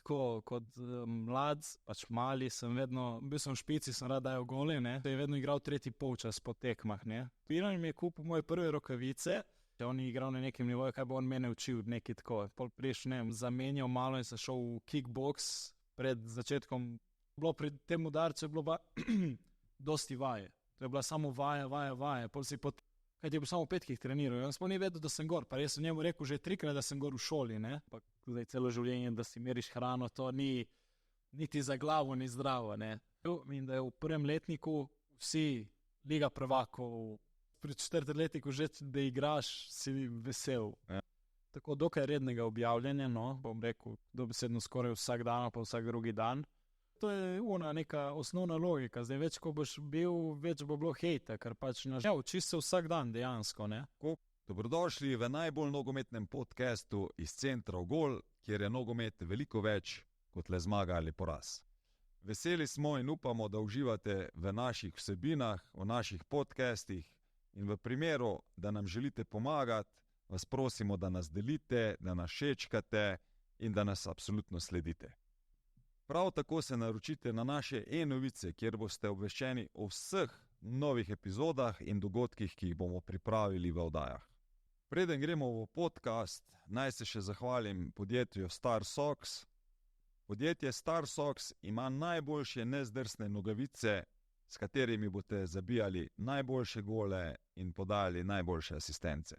tako, kot mlad, pač mali, bil sem v špici, sem rad dajal gole, ne. Je vedno igral tretji polčas po tekmah, ne. Piran mi je kupil moje prve rokavice, on je igral na nekem nivoju, kaj bo on mene učil, nekaj tako. Pol priješ, ne vem, zamenjal malo in se šel v kickboks pred začetkom. Bilo pri tem udarcu je bilo pa dosti vaje. To je bila samo vaja. Pol si kaj ti je bil samo v petkih treniral. On sploh ni vedel, da sem gor. Pa jaz sem njemu rekel že 3-krat, da sem gor v šoli, ne. Pa zdaj celo življenje, da si meriš hrano, to ni niti za glavo ni zdravo, ne. In da je v prvem letniku vsi Liga prvakov, pri 4. letniku že, da igraš, si vesel. Ja. Tako dokaj rednega objavljanja, no, bom rekel, dobesedno skoraj vsak dan, pa vsak drugi dan. To je neka osnovna logika. Zdaj več, ko boš bil, več bo bilo hejta, ker pač učiš se vsak dan dejansko, ne. Dobrodošli v najbolj nogometnem podcastu iz centra v Gol, kjer je nogomet veliko več kot le zmaga ali poraz. Veseli smo in upamo, da uživate v naših vsebinah, v naših podcastih in v primeru, da nam želite pomagati, vas prosimo, da nas delite, da nas všečkate in da nas absolutno sledite. Prav tako se naročite na naše e-novice, kjer boste obveščeni o vseh novih epizodah in dogodkih, ki jih bomo pripravili v oddajah. Preden gremo v podcast, naj se še zahvalim podjetju StarSox. Podjetje StarSox ima najboljše nezdrsne nogavice, s katerimi boste zabijali najboljše gole in podali najboljše asistence.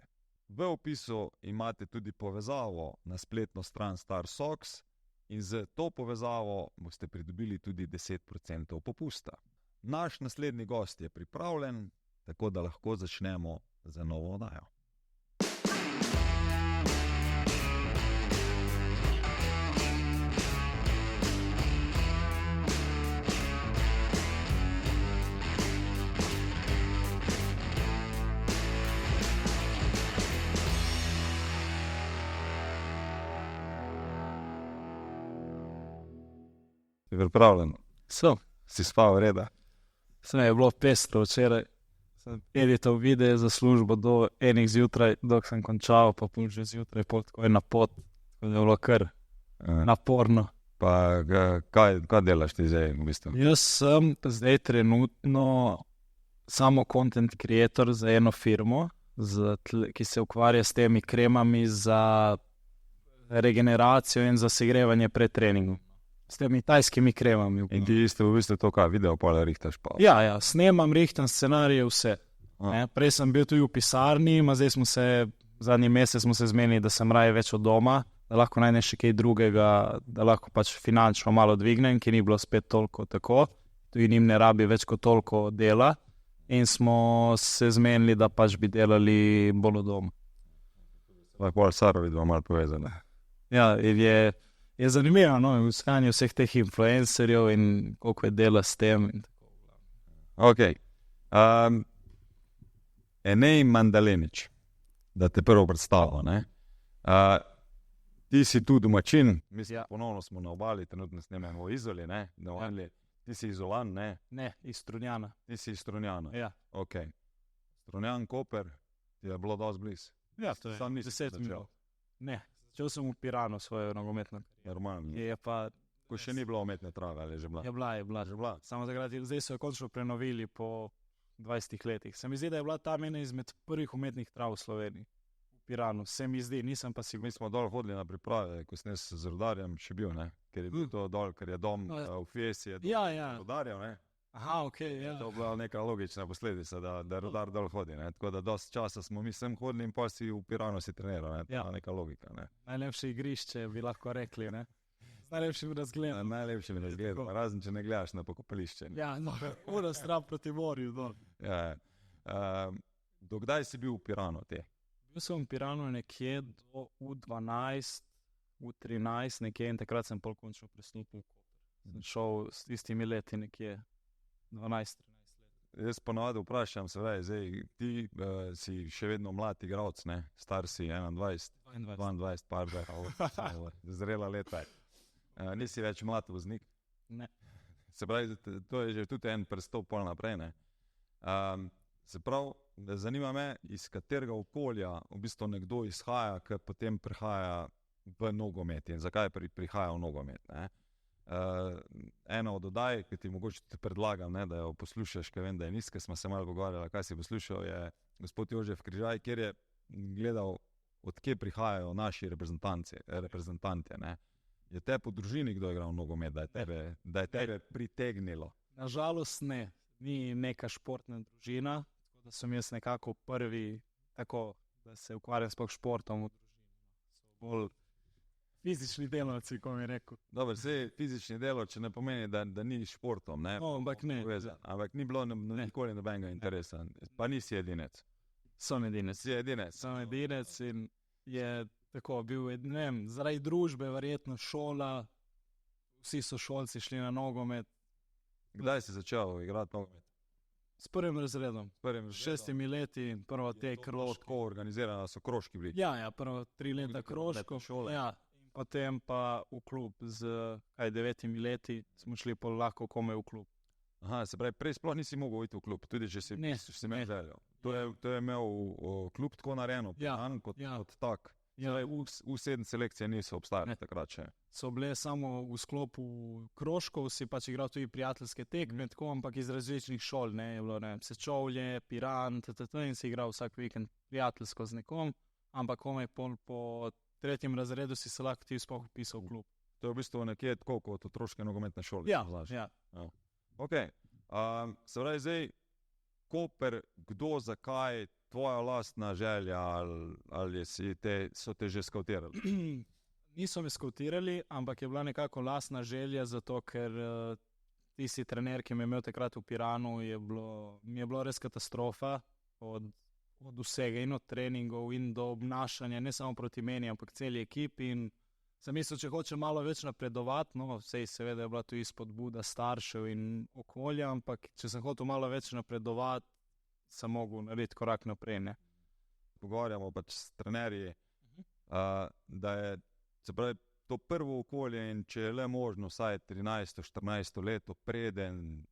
V opisu imate tudi povezavo na spletno stran StarSox in z to povezavo boste pridobili tudi 10% popusta. Naš naslednji gost je pripravljen, tako da lahko začnemo za novo oddajo. Si pripravljen? Si spal reda? Sem je bilo pestro včeraj. Sem edital videe za službo do 1 zjutraj, dok sem končal, pa pol že zjutraj, pol tako je na pot. Tako je bilo kar naporno. Pa kaj delaš ti zdaj v bistvu? Jaz sem zdaj trenutno samo content creator za eno firmo, ki se ukvarja s temi kremami za regeneracijo in za segrevanje pred treningom. S temi tajskimi kremami. In ti isto v bistvu to kaj, video pol rihtaš pa? Ja, snemam, rihtam scenarije, vse. Prej sem bil tudi v pisarni, zdaj zadnji mesec smo se zmenili, da sem raje več od doma, da lahko najdem še kaj drugega, da lahko pač finančno malo dvignem, ki ni bilo spet toliko tako, tudi njim ne rabi več kot toliko dela in smo se zmenili, da pač bi delali bolj od doma. Pol Sarovi dva malo povezane. Ja, je zanimivo, no, v iskanju vseh teh influencerjev in koliko je dela s tem. Ok. Enej Mandalenič, da te prvo predstavlja, ne? Ti si tu domačin, mislim, ponovno smo na obali, trenutno snemamo v Izoli, ne? Ti si Izolan, ne? Ne, iz Strunjana. Ti si iz Strunjana? Ja. Ok. Strunjan, Koper, ti je bilo dosti blizu? Ja, to je 10 minut. Ne. Začel sem v Piranu svojo nogometno kariero. Normalno. Je pa... Ko še ni bilo umetne trave, ali je že bila? Je bila. Samo zdaj so jo končno prenovili po 20 letih. Se mi zdi, da je bila tam ena izmed prvih umetnih trav v Sloveniji. V Piranu. Se mi zdi, nisem pa sigurno. Mi smo dol hodili na priprave, ko sem jaz z Rudarjem še bil, ne? Ker je bil to dol, ker je dom v Fiesi, je dom Rudarjev, ne? Aha, okej, ja. To je bila neka logična posledica, da Rudar dol hodi, ne? Tako da dosti časa smo mi sem hodili in pa si v Piranu si treniral, ne? To je neka logika, ne? Najlepše igrišče bi lahko rekli, ne? Z najlepšim razgledom. Najlepšim razgledom, razen če ne gledaš na pokopališče. Ja, ura stran proti morju dol. Ja. Do kdaj si bil v Piranu te? Bil sem v Piranu nekje do U12, U13 nekje in takrat sem pol končno prestopil v Koper. Sem šel s tistimi leti nekje 12-13 let. Jaz ponovadi vprašam se, zdaj ti si še vedno mlad igralec, ne? Star si 22, zrela leta. Nisi več mlad voznik? Ne. Se pravi, to je že tudi en prestop pol naprej, ne? Se pravi, zanima me, iz katerega okolja v bistvu nekdo izhaja, ki potem prihaja v nogomet in zakaj prihaja v nogomet. Eno od oddaj, ki ti mogoče te predlagam, ne, da jo poslušaš, ker vem, da je nizke, smo se malo pogovarjali, kaj si poslušal, je gospod Jožef Križaj, kjer je gledal, odkje prihajajo naši reprezentanti. Ne. Je te po družini kdo igral v nogomet, da je tebe pritegnilo? Nažalost ne, ni neka športna družina, tako da sem jaz nekako prvi, tako da se ukvarjam sploh športom v družini. So bolj fizični delavci, ko mi je rekel. Dobro, vse fizični delo, če ne pomeni, da ni športom, ne? No, ampak ne. Ampak ni bilo nikoli nobenega interesa, pa nisi edinec. Sem edinec. Si edinec. Sem edinec in je tako bil, ne vem, zaradi družbe, verjetno šola, vsi so šolci šli na nogomet. Kdaj si začel igrati nogomet? S prvim razredom. S 6 leti, prvo te krožke. Tako organizirano so krožki bili? Ja, prvo 3 leta krožko. Ja, potem pa v klub z 9 leti smo šli pa lahko komaj v klub. Aha, se pravi, prej sploh nisi mogel iti v klub, tudi če si imel željo. To je imel klub tako narejeno, kot tak. Ja, V7 selekcije niso obstajale takrat še. So bile samo v sklopu krožkov, si pač igral tudi prijateljske tekme, tako, ampak iz različnih šol, ne, je bilo, ne, Sečovlje, Piran, in si igral vsak vikend prijateljsko z nekom, ampak komaj po 3. razredu si se lahko ti sploh vpisal v klub. To je v bistvu nekje tako kot otroške nogometne šole. Ja. Ok, se pravi zdaj, Koper, kdo, zakaj, tvoja lastna želja ali so te že skautirali? Niso me skautirali, ampak je bila nekako lastna želja, zato ker tisti trener, ki me je imel takrat v Piranu, mi je bilo res katastrofa od vsega in od treningov in do obnašanja, ne samo proti meni, ampak celi ekipi in sem mislil, če hoče malo več napredovati, no, seveda je bila tu spodbuda staršev in okolja, ampak če sem hotel malo več napredovati, sem mogel narediti korak naprej. Ne? Pogovarjamo pač s trenerji, da je, se pravi, to prvo okolje in če je le možno vsaj 13-14 leto preden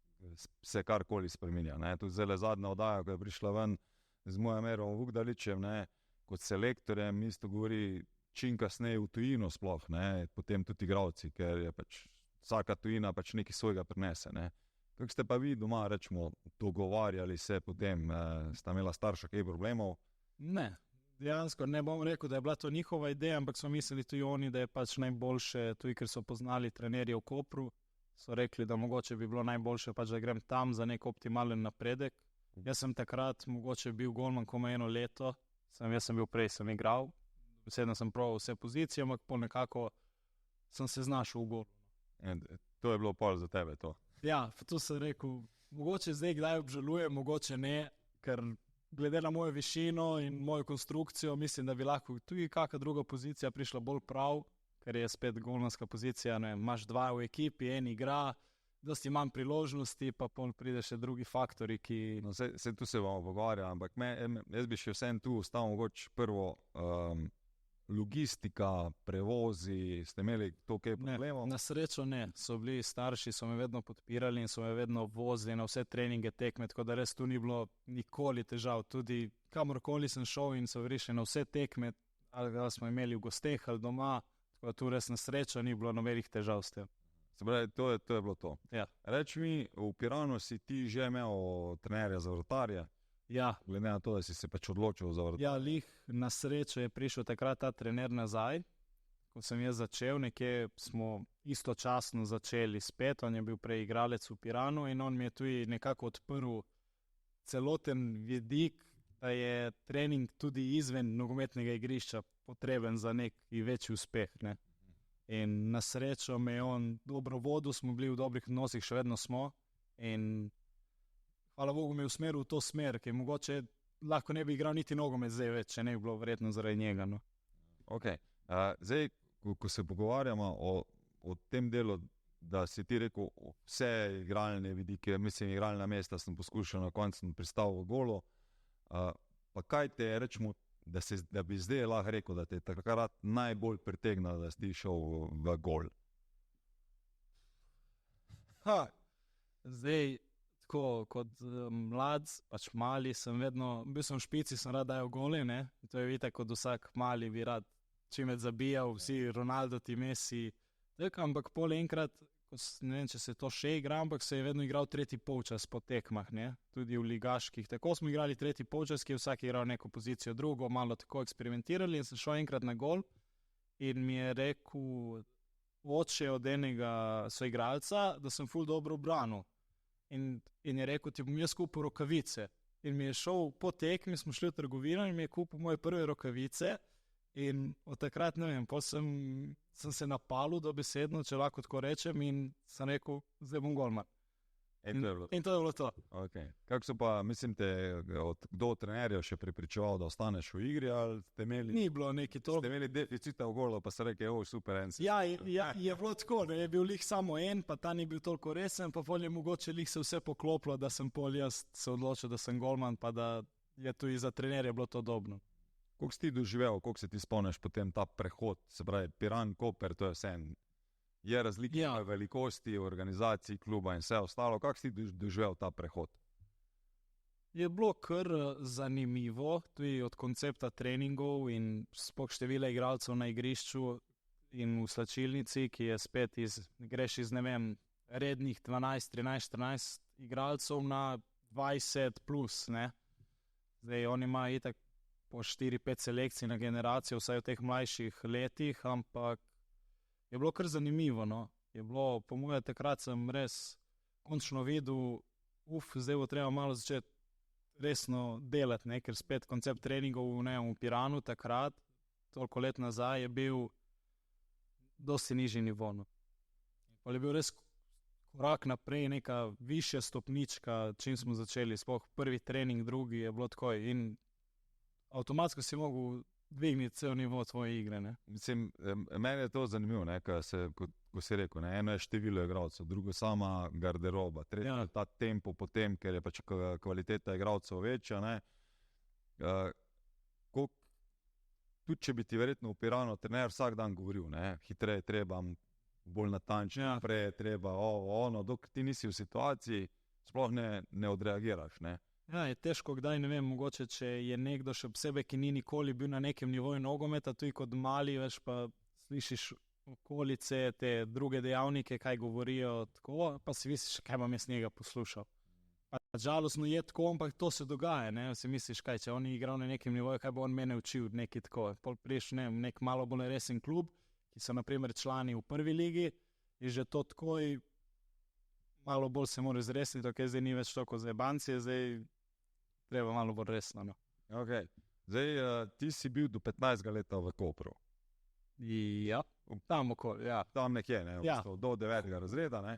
se karkoli spreminja. Ne? Tudi zelo zadnja oddaja, ko je prišla ven z Mojamerom Vukdaličem, ne? Kot selektorjem, isto govori čim kasneje v tujino sploh, ne? Potem tudi igralci, ker je pač vsaka tujina pač nekaj svojega prinese. Ne? Kako ste pa vi doma, rečemo, dogovarjali se potem, sta imela starša kaj problemov? Ne, dejansko ne bom rekel, da je bila to njihova ideja, ampak so mislili tudi oni, da je pač najboljše, tudi ker so poznali trenerje v Kopru, so rekli, da mogoče bi bilo najboljše pač, da grem tam za nek optimalen napredek. Jaz sem takrat mogoče bil golman komaj 1 leto, jaz sem bil prej, sem igral, sedno sem proval vse pozicije, ampak pol nekako sem se znašel v golu. To je bilo pol za tebe to? Ja, tu sem rekel, mogoče zdaj kdaj obžalujem, mogoče ne, ker glede na mojo višino in mojo konstrukcijo, mislim, da bi lahko tudi kakšna druga pozicija prišla bolj prav, ker je spet golmanska pozicija, ne, imaš 2 v ekipi, en igra, dosti manj priložnosti, pa pol pride še drugi faktori, ki... No, se tu se bomo pogovarjali, ampak jaz bi še vsem tu ostal mogoče prvo logistika, prevozi, ste imeli to kaj problemov? Na srečo ne, so bili starši, so me vedno podpirali in so me vedno vozili na vse treninge, tekme, tako da res tu ni bilo nikoli težav, tudi kamorkoli sem šel in so vrišli na vse tekme, ali smo imeli v gosteh ali doma, tako da tu res na srečo ni bilo nobenih težav s tem. Se pravi, to je bilo to. Ja. Reč mi, v Piranu si ti že imel trenerja za vratarja? Ja. Glede na to, da si se pač odločil za vratarja. Ja, lih na srečo je prišel takrat ta trener nazaj, ko sem jaz začel, nekje smo istočasno začeli spet, on je bil prej igralec v Piranu in on mi je tudi nekako odprl celoten vidik, da je trening tudi izven nogometnega igrišča potreben za neki večji uspeh, ne. In na srečo me je on dobro vodil, smo bili v dobrih odnosih, še vedno smo in hvala Bogu me je usmeril v to smer, ker mogoče lahko ne bi igral niti nogomet zdaj več, če ne bi bilo verjetno zaradi njega. No. Ok, zdaj, ko se pogovarjamo o tem delu, da si ti rekel vse igralne vidike, mislim, igralna mesta sem poskušal na koncu pristal v golu, pa kaj te je, rečemo, da bi zdaj lahko rekel, da te je takrat najbolj pritegnalo, da si šel v gol? Zdaj, tako kot mlad, pač mali, sem vedno, bil sem v špici, sem rad dajal gole, ne? To je vidite, kot vsak mali bi rad čim več zabijal, vsi Ronaldo, ti Messi. Tak, ampak pol enkrat, ne vem, če se to še igra, ampak se je vedno igral tretji polčas po tekmah, ne? Tudi v ligaških. Tako smo igrali tretji polčas, ki je vsak igral neko pozicijo drugo, malo tako eksperimentirali in sem šel enkrat na gol in mi je rekel oče od enega soigralca, da sem ful dobro branil. In je rekel, ti bom jaz kupil rokavice. In mi je šel po tekmi, smo šli v trgovino in mi je kupil moje prve rokavice. In od takrat, ne vem, sem se napalil dobesedno, če lahko tako rečem, in sem rekel, zdaj bom golman. In to je bilo to. Okay. Kako so pa, mislim, kdo od trenerjev še prepričeval, da ostaneš v igri, ali ste imeli? Ni bilo neki toliko. Ste imeli deficita v golu, pa ste rekli, super en si. Ja, je bilo tako, da je bil lih samo en, pa ta ni bil toliko resen, pa pol je mogoče lih se vse poklopilo, da sem pol jaz se odločil, da sem golman, pa da je tudi za trenerje bilo to dobro. Koliko si ti doživel, koliko se ti spomniš potem ta prehod, se pravi Piran, Koper, to je vse en. Je razlika v velikosti, organizaciji kluba in vse ostalo. Kako si ti doživel ta prehod? Je bilo kar zanimivo, tudi od koncepta treningov in sploh števila igralcev na igrišču in v slačilnici, ki je spet greš iz, ne vem, rednih 12, 13, 14 igralcev na 20 plus, ne. Zdaj, oni imajo itak po 4-5 selekcij na generacijo, vsaj v teh mlajših letih, ampak je bilo kar zanimivo, no. Je bilo, po moje, takrat sem res končno videl, zdaj bo treba malo začeti resno delati, ne, ker spet koncept treningov v Piranu takrat, toliko let nazaj, je bil dosti nižji nivo, no. Pa je bil res korak naprej, neka višja stopnička, čim smo začeli, sploh prvi trening, drugi je bilo tako in avtomatsko si mogel dvigniti cel nivo tvoje igre, ne. Mislim, meni je to zanimivo, ne, ko si rekel, ne, eno je število igralcev, drugo sama garderoba, tretje je ta tempo potem, ker je pač kvaliteta igralcev večja, ne. Tudi če bi ti verjetno v Piranu trener vsak dan govoril, ne, hitreje treba, bolj natančno, prej treba, dok ti nisi v situaciji, sploh ne odreagiraš, ne. Ja, je težko kdaj, ne vem, mogoče, če je nekdo še posebej, ki ni nikoli bil na nekem nivoju nogometa, tudi kot mali, veš, pa slišiš okolice, te druge dejavnike, kaj govorijo, tako, pa si misliš, kaj bom jaz njega poslušal. Pa žalostno je tako, ampak to se dogaja, ne, si misliš, kaj, če on je igral na nekem nivoju, kaj bo on mene učil, nekaj tako. Pol priješ, ne, nek malo bolj resen klub, ki so na primer člani v prvi ligi, je že to takoj, malo bolj se mora zresniti, ok, zdaj ni več toliko zajebancije, zdaj treba malo bolj resno, no. Okay. Zdaj, ti si bil do 15 leta v Kopru. Ja, tam okoli, ja. Tam nekje, ne, do 9. razreda, ne.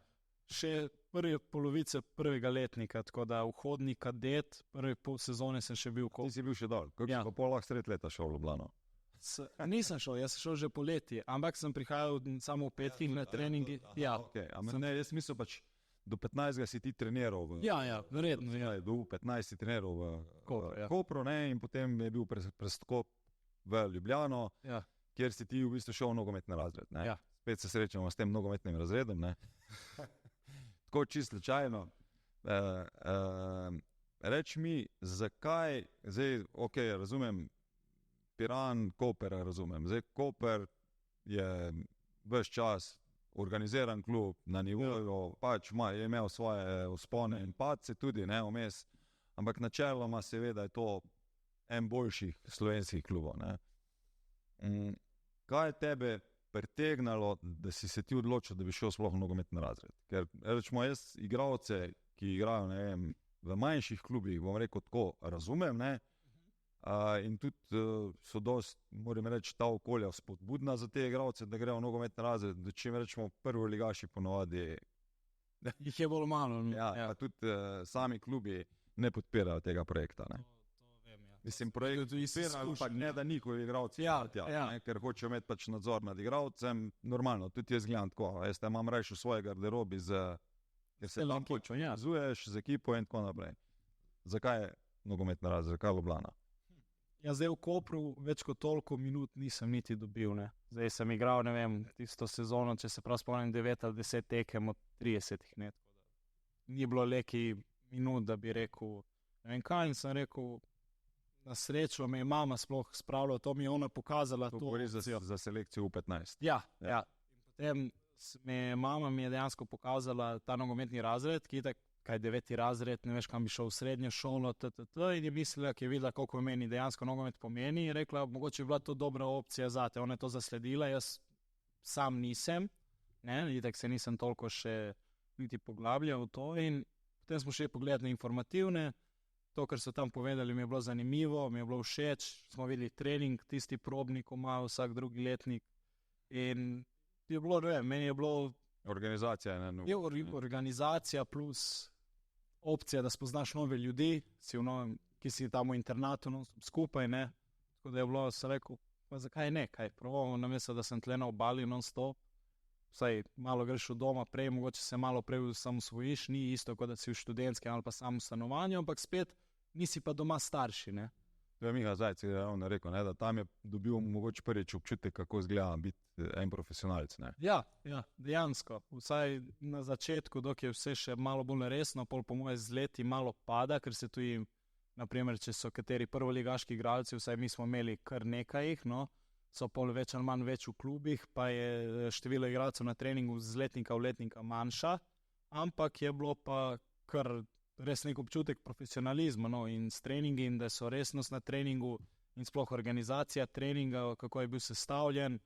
Še prve polovice prvega letnika, tako da vhodni kadet, prvi pol sezone sem še bil v Kopru. Ti si bil še dol, kako si pa pol lahko sred leta šel v Ljubljano? Nisem šel, jaz sem šel že poleti, ampak sem prihajal samo v petkih na treningi. Ja. Okay. Jaz mislim pač, do 15 si ti treniral v... Ja, verjetno. Ja. Do 15 si treniral v Kopru, ne, in potem je bil preskok v Ljubljano, kjer si ti v bistvu šel v nogometni razred, ne. Ja. Spet se srečamo s tem nogometnim razredom, ne. Tako čisto slučajno. Reč mi, zakaj, zdaj, ok, razumem, Piran, Koper razumem, zdaj Koper je ves čas organiziran klub na nivoju, pač je imel svoje vzpone in padce tudi, ne, vmes, ampak načeloma seveda je to en boljših slovenskih klubov, ne. Kaj je tebe pritegnalo, da si se ti odločil, da bi šel sploh v nogometni razred? Ker rečemo, jaz igralce, ki igrajo, ne vem, v manjših klubih, bom rekel tako, razumem, ne, in tudi so dosti, moram reči, ta okolja spodbudna za te igralce, da grejo v nogometni razred, da če rečemo prvoligaši ponovadi. Jih je bolj malo. Ja. Tudi sami klubi ne podpirajo tega projekta, ne. To vem, ja. Mislim, projekt podpirajo, ampak ne da njihovi igralci, ne, ker hočejo imeti pač nadzor nad igralcem, normalno, tudi jaz gledam tako, jaz te imam reči v svoje garderobi, ker se tam povezuješ z ekipo in tako naprej. Zakaj je nogometni razred, zakaj Ljubljana? Ja, zdaj v Kopru več kot toliko minut nisem niti dobil, ne. Zdaj sem igral, ne vem, tisto sezono, če se prav spomnim, 9 ali 10 tekem od 30, ne. Ni bilo leki minut, da bi rekel, ne vem kaj, in sem rekel, na srečo me je mama sploh spravila, to mi je ona pokazala. To govori za selekcijo U15. Ja. In potem mama mi je dejansko pokazala ta nogometni razred, ki je tak, kaj 9. razred, ne veš, kam bi šel v srednjo šolo, in je mislila, ki je videla, koliko meni dejansko nogomet pomeni, in rekla, mogoče bi bila to dobra opcija zate. Ona je to zasledila, jaz sam nisem, itak se nisem toliko še niti poglabljal v to, in potem smo šli pogledati na informativne. To, kar so tam povedali, mi je bilo zanimivo, mi je bilo všeč. Smo videli trening, tisti probnik, ko ima vsak drugi letnik. In je bilo, ne vem, meni je bilo... Organizacija je na novo. Organizacija plus opcija, da spoznaš nove ljudi, ki si tam v internatu skupaj, ne. Tako da je bilo, sem rekel, pa zakaj ne, kaj probamo, namesto da sem tle na obali non-stop. Vsaj malo greš v doma prej, mogoče se malo prej samosvojiš, ni isto, kot da si v študentskem ali pa samo stanovanju, ampak spet nisi pa doma starši, ne. To je Miha Zajc, je ravno rekel, ne, da tam je dobil mogoče prvič občutek, kako izgleda biti en profesionalc, ne. Ja, dejansko. Vsaj na začetku, dok je vse še malo bolj resno, pol po moje z leti malo pada, ker se tudi, naprimer, če so kateri prvoligaški igralci, vsaj mi smo imeli kar nekaj jih, no, so pol več ali manj več v klubih, pa je število igralcev na treningu z letnika v letnika manjša, ampak je bilo pa kar res nek občutek profesionalizma, no, in s treningi, in da so resnost na treningu in sploh organizacija treninga, kako je bil sestavljen,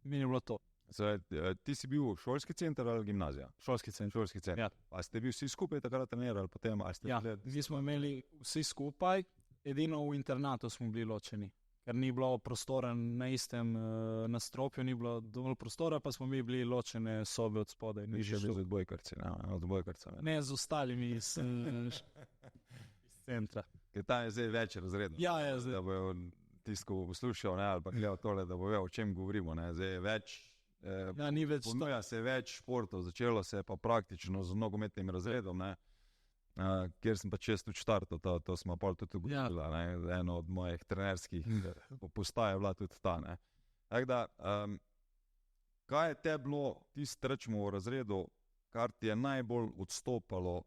meni je bilo to. Zdaj, ti si bil šolski center ali gimnazija? Šolski center. Ja. A ste bili vsi skupaj takrat trenirali potem? Mi smo imeli vsi skupaj, edino v internatu smo bili ločeni. Ker ni bilo prostora na istem nastropju, ni bilo dovolj prostora, pa smo mi bili ločene sobe od spodaj. Ni še bil z odbojkarci, ne? Ne, z ostalimi iz centra. Ker tam je zdaj več razredov. Ja, je zdaj. Da bojo tisto poslušal, ne, ali pa gledal tole, da bo ve, o čem govorimo, ne. Zdaj je več, ni več ponuja se več športov, začelo se je pa praktično z nogometnim razredom, ne. Kjer sem pa čest tudi štartal, to smo pa tudi ugotovili, ne, eno od mojih trenerskih postaj je bila tudi ta, ne. Tako da, kaj je te bilo tisto, rečemo, v razredu, kar ti je najbolj odstopalo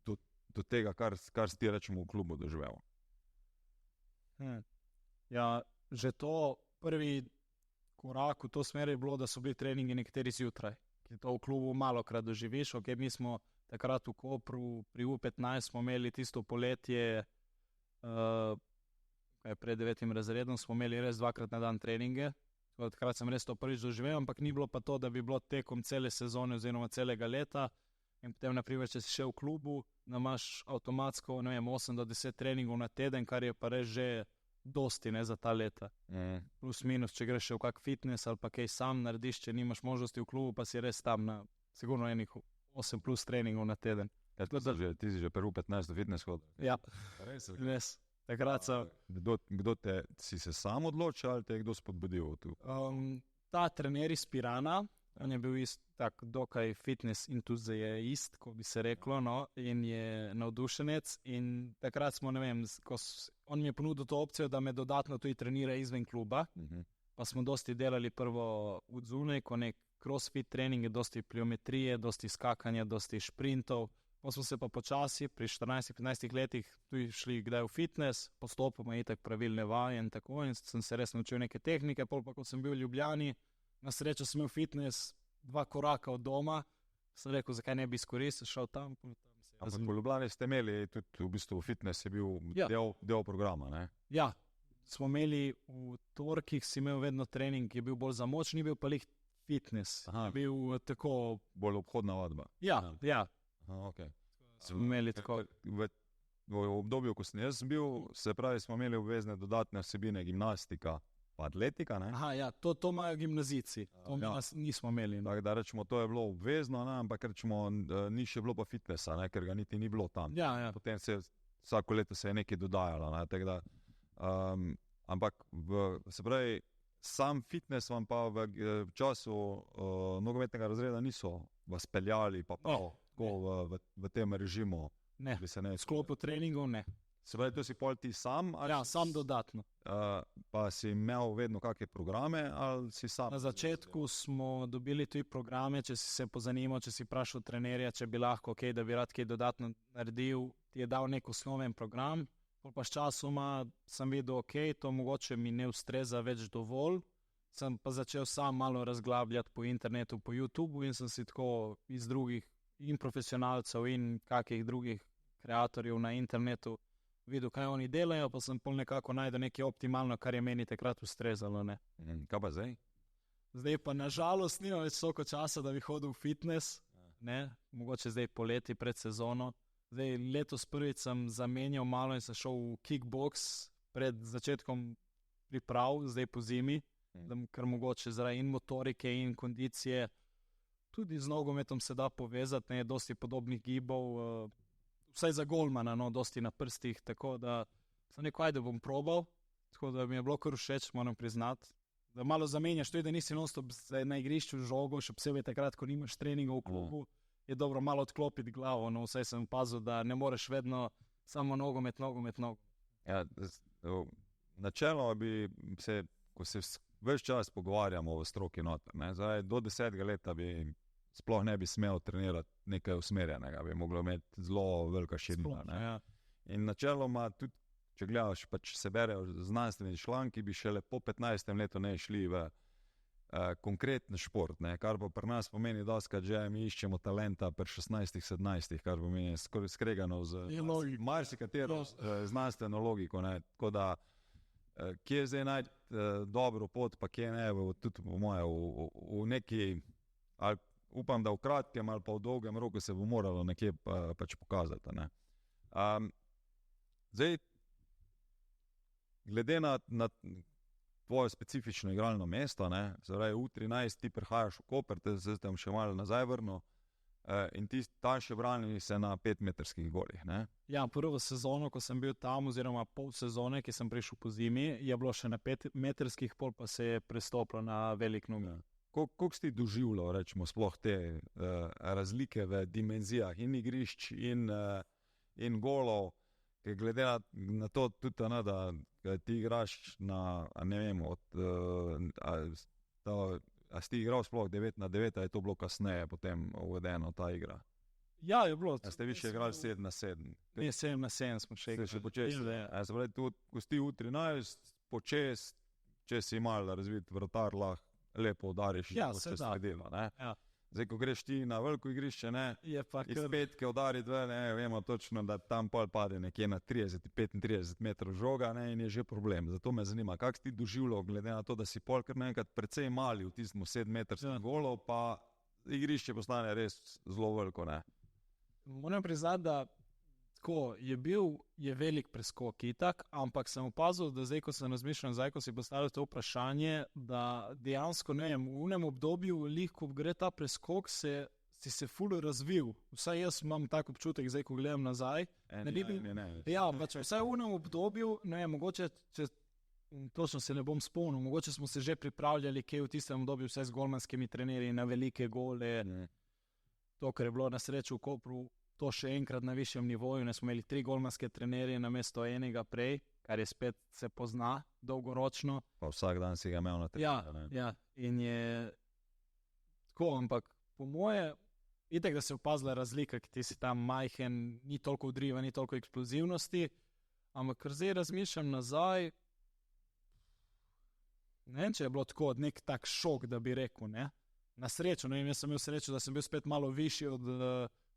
do tega, kar si ti, rečemo, v klubu doživel? Ja, že to prvi korak v to smer je bilo, da so bili treningi nekateri zjutraj, ki to v klubu malokrat doživiš. Mi smo takrat v Kopru pri U15 smo imeli tisto poletje, pred 9. razredom smo imeli res 2-krat na dan treninge. Takrat sem res to prvič doživel, ampak ni bilo pa to, da bi bilo tekom cele sezone oziroma celega leta. In potem, naprimer, če si še v klubu, da imaš avtomatsko, 8 do 10 treningov na teden, kar je pa res že dosti, ne, za ta leta. Plus minus, če greš še v kak fitness ali pa kaj sam narediš, če nimaš možnosti v klubu, pa si res tam na sigurno enih 8 plus treningov na teden. Ti si že prvi 15 fitness hodil? Ja, res. Takrat sem... Si se sam odločil ali te je kdo spodbudil tu? Ta trener iz Pirana, on je bil tak dokaj fitness entuzijast, ko bi se reklo, no, in je navdušenec. In takrat smo, ne vem, on mi je ponudil to opcijo, da me dodatno tudi trenira izven kluba. Pa smo dosti delali prvo v zunaj, ko nek crossfit trening, dosti pliometrije, dosti skakanja, dosti šprintov. Pa smo se pa počasi pri 14-15 letih tudi šli kdaj v fitness, postopoma itak pravilne vaje in tako, in sem se res naučil neke tehnike. Pol pa, ko sem bil v Ljubljani, na srečo sem imel fitness 2 koraka od doma, sem rekel, zakaj ne bi izkoristil, šel tam. Ampak v Ljubljani ste imeli tudi v bistvu fitness je bil del programa, ne? Ja, smo imeli v torkih, si imel vedno trening, ki je bil bolj za moč, ni bil pa lih fitness. Bil tako... Bolj obhodna vadba. Ja. Okay. Smo imeli tako. V obdobju, ko sem jaz bil, se pravi, smo imeli obvezne dodatne vsebine gimnastika pa atletika, ne? To imajo gimnazijci, to nismo imeli. Tako da rečemo, to je bilo obvezno, ne? Ampak rečemo, ni še bilo pa fitnessa, ne? Ker ga niti ni bilo tam. Ja. Potem vsako leto se je nekaj dodajalo, ne? Tako da, ampak se pravi, sam fitness vam pa v času nogometnega razreda niso vas peljali pa prav v tem režimu. Ne, v sklopu treningov ne. Se pravi, to si pol ti sam? Ja, sam dodatno. Pa si imel vedno kakšne programe ali si sam? Na začetku smo dobili tudi programe, če si se pozanimal, če si vprašal trenerja, če bi lahko da bi rad kaj dodatno naredil, ti je dal nek osnoven program, Pol pa s časoma sem videl, ok, to mogoče mi ne ustreza več dovolj. Sem pa začel sam malo razglabljati po internetu, po YouTubu in sem si tako iz drugih in profesionalcev in kakih drugih kreatorjev na internetu videl, kaj oni delajo, pa sem pol nekako najdel nekaj optimalno, kar je meni takrat ustrezalo. Ne. Kaj pa zdaj? Zdaj pa nažalost nimam več toliko časa, da bi hodil v fitness, ne, mogoče zdaj poleti pred sezono. Zdaj letos prvič sem zamenjal malo in sem šel v kickbox pred začetkom priprav, zdaj po zimi, ker mogoče zaradi in motorike in kondicije, tudi z nogometom se da povezati, ne, dosti podobnih gibov, vsaj za golmana, no, dosti na prstih, tako da sem rekel, ajde bom probal, tako da mi je bilo kar všeč, moram priznati, da malo zamenjaš, tudi da nisi non-stop na igrišču žogo, še posebej takrat, ko nimaš treningov v klubu, je dobro malo odklopiti glavo, no, vsaj sem pazil, da ne moreš vedno samo nogomet. Ja, načeloma bi se, ko se ves čas pogovarjamo o stroki noter, ne, zdaj do 10 leta bi sploh ne bi smel trenirati nekaj usmerjenega, bi moglo imeti zelo velika širina. Ja. In načeloma tudi, če gledaš, pa če se berejo znanstveni članki, bi šele po 15. letu ne šli v konkretni šport, ne, kar pa pri nas pomeni doskrat, že mi iščemo talenta pri 16-17, kar pomeni skoraj skregano z marsikatero znanstveno logiko, ne, tako da kje zdaj najti dobro pot, pa kje ne, tudi po moje v neki, ali upam, da v kratkem ali pa v dolgem roku se bo moralo nekje pač pokazati. Ne. Zdaj, glede na tvoje specifično igralno mesto, ne, zdaj U13 ti prihajaš v Koper, te se tam še malo nazaj vrnil in ti tam še branili se na 5-metrskih golih, ne? Ja, prvo sezono, ko sem bil tam, oziroma pol sezone, ki sem prišel po zimi, je bilo še na 5-metrskih, pol pa se je prestopilo na velik noga. Koliko si doživljal, rečemo, sploh te razlike v dimenzijah in igrišč in golov, ker glede na to tudi, ne, da ti igraš na, ne vem, a si ti igral sploh 9-9, a je to bilo kasneje potem uvedeno ta igra? Ja, je bilo. A ste vi še igrali 7-7? Ne, 7-7 smo še igrali. Ste še počeli? A se pravi, tudi, ko si U13, počest, če si malo razvit vratar, lahko lepo udariš, ja, se sredilo, ne? Ja. Zdaj, ko greš ti na veliko igrišče, ne, je pa iz petke udari dve, ne, vemo točno, da tam pol pade nekje na 30-35 metrov žoga, ne, in je že problem. Zato me zanima, kak si ti doživljal, glede na to, da si pol kar naenkrat precej mali v tistem 7-metrskih golov, pa igrišče postane res zelo veliko, ne. Moram priznati, da tako je velik preskok itak, ampak sem opazil, da zdaj, ko sem razmišljal, zdaj, ko si postavil to vprašanje, da dejansko, ne vem, v unem obdobju, ko gre ta preskok, si se ful razvil. Vsaj jaz imam tak občutek, zdaj, ko gledam nazaj. Ja, pač, vsaj v unem obdobju, ne vem, mogoče, točno se ne bom spomnil, mogoče smo se že pripravljali, kaj v tistem obdobju vse z golmanskimi trenerji na velike gole. To, kar je bilo na srečo v Kopru, to še enkrat na višjem nivoju, ne smo imeli 3 golmanske trenerje namesto enega prej, kar je spet se pozna dolgoročno. Pa vsak dan si ga imel na trenerju. Ja, in je tako, ampak po moje, itak, da se je opazila razlika, ki ti si tam majhen, ni toliko udriva, ni toliko eksplozivnosti, ampak ker zdaj razmišljam nazaj, ne vem, če je bilo tako, nek tak šok, da bi rekel, ne. Na srečo, ne vem, jaz sem imel srečo, da sem bil spet malo višji od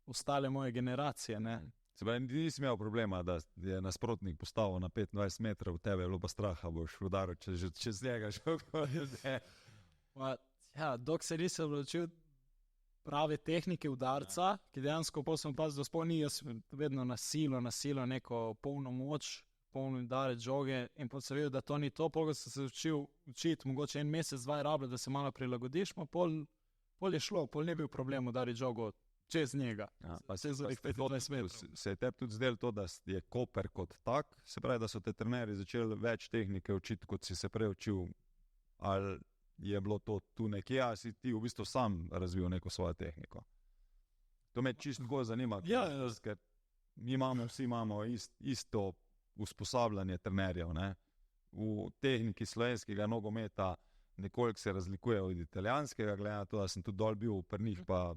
ostale moje generacije, ne. Se pravi, nisi imel problema, da je nasprotnik postavil na 25 metrov, tebe je bilo pa straha, boš udaril čez njega žogo. Ja, dok se nisem odločil prave tehnike udarca, ki dejansko pol sem opazil, da sploh ni, jaz vedno na silo, neko polno moč, polno udarec žoge in pol sem videl, da to ni to, pol sem se učil učiti, mogoče 1 mesec, 2 rablja, da se malo prilagodiš, pa pol je šlo, pol ne bil problem udariti žogo čez njega. Ja, se je tebi tudi zdelo to, da je Koper kot tak, se pravi, da so te trenerji začeli več tehnike učiti, kot si se prej učil, ali je bilo to tu nekje, a si ti v bistvu sam razvil neko svojo tehniko? To me čisto tako zanima, ker vsi imamo isto usposabljanje trenerjev, ne? V tehniki slovenskega nogometa nekoliko se razlikuje od italijanskega, glede na to, da sem tudi dol bil pri njih, pa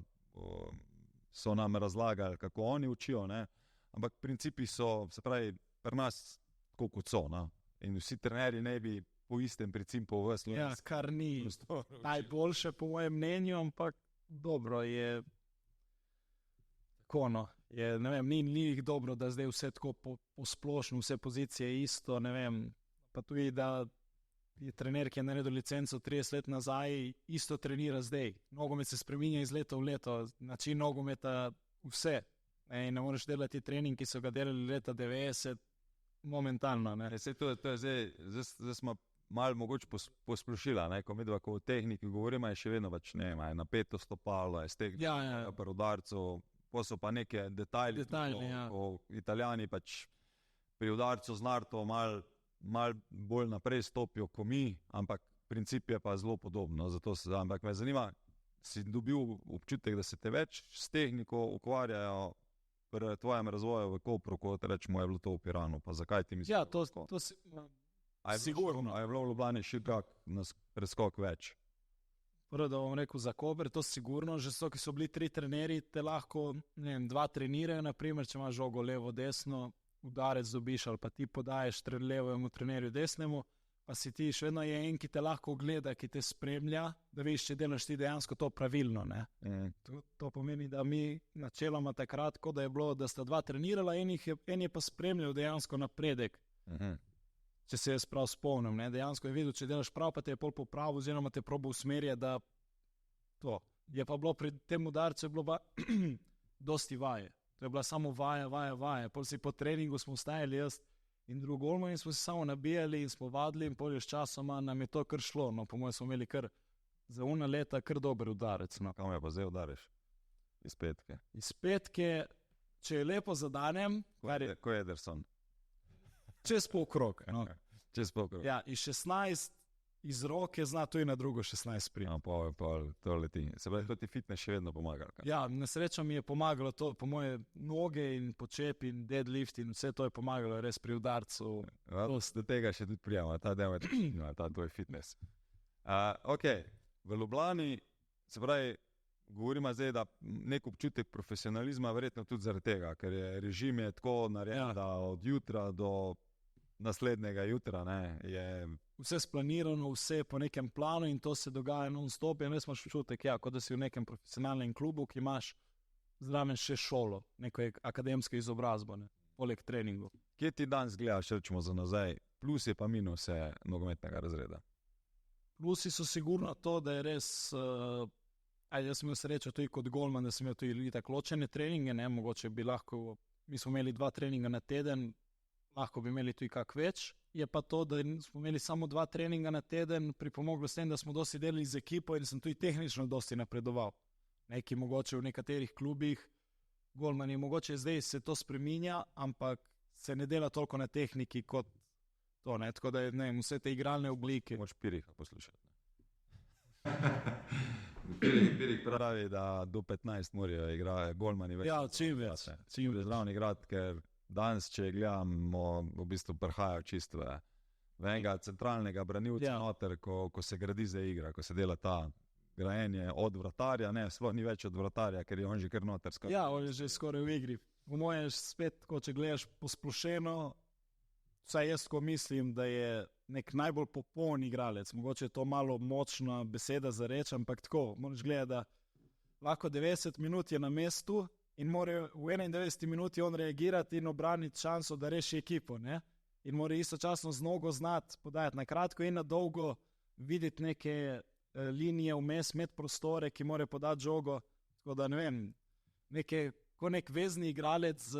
so nam razlagali, kako oni učijo, ne? Ampak principi so, se pravi, pri nas tako kot so, no? In vsi trenerji ne bi po istem principu v Sloveniji. Kar ni najboljše po mojem mnenju, ampak dobro je tako, no. Je, ne vem, ni jih dobro, da zdaj vse tako posplošno, vse pozicije isto, ne vem, pa tudi, da je trener, ki je naredil licenco 30 let nazaj, isto trenira zdaj. Nogomet se spreminja iz leta v leto, način nogometa vse. Ne moreš delati trening, ki so ga delali leta 90, momentalno. Ne. To je zdaj smo malo mogoče posplošila, ne? Ko mi dva o tehniki govorimo, je še vedno več, ne vem, je napeto stopalo, je stek pri udarcu, pa so pa neke detajli, ko Italijani pač pri udarcu z narto malo bolj naprej stopijo kot mi, ampak princip je pa zelo podobno. Ampak me zanima, si dobil občutek, da se te več s tehniko ukvarjajo pri tvojem razvoju v Kopru, kot rečemo, je bilo to v Piranu, pa zakaj ti misliš? Ja, to sigurno. A je bilo v Ljubljani še kak preskok več? Prvo, da bom rekel za Koper, to sigurno, že so, ki so bili 3 trenerji, te lahko, ne vem, 2 trenirajo, naprimer, če imaš žogo levo, desno, udarec dobiš ali pa ti podaješ levemu trenerju desnemu, pa si ti še vedno je en, ki te lahko gleda, ki te spremlja, da veš, če delaš ti dejansko to pravilno. Ne? To pomeni, da mi načeloma takrat, ko da je bilo, da sta 2 trenirala, en je pa spremljal dejansko napredek. Če se jaz prav spomnim, ne? Dejansko je videl, če delaš prav, pa te je pol popravil, oziroma te probo usmerje, da to. Je pa bilo pri tem udarcu, je bilo pa dosti vaje. To je bila samo vaja. Pol si po treningu smo stajali jaz in drug golman in smo se samo nabijali in smo vadili in pol s časoma nam je to kar šlo. No, po mojem smo imeli kar za una leta kar dober udarec. No. Kam je pa zdaj udareš? Iz petke? Iz petke, če je lepo zadanem... Ko je Ederson? Čez pol krog. No. Čez pol krog. Ja, iz 16 iz roke zna to in na drugo 16 prijeti. Pa to leti. Se pravi, to ti fitness še vedno pomaga. Kaj? Ja, na srečo mi je pomagalo to, po moje noge in počep in deadlift in vse to je pomagalo res pri udarcu. Do tega še tudi prijamo, ta del je ta tvoj fitness. Ok, v Ljubljani, se pravi, govorimo zdaj, da nek občutek profesionalizma verjetno tudi zaradi tega, ker je režim je tako narejen, da od jutra do naslednjega jutra, ne, je... Vse splanirano, vse po nekem planu in to se dogaja non-stop in res imaš občutek, kot da si v nekem profesionalnem klubu, ki imaš zraven še šolo, neko akademsko izobrazbo, ne, poleg treningu. Kje ti danes gledaš, rečemo za nazaj, plusi pa minuse nogometnega razreda? Plusi so sigurno to, da je res... jaz sem imel srečo tudi kot golman, da sem imel tudi tako ločene treninge, ne, mogoče bi lahko, mi smo imeli 2 treninga na teden, lahko bi imeli tudi kak več, je pa to, da smo imeli samo 2 treninga na teden, pripomoglo s tem, da smo dosti delali z ekipo in sem tudi tehnično dosti napredoval. Neki mogoče v nekaterih klubih, golmani, mogoče zdaj se to spreminja, ampak se ne dela toliko na tehniki kot to, ne, tako da je, ne, vse te igralne oblike. Moč Piriha poslušati. Pirik pravi, da do 15 morajo igrati golmani več. Ja, čim več. Zraven igrati, ker danes, če gledamo, v bistvu prihajajo čisto v enega centralnega branilca noter, ko se gradi za igra, ko se dela ta grajenje od vratarja, ne, sploh ni več od vratarja, ker je on že kar noter. Ja, on je že skoraj v igri. Po mojem spet, če gledaš posplošeno, vsaj jaz, ko mislim, da je nek najbolj popoln igralec, mogoče je to malo močna beseda za reč, ampak tako, moraš gledati, da lahko 90 minut je na mestu in mora v 91 minuti on reagirati in obraniti šanso, da reši ekipo, ne? In mora istočasno z nogo znati podajati na kratko in na dolgo, videti neke linije vmes, med prostore, ki mora podati žogo, tako da ne vem, kot nek vezni igralec z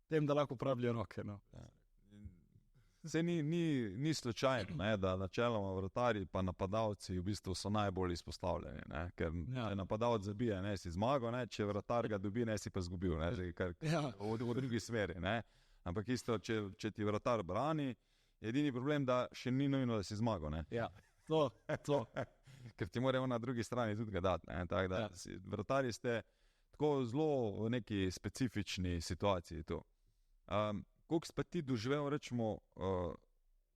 tem, da lahko uporablja roke. No. Se ni slučajno, ne, da načeloma vratarji pa napadalci v bistvu so najbolj izpostavljeni, ne, ker če napadalec zabije, ne, si zmagal, ne, če vratar ga dobi, ne, si pa zgubil, ne, v drugi smeri, ne. Ampak isto, če ti vratar brani, edini problem, da še ni nujno, da si zmagal, ne. Ja, to. Ker ti morajo na drugi strani tudi ga dati, ne, tako da vratarji ste tako zelo v neki specifični situaciji tu. Koliko si pa ti doživel, rečemo,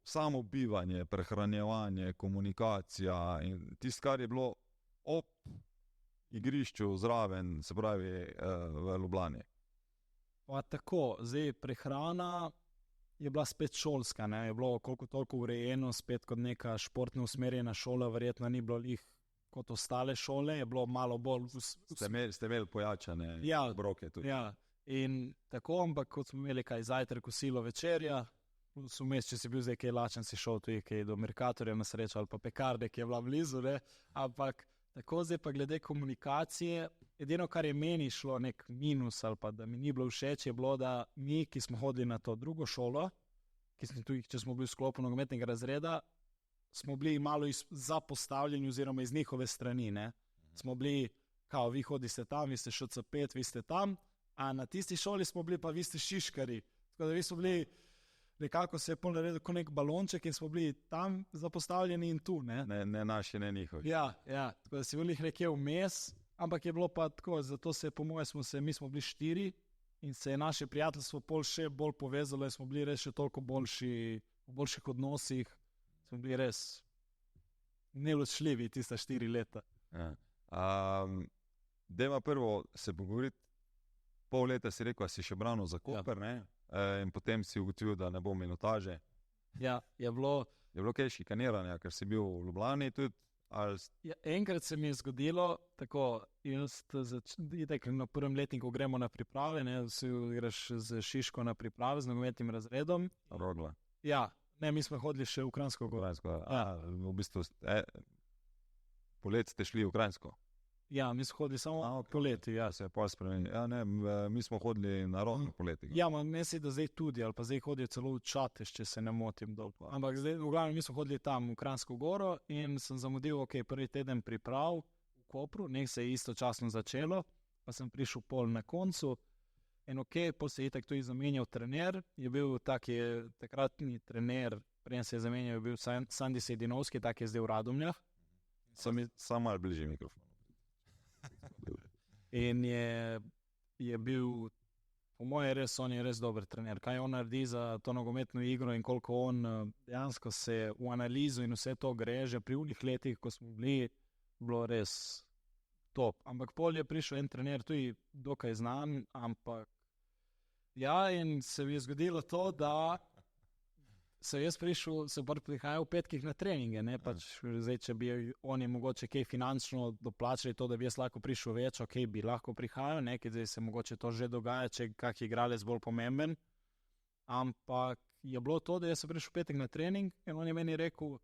samo bivanje, prehranjevanje, komunikacija in tisto, kar je bilo ob igrišču zraven, se pravi v Ljubljani? Pa tako, zdaj prehrana je bila spet šolska, ne? Je bilo koliko toliko urejeno, spet kot neka športno usmerjena šola, verjetno ni bilo lih kot ostale šole, je bilo malo bolj... Ste imeli pojačane obroke tudi. Ja, in tako, ampak kot smo imeli kaj zajtrk, kosilo, večerja, vmes, če si bil zdaj kaj lačen, si šel tudi kaj do Mercatorja na srečo ali pa pekarne, ki je bila blizu, ne? Ampak tako zdaj pa glede komunikacije, edino, kar je meni šlo nek minus ali pa da mi ni bilo všeč, je bilo, da mi, ki smo hodili na to drugo šolo, če smo bili v sklopu nogometnega razreda, smo bili malo zapostavljeni oziroma iz njihove strani, ne? Smo bili, kao, vi hodite tam, vi ste ŠC5, vi ste tam, a na tisti šoli smo bili pa vi ste šiškari. Tako da vi smo bili, nekako se je pol naredil kot nek balonček in smo bili tam zapostavljeni in tu, ne? Ne naši, ne njihovi. Ja, tako da si bili nekje vmes, ampak je bilo pa tako, zato se po moje mi smo bili 4 in se je naše prijateljstvo pol še bolj povezalo in smo bili res še toliko boljši, v boljših odnosih, smo bili res neločljivi tista 4 leta. Ja. Dajmo prvo se pogovoriti, pol leta si rekel, da si še branil za Koper, ne? In potem si ugotovil, da ne bo minutaže. Ja, je bilo kaj šikaniranja, ker si bil v Ljubljani tudi? Ja, enkrat se mi je zgodilo, tako, na prvem letniku gremo na priprave, ne, vsi greš z Šiško na priprave, z nogometnim razredom. Rogla. Ja, ne, mi smo hodili še v Kranjsko Goro. V bistvu, poleti ste šli v Kranjsko? Ja, mi smo hodili samo poleti, ja. Se je pol spremenil. Ja, ne, mi smo hodili na Roglo poleti. Ja, mislim, da zdaj tudi, ali pa zdaj hodijo celo v Čatež, če se ne motim dol. Ampak zdaj, v glavnem, mi smo hodili tam v Kranjsko Goro in sem zamudil, prvi teden priprav v Kopru, se je istočasno začelo, pa sem prišel pol na koncu in pol se je itak tudi zamenjal trener, je bil takratni trener, prej se je zamenjal, je bil Sandi Sedinovski, tak je zdaj v Radomljah. Samo malo bližje mikrofon. In je bil, po moje on je res dober trener. Kaj on naredi za to nogometno igro in koliko on dejansko se v analizo in vse to gre, že pri unih letih, ko smo bili, bilo res top. Ampak pol je prišel en trener, tudi dokaj znan, ampak ja, in se mi je zgodilo to, da sem jaz prihajal v petkih na treninge, ne, pač zdaj, če bi oni mogoče kaj finančno doplačali to, da bi jaz lahko prišel več, bi lahko prihajal, ne, zdaj se mogoče to že dogaja, če kak igralec bolj pomemben, ampak je bilo to, da jaz sem prišel v petek na trening in on je meni rekel,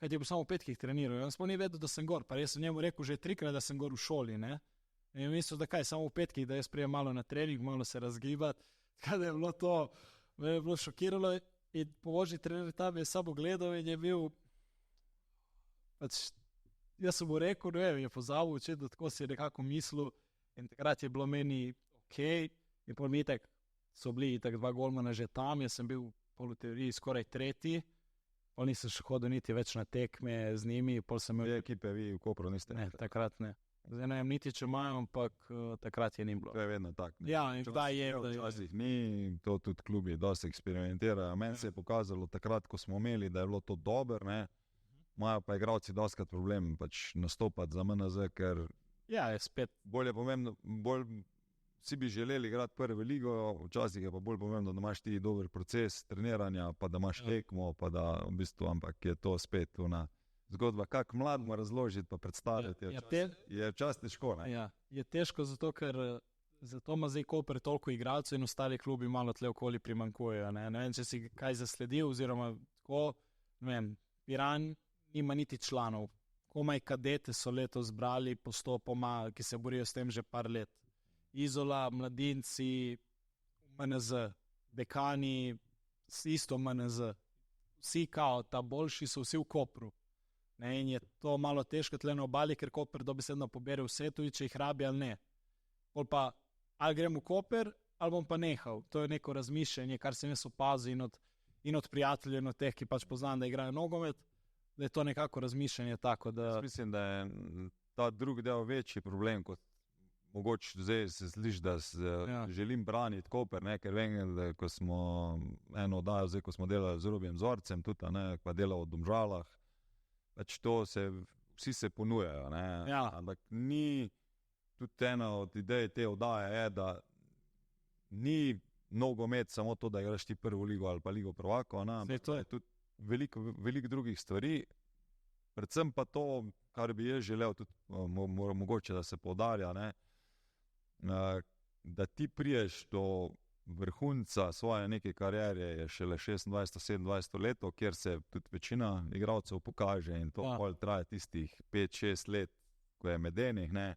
kaj ti bo samo v petkih treniral, jaz pa ni vedel, da sem gor, pa jaz sem njemu rekel že 3-krat, da sem gor v šoli, ne, in mislil, da kaj, samo v petkih, da jaz prijem malo na trening, malo se razgibati, kaj da je bilo to, me je bilo šokiralo. In pomožni trener tam je samo gledal in je bil, pač, jaz sem mu rekel, je pozabil, da tako si je nekako mislil in takrat je bilo meni in pol mi itak so bili itak 2 golmana že tam, jaz sem bil pol v teoriji skoraj 3, pol nisem še hodil niti več na tekme z njimi, pol sem imel... Ekipe vi v Kopru niste? Ne, takrat ne. Zdaj ne vem niti, če imajo, ampak takrat je ni bilo. To je vedno tak. Ne? Ja, in kdaj je. Včasih ni, to tudi klubi dosti eksperimentirajo. Meni se je pokazalo takrat, ko smo imeli, da je bilo to dobro, ne. Imajo pa igralci dostikrat problem pač nastopati za MNZ, ker ja, je spet bolj je pomembno, vsi bi želeli igrati prvo ligo, včasih je pa bolj pomembno, da imaš ti dober proces treniranja, pa da imaš tekmo, pa da v bistvu, ampak je to spet zgodba, kako mladimo razložiti pa predstaviti, je včasih težko. Ne? Ja, je težko zato, ker zato ima zdaj Koper toliko igralcev in ostali klubi malo tle okoli primanjkujejo. Ne vem, če si kaj zasledil, oziroma tako, ne vem, Piran nima niti članov. Komaj kadete so letos zbrali postopoma, ki se borijo s tem že par let. Izola, mladinci, MNZ, dekani, isto MNZ. Vsi kao, ta boljši so vsi v Kopru. Ne, in je to malo težko tle na obali, ker Koper dobesedno pobere vse tudi, če jih rabi ali ne. Pol pa, ali grem v Koper, ali bom pa nehal. To je neko razmišljanje, kar sem jaz opazil in od prijateljev, in od teh, ki pač poznam, da igrajo nogomet, da je to nekako razmišljanje tako, da... Jaz mislim, da je ta drugi del večji problem, kot mogoče zdaj se sliši, da želim braniti Koper, ne, ker vem, da ko smo eno oddajo, zdaj ko smo delali z Robijem Zorcem, tudi, ne, pa delal v Domžalah, pač to vsi se ponujajo, ne, ampak ni, tudi ena od idej te oddaje je, da ni nogomet samo to, da igraš ti prvo ligo ali pa ligo prvakov, to je tudi veliko drugih stvari. Predvsem pa to, kar bi jaz želel, tudi mogoče, da se poudarja, ne, da ti priješ do vrhunca svoje neke kariere je šele 26-27 leto, kjer se tudi večina igralcev pokaže in to pol traja tistih 5-6 let, ko je medenih, ne.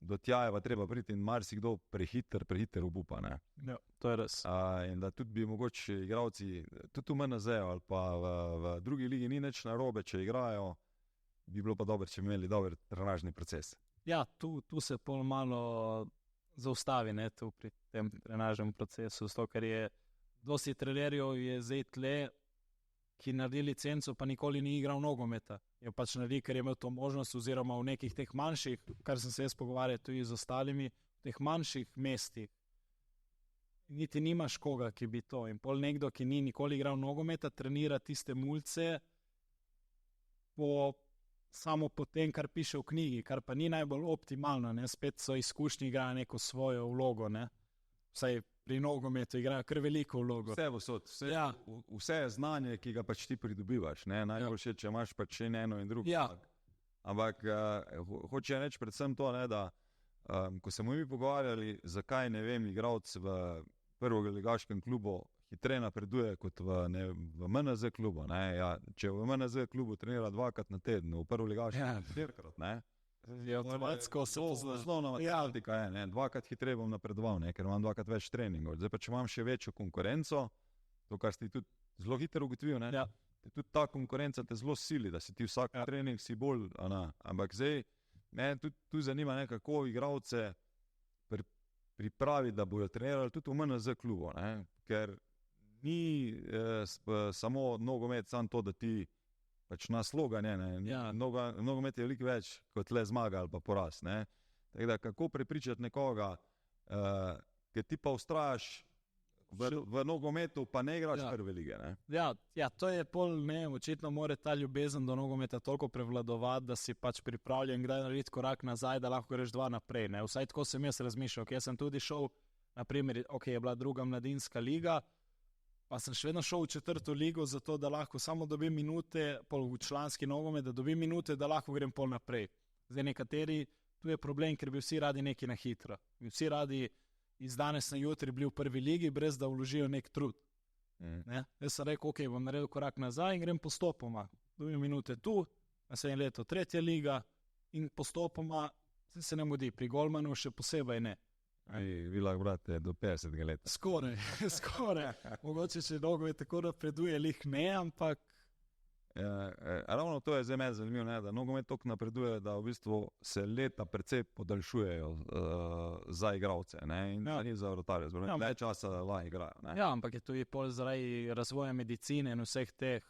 Do tja je pa treba priti in marsikdo prehiter obupa, ne. Ja, to je res. In da tudi bi mogoče igralci, tudi v MNZ-u ali pa v drugi ligi ni nič narobe, če igrajo, bi bilo pa dobro, če bi imeli dober trenažni proces. Ja, tu se pol malo zaustavi, ne, tu pri tem trenažnem procesu, zato ker je dosti trenerjev je zdaj tle, ki naredi licenco, pa nikoli ni igral nogometa. Je pač naredi, ker je imel to možnost, oziroma v nekih teh manjših, kar sem se jaz pogovarjal tudi z ostalimi, v teh manjših mestih, niti nimaš koga, ki bi to. In pol nekdo, ki ni nikoli igral nogometa, trenira tiste mulce samo po tem, kar piše v knjigi, kar pa ni najbolj optimalno, ne? Spet so izkušnji, igrajo neko svojo vlogo, ne? Vsaj pri nogometu igrajo kar veliko vlogo. Vse je znanje, ki ga pač ti pridobivaš, ne? Najboljše, če imaš pač eno in drugo. Ja. Ampak hoče reči predvsem to, ne, da ko smo mi pogovarjali, zakaj, ne vem, igralec v prvoligaškem klubu hitreje napreduje kot v MNZ klubu. Ne? Ja, če v MNZ klubu trenira 2-krat na teden, v prvoligaškem 4-krat, ne? Je avtomatsko se pozna. Osnovna matematika je, ne? 2-krat hitreje bom napredoval, ne? Ker imam 2-krat več treningov. Zdaj pa, če imam še večjo konkurenco, to, kar si tudi zelo hitro ugotovil, ne? Ja. Tudi ta konkurenca te zelo sili, da si ti vsak trening si bolj, ampak zdaj, me tu zanima, ne, kako igralce pripravi, da bojo trenirali tudi v MNZ klubu, ne? Ker ni samo nogomet, samo to, da ti pač na sloganje, ne. Ja. Nogomet je veliko več kot le zmaga ali pa poraz, ne. Tako da, kako prepričati nekoga, ker ti pa ustrajaš v nogometu, pa ne igraš prve lige, ne. Ja, to je pol, ne, očitno mora ta ljubezen do nogometa toliko prevladovati, da si pač pripravljen kdaj narediti korak nazaj, da lahko greš 2 naprej, ne. Vsaj tako sem jaz razmišljal, ker sem tudi šel, na primer, je bila druga mladinska liga, pa sem še vedno šel v 4. ligo, zato da lahko samo dobim minute, pol v članski nogomet, da dobim minute, da lahko grem pol naprej. Zdaj nekateri, tu je problem, ker bi vsi radi nekaj na hitro. Bi vsi radi iz danes na jutri bili v prvi ligi, brez da vložijo nek trud. Ne? Jaz sem rekel, bom naredil korak nazaj in grem postopoma. Dobim minute tu, naslednje leto 3. liga in postopoma se ne mudi. Pri golmanu še posebej ne. Vi lahko brate do 50 let. Skoraj. Mogoče če dolgo je tako napreduje, lih ne, ampak... Ravno to je zdaj meni zanimivo, ne, da nogomet toliko napreduje, da v bistvu se leta precej podaljšujejo za igralce, ne, in ni za vratarje, zelo le časa lahko igrajo. Ne. Ja, ampak je tudi pol zaradi razvoja medicine in vseh teh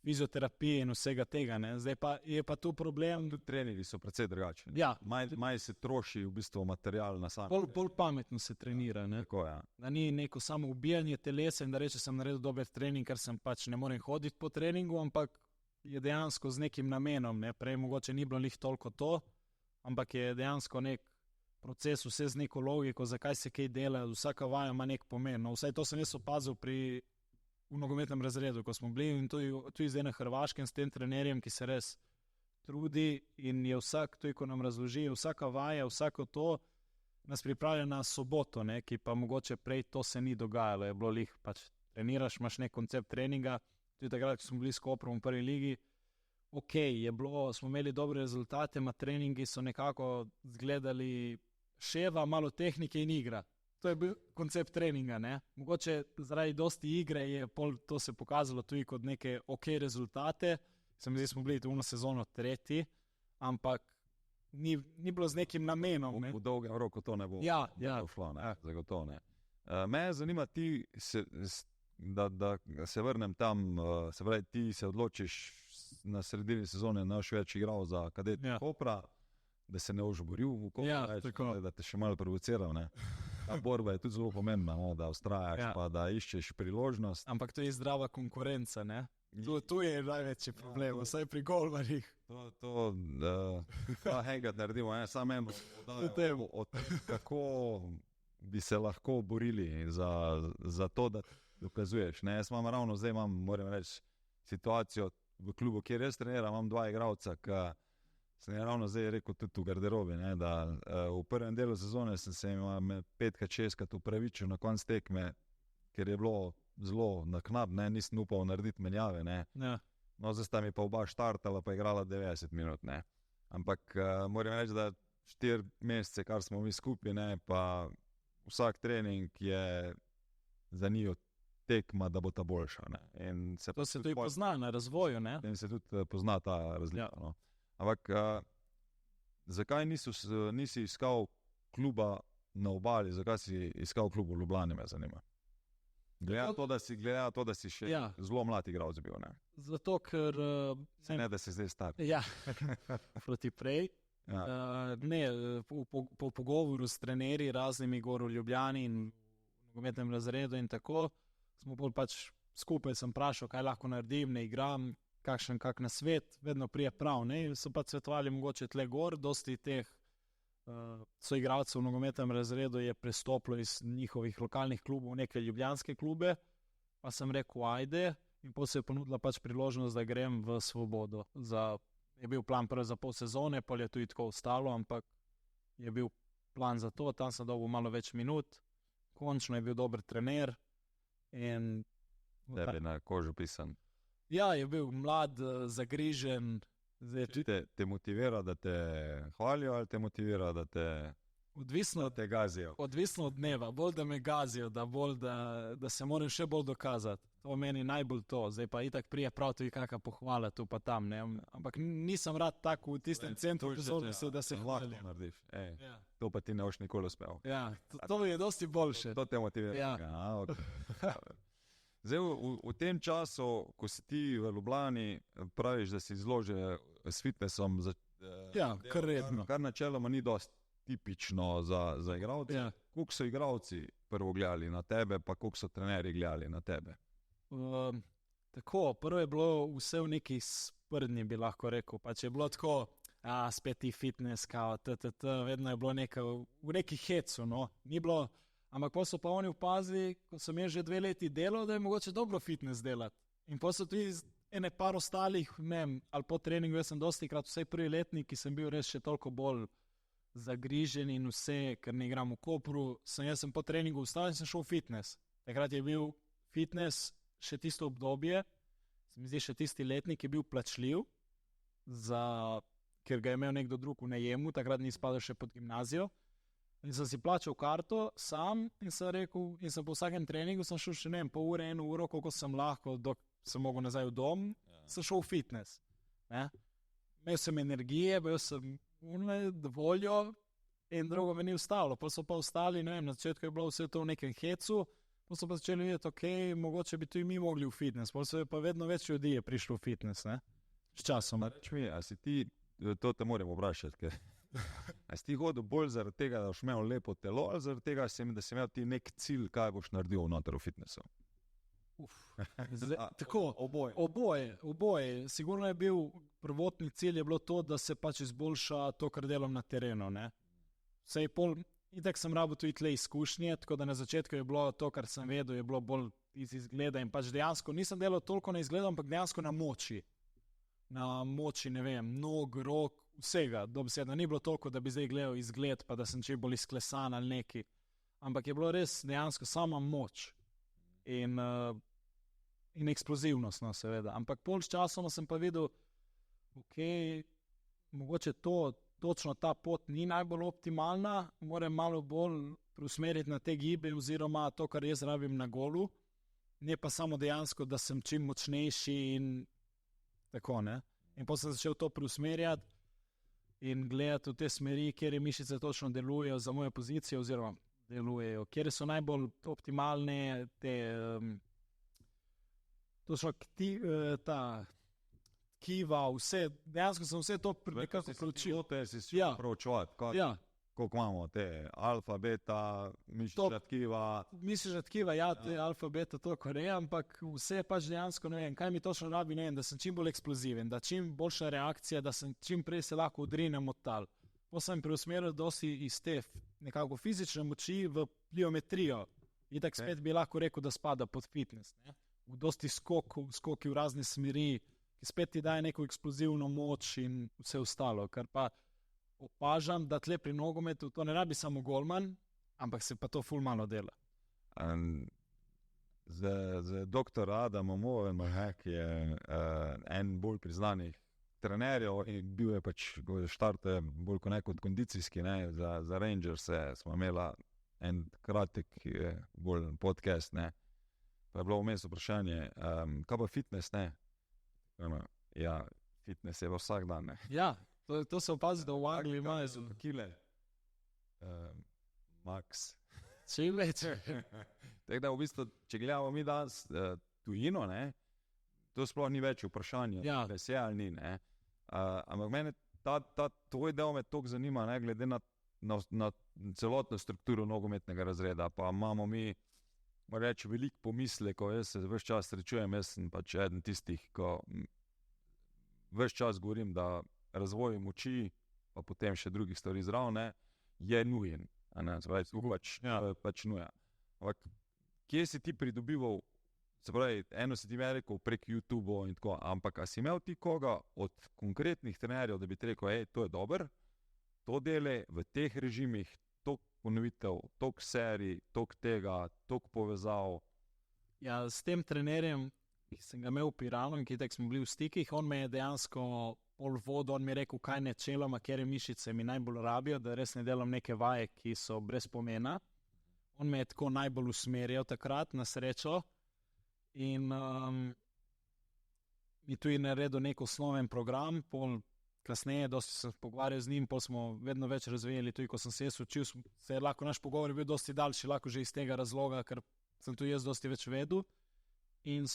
fizioterapije in vsega tega, ne. Zdaj pa je pa tu problem. Tudi treningi so precej drugačni. Ja. Maj se troši v bistvu material na sam. Bolj pametno se trenira, ne. Tako, ja. Da ni neko samo ubijanje telesa in da reče, sem naredil dober trening, ker sem pač ne morem hoditi po treningu, ampak je dejansko z nekim namenom, ne. Prej mogoče ni bilo lih toliko to, ampak je dejansko nek proces, vse z neko logiko, zakaj se kaj dela, vsaka vaja ima nek pomen. No, vsaj to sem jaz opazil v nogometnem razredu, ko smo bili in tudi zdaj na Hrvaškem s tem trenerjem, ki se res trudi in je vsak, tudi ko nam razloži, vsaka vaja, vsako to nas pripravlja na soboto, ne, ki pa mogoče prej to se ni dogajalo, je bilo lih, pač treniraš, imaš nek koncept treninga, tudi takrat, ko smo bili s Koprom v prvi ligi, smo imeli dobre rezultate, treningi so nekako zgledali ševa, malo tehnike in igra. To je bil koncept treninga, ne. Mogoče zaradi dosti igre je pol to se pokazalo tudi kot neke rezultate. Zdaj smo bili to sezono 3, ampak ni bilo z nekim namenom. Ne. V dolgem roku to ne bo šlo, ne. Zagotovo ne. Me zanima da se vrnem tam, se pravi, ti se odločiš na sredini sezone, ne boš več igral za kadet Kopra, da se ne boš boril v Kopru, da te še malo provociral, ne. Ta borba je tudi zelo pomembna, no, da ustrajaš, pa da iščeš priložnost. Ampak to je zdrava konkurenca, ne? Tu je največji problem, vsaj pri golmanjih. To enkrat naredimo, samo eno, kako bi se lahko borili za to, da dokazuješ. Ne? Jaz moram reči, situacijo v klubu, kjer jaz treniram, imam 2 igralca, ki sem ravno zdaj rekel tudi v garderobi, ne, da v prvem delu sezone sem se jim 5-6 upravičil na konc tekme, ker je bilo zelo naknap, nisem upal narediti menjave. Ne. Ja. No, zdaj sta mi pa oba štartala, pa igrala 90 minut. Ne. Ampak moram reči, da 4 mesece, kar smo mi skupaj, ne, pa vsak trening je za njih tekma, da bo ta boljša. Ne. In to se tudi pozna na razvoju. Ne? In se tudi pozna ta razlika. Ja. No. Ampak zakaj nisi iskal kluba na Obali, zakaj si iskal klub v Ljubljani, me zanima? Glede na to, da si še zelo mlad igralec bil. Ne? Zato, ker... ne, da si zdaj star. Ja, proti prej. Ja. Po pogovoru s trenerji, raznimi gor v Ljubljani in v nogometnem razredu in tako, smo bolj pač skupaj sem vprašal, kaj lahko naredim, ne igram, kak na svet, vedno prije prav. Ne? So pa svetovali mogoče tle gor, dosti teh soigralcev v nogometnem razredu je prestopilo iz njihovih lokalnih klubov v neke ljubljanske klube, pa sem rekel, ajde, in potem se je ponudila pač priložnost, da grem v Svobodo. Je bil plan prvo za pol sezone, pol je tudi tako ostalo, ampak je bil plan za to, tam sem dobil malo več minut, končno je bil dober trener in... Tebi na kožu pisan. Ja, je bil mlad, zagrižen. Te motivira, da te hvalijo, ali te motivira, da te gazijo? Odvisno od dneva. Bolj, da me gazijo, da se moram še bolj dokazati. To meni najbolj to. Zdaj pa itak prije prav tudi kakšna pohvala tu pa tam. Ne? Ampak nisem rad tako v tistem centru pozornosti, da se hvalijo. Ja. To pa ti ne boš nikoli uspel. Ja, to je dosti boljše. To te motivira. Ja. Okay. Zdaj, v tem času, ko si ti v Ljubljani, praviš, da si zložil s fitnessom, kar redno. Kar načeloma ni dosti tipično za igralce. Ja. Koliko so igralci prvo gledali na tebe, pa koliko so trenerji gledali na tebe? Tako, prvo je bilo vse v neki sprdnji, bi lahko rekel. Pač je bilo tako, spet ti fitness, kao, vedno je bilo v neki hecu, no. Ni bilo, ampak pa so pa oni opazili, ko sem jaz že 2 leti delal, da je mogoče dobro fitness delati. In pa so tudi ene par ostalih, ali po treningu, jaz sem dosti krat vsej prvi letnik, ki sem bil res še toliko bolj zagrižen in vse, ker ne igram v Kopru, jaz sem po treningu vstal in sem šel v fitness. Takrat je bil fitness še tisto obdobje, se mi zdi še tisti letnik je bil plačljiv, ker ga je imel nekdo drug v najemu, takrat ni spadal še pod gimnazijo. In sem si plačal karto sam in sem rekel, in sem po vsakem treningu sem šel še pol ure, 1 uro, koliko sem lahko, dok sem mogel nazaj v dom, sem šel v fitness. Ne? Imel sem energije, bil sem voljo in drugo me ni ustavilo. Pa so pa ostali, na začetku je bilo vse to v nekem hecu, pa so pa začeli videti, ok, mogoče bi tudi mi mogli v fitness, pa vedno več ljudi je prišlo v fitness, ne? S časom. Reč mi, a si ti, to te moram vprašati, ker a si ti hodil bolj zaradi tega, da boš imel lepo telo, ali zaradi tega, da si imel ti nek cilj, kaj boš naredil vnoter v fitnessu? Tako, oboje. Sigurno je bil prvotni cilj je bilo to, da se pač izboljša to, kar delam na terenu. Ne? Itak sem rabil tudi tle izkušnje, tako da na začetku je bilo to, kar sem vedel, je bilo bolj iz izgleda in pač dejansko nisem delal toliko na izgledu, ampak dejansko na moči. Na moči, ne vem, nog, rok, vsega, dobesedno. Ni bilo toliko, da bi zdaj gledal izgled, pa da sem čim bolj izklesan ali neki. Ampak je bilo res dejansko sama moč. In eksplozivnost, no, seveda. Ampak pol časoma sem pa videl, ok, mogoče točno ta pot ni najbolj optimalna, moram malo bolj preusmeriti na te gibe oziroma to, kar jaz rabim na golu, ne pa samo dejansko, da sem čim močnejši in tako, ne. In potem sem začel to preusmerjati in gledati v te smeri, kjer mišice točno delujejo za moje pozicije oziroma delujejo, kjer so najbolj optimalne te točno ta kiva, vse, dejansko sem vse to nekako preučil. Si proučevati, koliko imamo te alfa, beta, mišična tkiva. Mišična tkiva, te alfa, beta, to kore, ampak vse pač dejansko, ne vem, kaj mi točno rabi, ne vem, da sem čim bolj eksploziven, da čim boljša reakcija, da sem čim prej se lahko odrinem od tal. Potem sem preusmeril dosti iz te nekako fizične moči v pliometrijo. In tako spet bi lahko rekel, da spada pod fitness. Ne? V dosti skokov, skoki v razne smeri, ki spet ti daje neko eksplozivno moč in vse ostalo. Kar pa opažam, da tle pri nogometu to ne rabi samo golman, ampak se pa to ful malo dela. Z dr. Adamom Movem, ki je en bolj priznanih trenerjev in bil je pač štarte bolj kot kondicijski, ne, za Rangers smo imeli en kratek bolj podcast, ne. Pa je bilo vmes vprašanje, kaj pa fitness, ne? Ja, fitness je vsak dan, ne. Ja, to se opazi, da v Angliji imajo so kile. Max. Čim več. Tako da v bistvu, če gledamo mi danes tujino, ne, to sploh ni več vprašanje, da se je ali ni, ne. Ampak mene tvoj del me toliko zanima, ne, glede na celotno strukturo nogometnega razreda, pa imamo mi, moram reči, veliko pomislekov, jaz se ves čas srečujem, jaz sem pač eden tistih, ko ves čas govorim, da razvoj moči, pa potem še drugih stvari zraven, je nujen, pač nuja. Ampak kje si ti pridobival, se pravi, eno si ti rekel prek YouTube in tako, ampak a si imel ti koga od konkretnih trenerjev, da bi ti rekel, to je dober, to dele v teh režimih, toliko ponovitev, toliko serij, toliko tega, toliko povezav? Ja, s tem trenerjem, ki sem ga imel v Piranu in ki tako smo bili v stikih, on me je dejansko pol vodil, on mi je rekel, kaj načeloma, kere mišice mi najbolj rabijo, da res ne delam neke vaje, ki so brez pomena. On me je tako najbolj usmerjal takrat, na srečo. In mi tu je naredil nek osnoven program, pol kasneje, dosti sem pogovarjal z njim, pol smo vedno več razvijali, tudi ko sem se jaz učil, se je lahko naš pogovor bil dosti daljši, lahko že iz tega razloga, ker sem tu jaz dosti več vedel. In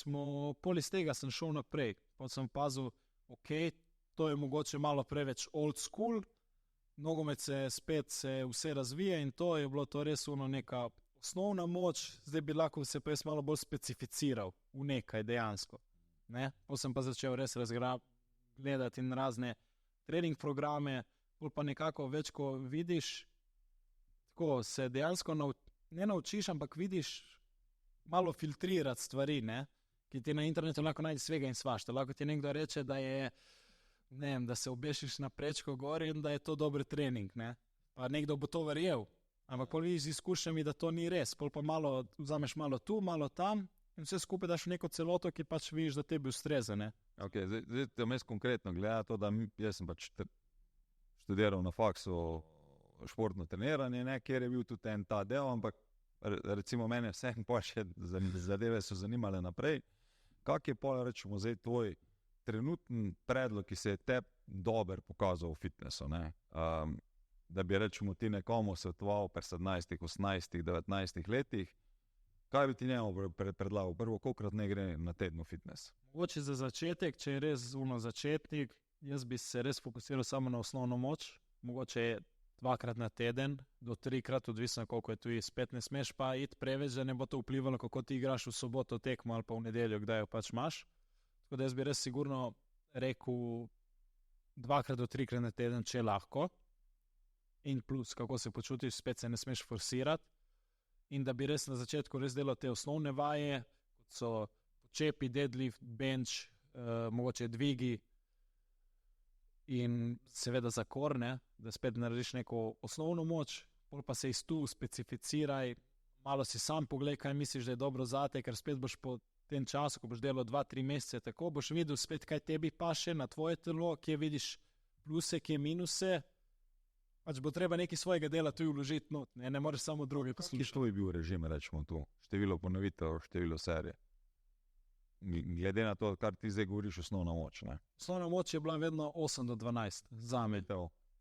pol iz tega sem šel naprej. Pol sem pazil, to je mogoče malo preveč old school, nogomet se vse razvije in to je bilo to res neka osnovna moč, zdaj bi lahko se pa jaz malo bolj specificiral v nekaj dejansko. Ne? Pol sem pa začel res gledati in razne trening programe, pol pa nekako več, ko vidiš, tako se dejansko ne naučiš, ampak vidiš malo filtrirati stvari, ne? Ki ti na internetu lahko najde svega in svašta. Lahko ti nekdo reče, da je, ne vem, da se obešiš na prečko gor in da je to dober trening, ne? Pa nekdo bo to verjel. Ampak pol vidiš z izkušnjami, da to ni res. Pol pa vzameš malo tu, malo tam in vse skupaj daš v neko celoto, ki pač vidiš, da tebi ustreza, ne? Ok, zdaj te vmes konkretno gleda to, da jaz sem pač študiral na faksu športno treniranje, ne, kjer je bil tudi en ta del, ampak recimo mene vse pa še zadeve so zanimale naprej. Kak je pa, rečemo, zdaj tvoj trenutni predlog, ki se je tebi dober pokazal v fitnessu, ne? Da bi, rečemo, ti nekomu svetoval pri 17, 18, 19 letih, kaj bi ti njemu predlagal? Prvo, kolikrat ne gre na teden v fitness? Mogoče za začetek, če je res začetnik, jaz bi se res fokusiral samo na osnovno moč, mogoče 2-krat na teden, do 3-krat, odvisno koliko je tu, spet ne smeš pa iti preveč, da ne bo to vplivalo, kako ti igraš v soboto tekmo ali pa v nedeljo, kdaj jo pač imaš. Tako da jaz bi res sigurno rekel 2-krat do 3-krat na teden, če lahko. In plus, kako se počutiš, spet se ne smeš forsirati. In da bi res na začetku res delal te osnovne vaje, kot so počepi, deadlift, bench, mogoče dvigi in seveda zakor, ne, da spet narediš neko osnovno moč, pol pa se iz tu specificiraj, malo si sam poglej, kaj misliš, da je dobro zate, ker spet boš po tem času, ko boš delal 2-3 mesece tako, boš videl spet, kaj tebi paše na tvoje telo, kje vidiš pluse, kje minuse. Pač bo treba nekaj svojega dela tu vložiti not, ne moreš samo druge poslušati. Kje to je bil režim, rečemo tu? Število ponovitev, število serije? Glede na to, kar ti zdaj govoriš, osnovna moč, ne? Osnovna moč je bila vedno 8 do 12, zame.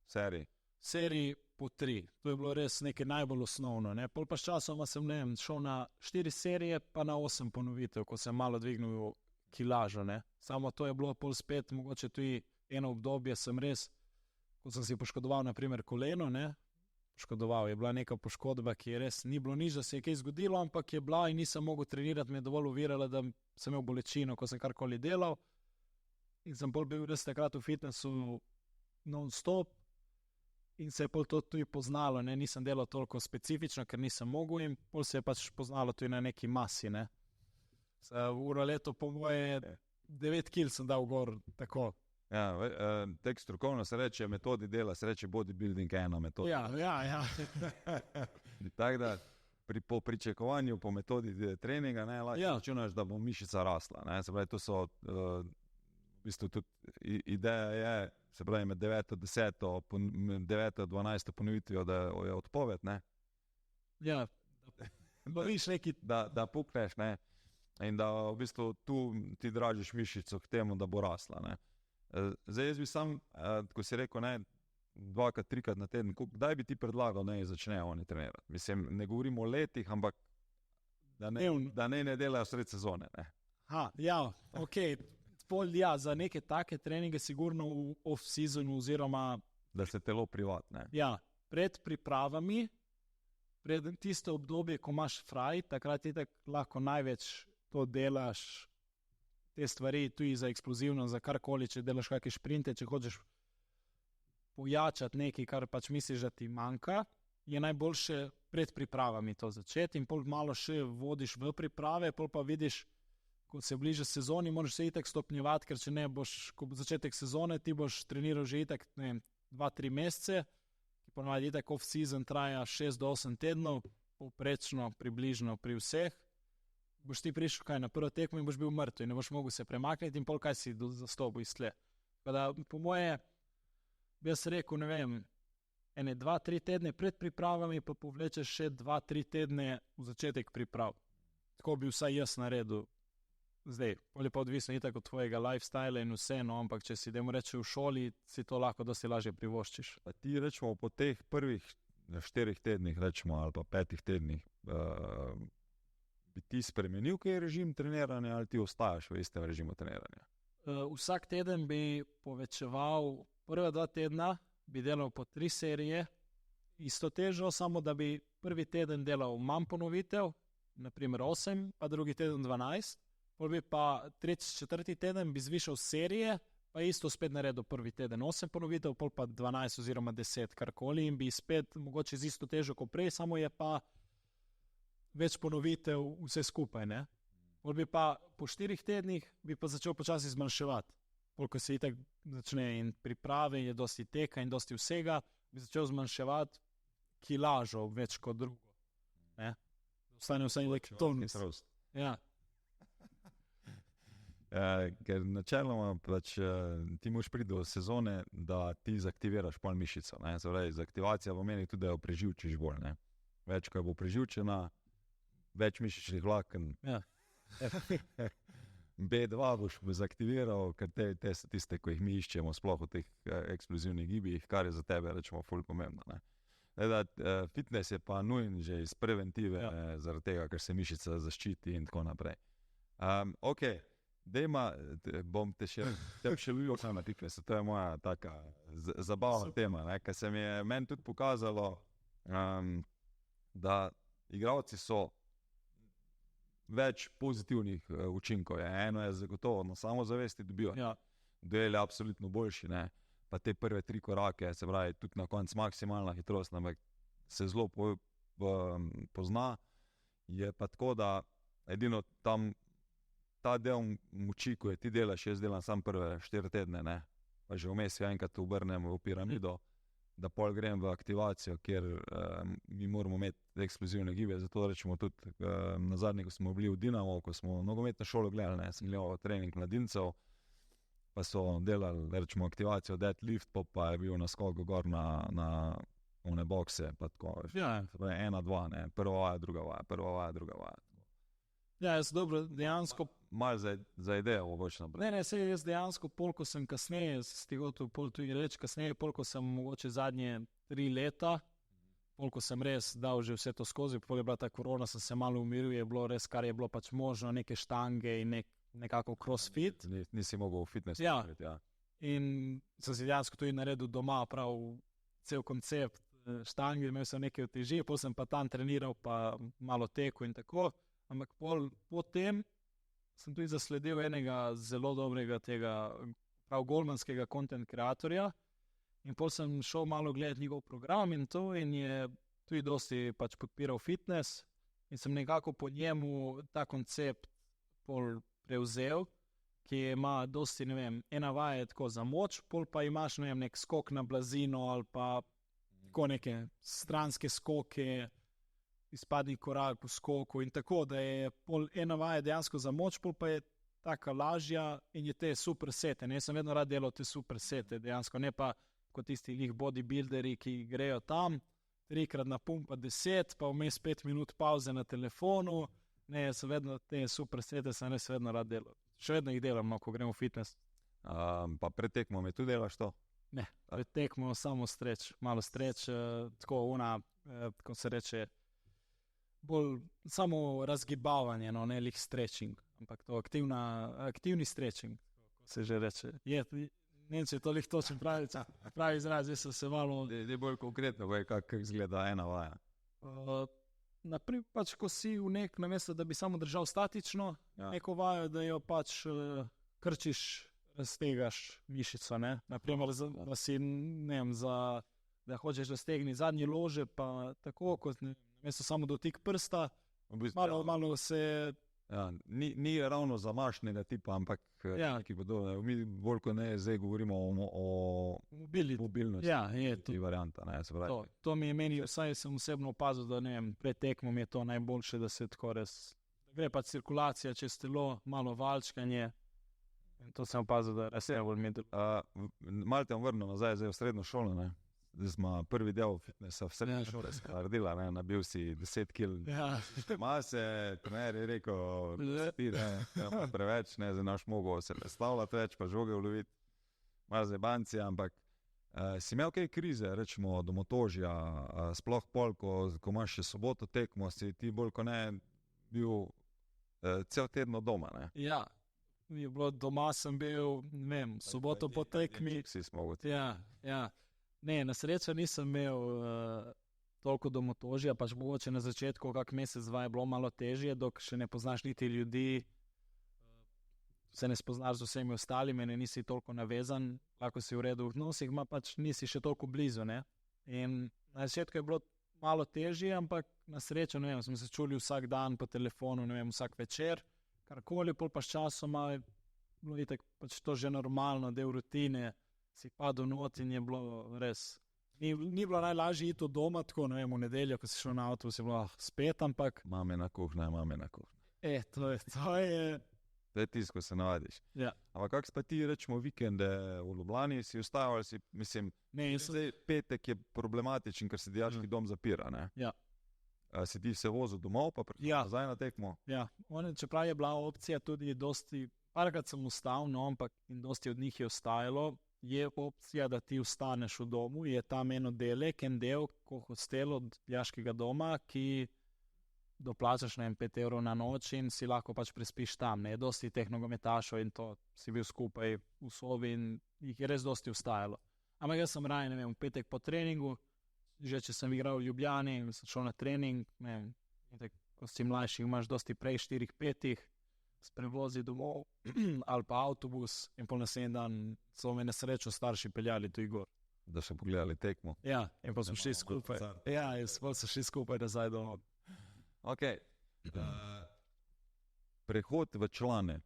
Serij? Serij po 3, to je bilo res nekaj najbolj osnovno, ne? Pol pa s časoma sem, ne vem, šel na 4 serije, pa na 8 ponovitev, ko sem malo dvignil kilažo, ne? Samo to je bilo pol spet, mogoče tudi eno obdobje sem res, ko sem si poškodoval, na primer, koleno, ne? Je bila neka poškodba, ki je res ni bilo nič, da se je kaj zgodilo, ampak je bila in nisem mogel trenirati, me je dovolj ovirala, da sem imel bolečino, ko sem karkoli delal. In sem bolj bil res takrat v fitnessu non-stop. in se je pol to tudi poznalo, ne, nisem delal toliko specifično, ker nisem mogel in pol se je pač poznalo tudi na neki masi, ne. Uro leto po moje 9 kil sem dal gor, tako. Ja, tek strokovno se reče metodi dela, se reče bodybuilding ena metoda. Ja. Tako da po pričakovanju, po metodi treninga, ne, lahko računaš, da bo mišica rasla, ne, se pravi, to so, v bistvu tudi ideja je, se pravi, med 9. 10. 9. 12. ponovitvijo, da je odpoved, ne. Ja, viš neki... Da pukneš, ne, in da v bistvu tu ti dražiš mišico k temu, da bo rasla, ne. Zdaj jaz bi sam, ko si rekel, ne, 2-krat, 3-krat na teden, kdaj bi ti predlagal, ne, začnejo oni trenirati? Mislim, ne govorimo o letih, ampak da ne delajo sred sezone, ne. Okej. Za neke take treninge sigurno v off-seasonu oziroma... Da se telo privat, ne. Ja, pred pripravami, pred tisto obdobje, ko imaš fraj, takrat je tako lahko največ to delaš, te stvari, tudi za eksplozivno, za karkoli, če delaš kakšne šprinte, če hočeš pojačati nekaj, kar pač misliš, da ti manjka, je najboljše pred pripravami to začeti in pol malo še vodiš v priprave, pol pa vidiš, ko se bliža sezoni, moraš se itak stopnjevati, ker če ne boš, ko bo začetek sezone, ti boš treniral že itak, ne vem, 2-3 mesece, ki ponavadi itak off-season traja 6 do 8 tednov, povprečno, približno pri vseh, boš ti prišel kaj na prvo tekmo in boš bil mrtev in ne boš mogel se premakniti in pol kaj si zastobil iz tle. Tako da, po moje, bi jaz rekel, ne vem, 2-3 tedne pred pripravami, pa povlečeš še 2-3 tedne v začetek priprav. Tako bi vsaj jaz naredil. Zdaj, ali pa odvisno itak od tvojega lifestyla in vse, no, ampak če si dajmo reči v šoli, si to lahko dosti lažje privoščiš. Pa ti rečemo po teh prvih 4 tednih, rečemo, ali pa 5 tednih, bi ti spremenil kaj režim treniranja ali ti ostajaš v istem režimu treniranja? Vsak teden bi povečeval, prva 2 tedna bi delal po 3 serije, isto težo, samo da bi prvi teden delal manj ponovitev, naprimer 8, pa drugi teden 12, pol bi pa 3-4 teden bi zvišal serije, pa isto spet naredil prvi teden 8 ponovitev, pol pa 12 oziroma 10, karkoli, in bi spet mogoče z isto težo kot prej, samo je pa več ponovitev vse skupaj, ne. Pol bi pa po 4 tednih bi pa začel počasi zmanjševati. Pol, ko se itak začne in priprave, je dosti teka in dosti vsega, bi začel zmanjševati kilažo več kot drugo, ne. Ostane vsaj nek tonus. Ja. Ker načeloma pač ti moraš priti do sezone, da ti zaktiviraš pol mišico, ne. Zdaj, zaktivacija pomeni tudi, da jo preživčiš bolj, ne. Več, ko bo preživčena, več mišičnih vlaken. Ja. B2 boš zaktiviral, ker te so tiste, ko jih mi iščemo, sploh v teh eksplozivnih gibih, kar je za tebe, rečemo, ful pomembno, ne. Fitness je pa nujen že iz preventive, zaradi tega, ker se mišica zaščiti in tako naprej. Okej. Bom te še ljubil na fitnessu, to je moja taka zabavna tema, ne, ker se mi je meni tudi pokazalo, da igralci so več pozitivnih učinkov. Eno je zagotovo na samozavesti dobijo, duel je absolutno boljši, ne, pa te prve 3 korake, se pravi, tudi na konc maksimalna hitrost, ampak se zelo pozna, je pa tako, da edino tam ta del moči, ko je ti delaš, jaz delam sam prve 4 tedne, ne, pa že vmes enkrat obrnem v piramido, da pol grem v aktivacijo, kjer mi moramo imeti eksplozivne gibe, zato rečemo tudi na zadnje, ko smo bili v Dinamo, ko smo nogometno šolo gledali, ne, sem gledal trening mladincev, pa so delali, rečemo, aktivacijo deadlift, pa je bil naskok gor na one bokse, pa tako, 1-2, ne, prva vaja, druga vaja, prva vaja, druga vaja. Ja, jaz dobro, dejansko... Malo za idejo boš naprej. Ne, sej jaz dejansko polko sem kasneje, stigotil pol tudi reči, kasneje polko sem mogoče zadnje 3 leta, polko sem res dal že vse to skozi, pol je bila ta korona, sem se malo umiril, je bilo res, kar je bilo pač možno, neke štange in nekako crossfit. Nisi mogel v fitness. Ja, in sem si dejansko tudi naredil doma prav cel koncept štange, imel sem nekaj uteži, pol sem pa tam treniral, pa malo teku in tako, ampak potem sem tudi zasledil enega zelo dobrega tega prav golmanskega content kreatorja In pol sem šel malo gledati njegov program in to, in je tudi dosti pač podpiral fitness. In sem nekako po njemu ta koncept pol prevzel, ki ima dosti, ne vem, ena vaja je tako za moč, pol pa imaš, ne vem, nek skok na blazino ali pa tako neke stranske skoke, izpadni korak po skoku in tako, da je pol ena vaja dejansko za moč, pol pa je taka lažja in je te super sete. Ne, sem vedno rad delal te super sete, dejansko, ne pa kot tisti lih bodybuilderi, ki grejo tam, 3x na pumpa 10, pa vmes 5 minut pauze na telefonu. Ne, sem vedno te super sete, sem res vedno rad delal. Še vedno jih delam, no, ko gremo v fitness. Pa pred tekmo mi tudi delaš to? Ne, pred tekmo samo streč, malo streč, tako kako se reče, bolj samo razgibavanje, no, ne lih stretching, ampak to aktivni stretching, kako se že reče. Ne, če je to lih točen pravi izraz, zdaj sem se malo... Je bolj konkretno, kako izgleda ena vaja. Naprimer, pač, ko si v namesto, da bi samo držal statično, neko vajo, da jo pač krčiš, raztegaš mišico, ne? Naprimer, da si, ne vem, da hočeš raztegniti zadnje lože, pa tako, kot namesto samo dotik prsta, malo se... Ja, ni ravno zamašnega tipa, ampak neki podobno. Mi bolj kot ne zdaj govorimo o mobilnosti. Ja, je to. Varianta, ne, se pravi. To mi je meni, vsaj sem osebno opazil, da ne vem, pred tekmom je to najboljše, da se tako res, da gre pa cirkulacija čez telo, malo valčkanje. In to sem opazil, da res je bolj medel. Malo te bom vrnil nazaj zdaj v srednjo šolo, ne. Zdaj smo prvi del fitnessa v srednji šole naredila, ne, nabil si 10 kil. Ja. Malo se, trener je rekel, preveč, ne, zdaj naš mogo se ne stavljati več, pa žoge uloviti, malo zebanci, ampak si imel kaj krize, rečemo, domotožja, sploh pol, ko imaš še soboto tekmo, si ti bolj ko ne bil cel tedno doma, ne? Ja, je bilo doma, sem bil, ne vem, soboto po tekmi. Vsi smo v tem. Ja. Ne, na srečo nisem imel toliko domotožja, pač mogoče na začetku, kak mesec, dva je bilo malo težje, dok še ne poznaš niti ljudi, se ne spoznaš z vsemi ostalimi, ne nisi toliko navezan, lahko si v redu v odnosih, pač nisi še toliko blizu, ne. In na začetku je bilo malo težje, ampak na srečo, ne vem, smo se čuli vsak dan po telefonu, ne vem, vsak večer, karkoli, pol pa s časoma je bilo itak pač to že normalno, del rutine, si padel not in je bilo res. Ni bilo najlažje iti od doma, tako, ne vem, v nedeljo, ko si šel na avtobus, je bilo spet, ampak... Mame na kuhna. To je... To je tisto, ko se navadiš. Ja. Ampak kako pa ti rečemo vikende v Ljubljani, si ostajal, mislim, zdaj petek je problematičen, ker se dijaški dom zapira, ne? Ja. Si ti se vozil domov, pa nazaj na tekmo? Ja, čeprav je bila opcija tudi dosti, parkrat sem ostal, no, ampak in dosti od njih je ostajalo, je opcija, da ti ostaneš v domu, je tam en oddelek, en del, kot hostel od dijaškega doma, ki doplačaš, ne vem, 5 evrov na noč in si lahko pač prespiš tam, ne, dosti teh nogometašov in to si bil skupaj v sobi in jih je res dosti ostajalo. Ampak jaz sem raje, ne vem, v petek po treningu, že če sem igral v Ljubljani, sem šel na trening, ne vem, ko si mlajši, imaš dosti prej 4-5, sprevozi domov ali pa avtobus in pol naslednji dan so me na srečo starši peljali tu igor. Da so pogledali tekmo. Ja, in pa smo šli skupaj. Ja, pa so šli skupaj nazaj domov. Ok. Prehod v člane.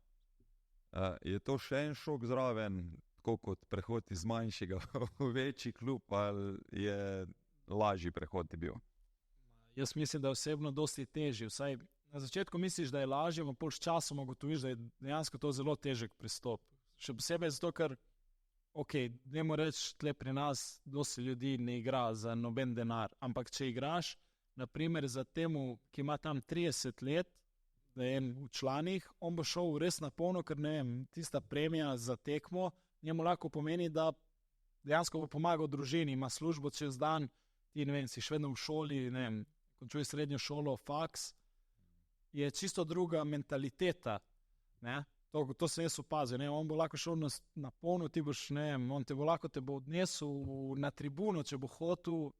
Je to še en šok zraven, tako kot prehod iz manjšega v večji klub, ali je lažji prehod ti bil? Jaz mislim, da je osebno dosti težji, vsaj na začetku misliš, da je lažje, pa pol s časom ugotoviš, da je dejansko to zelo težek pristop. Še posebej zato, ker, dajmo reči, tle pri nas dosti ljudi ne igra za noben denar, ampak če igraš, naprimer za temu, ki ima tam 30 let, da je v članih, on bo šel res na polno, ker ne vem, tista premija za tekmo, njemu lahko pomeni, da dejansko bo pomagal družini, ima službo čez dan, ti ne vem, si še vedno v šoli, ne vem, končuje srednjo šolo, faks, je čisto druga mentaliteta, ne? To sem jaz opazil, ne? On bo lahko šel na polno, ti boš, ne vem, on te bo odnesel na tribuno, če bo hotel,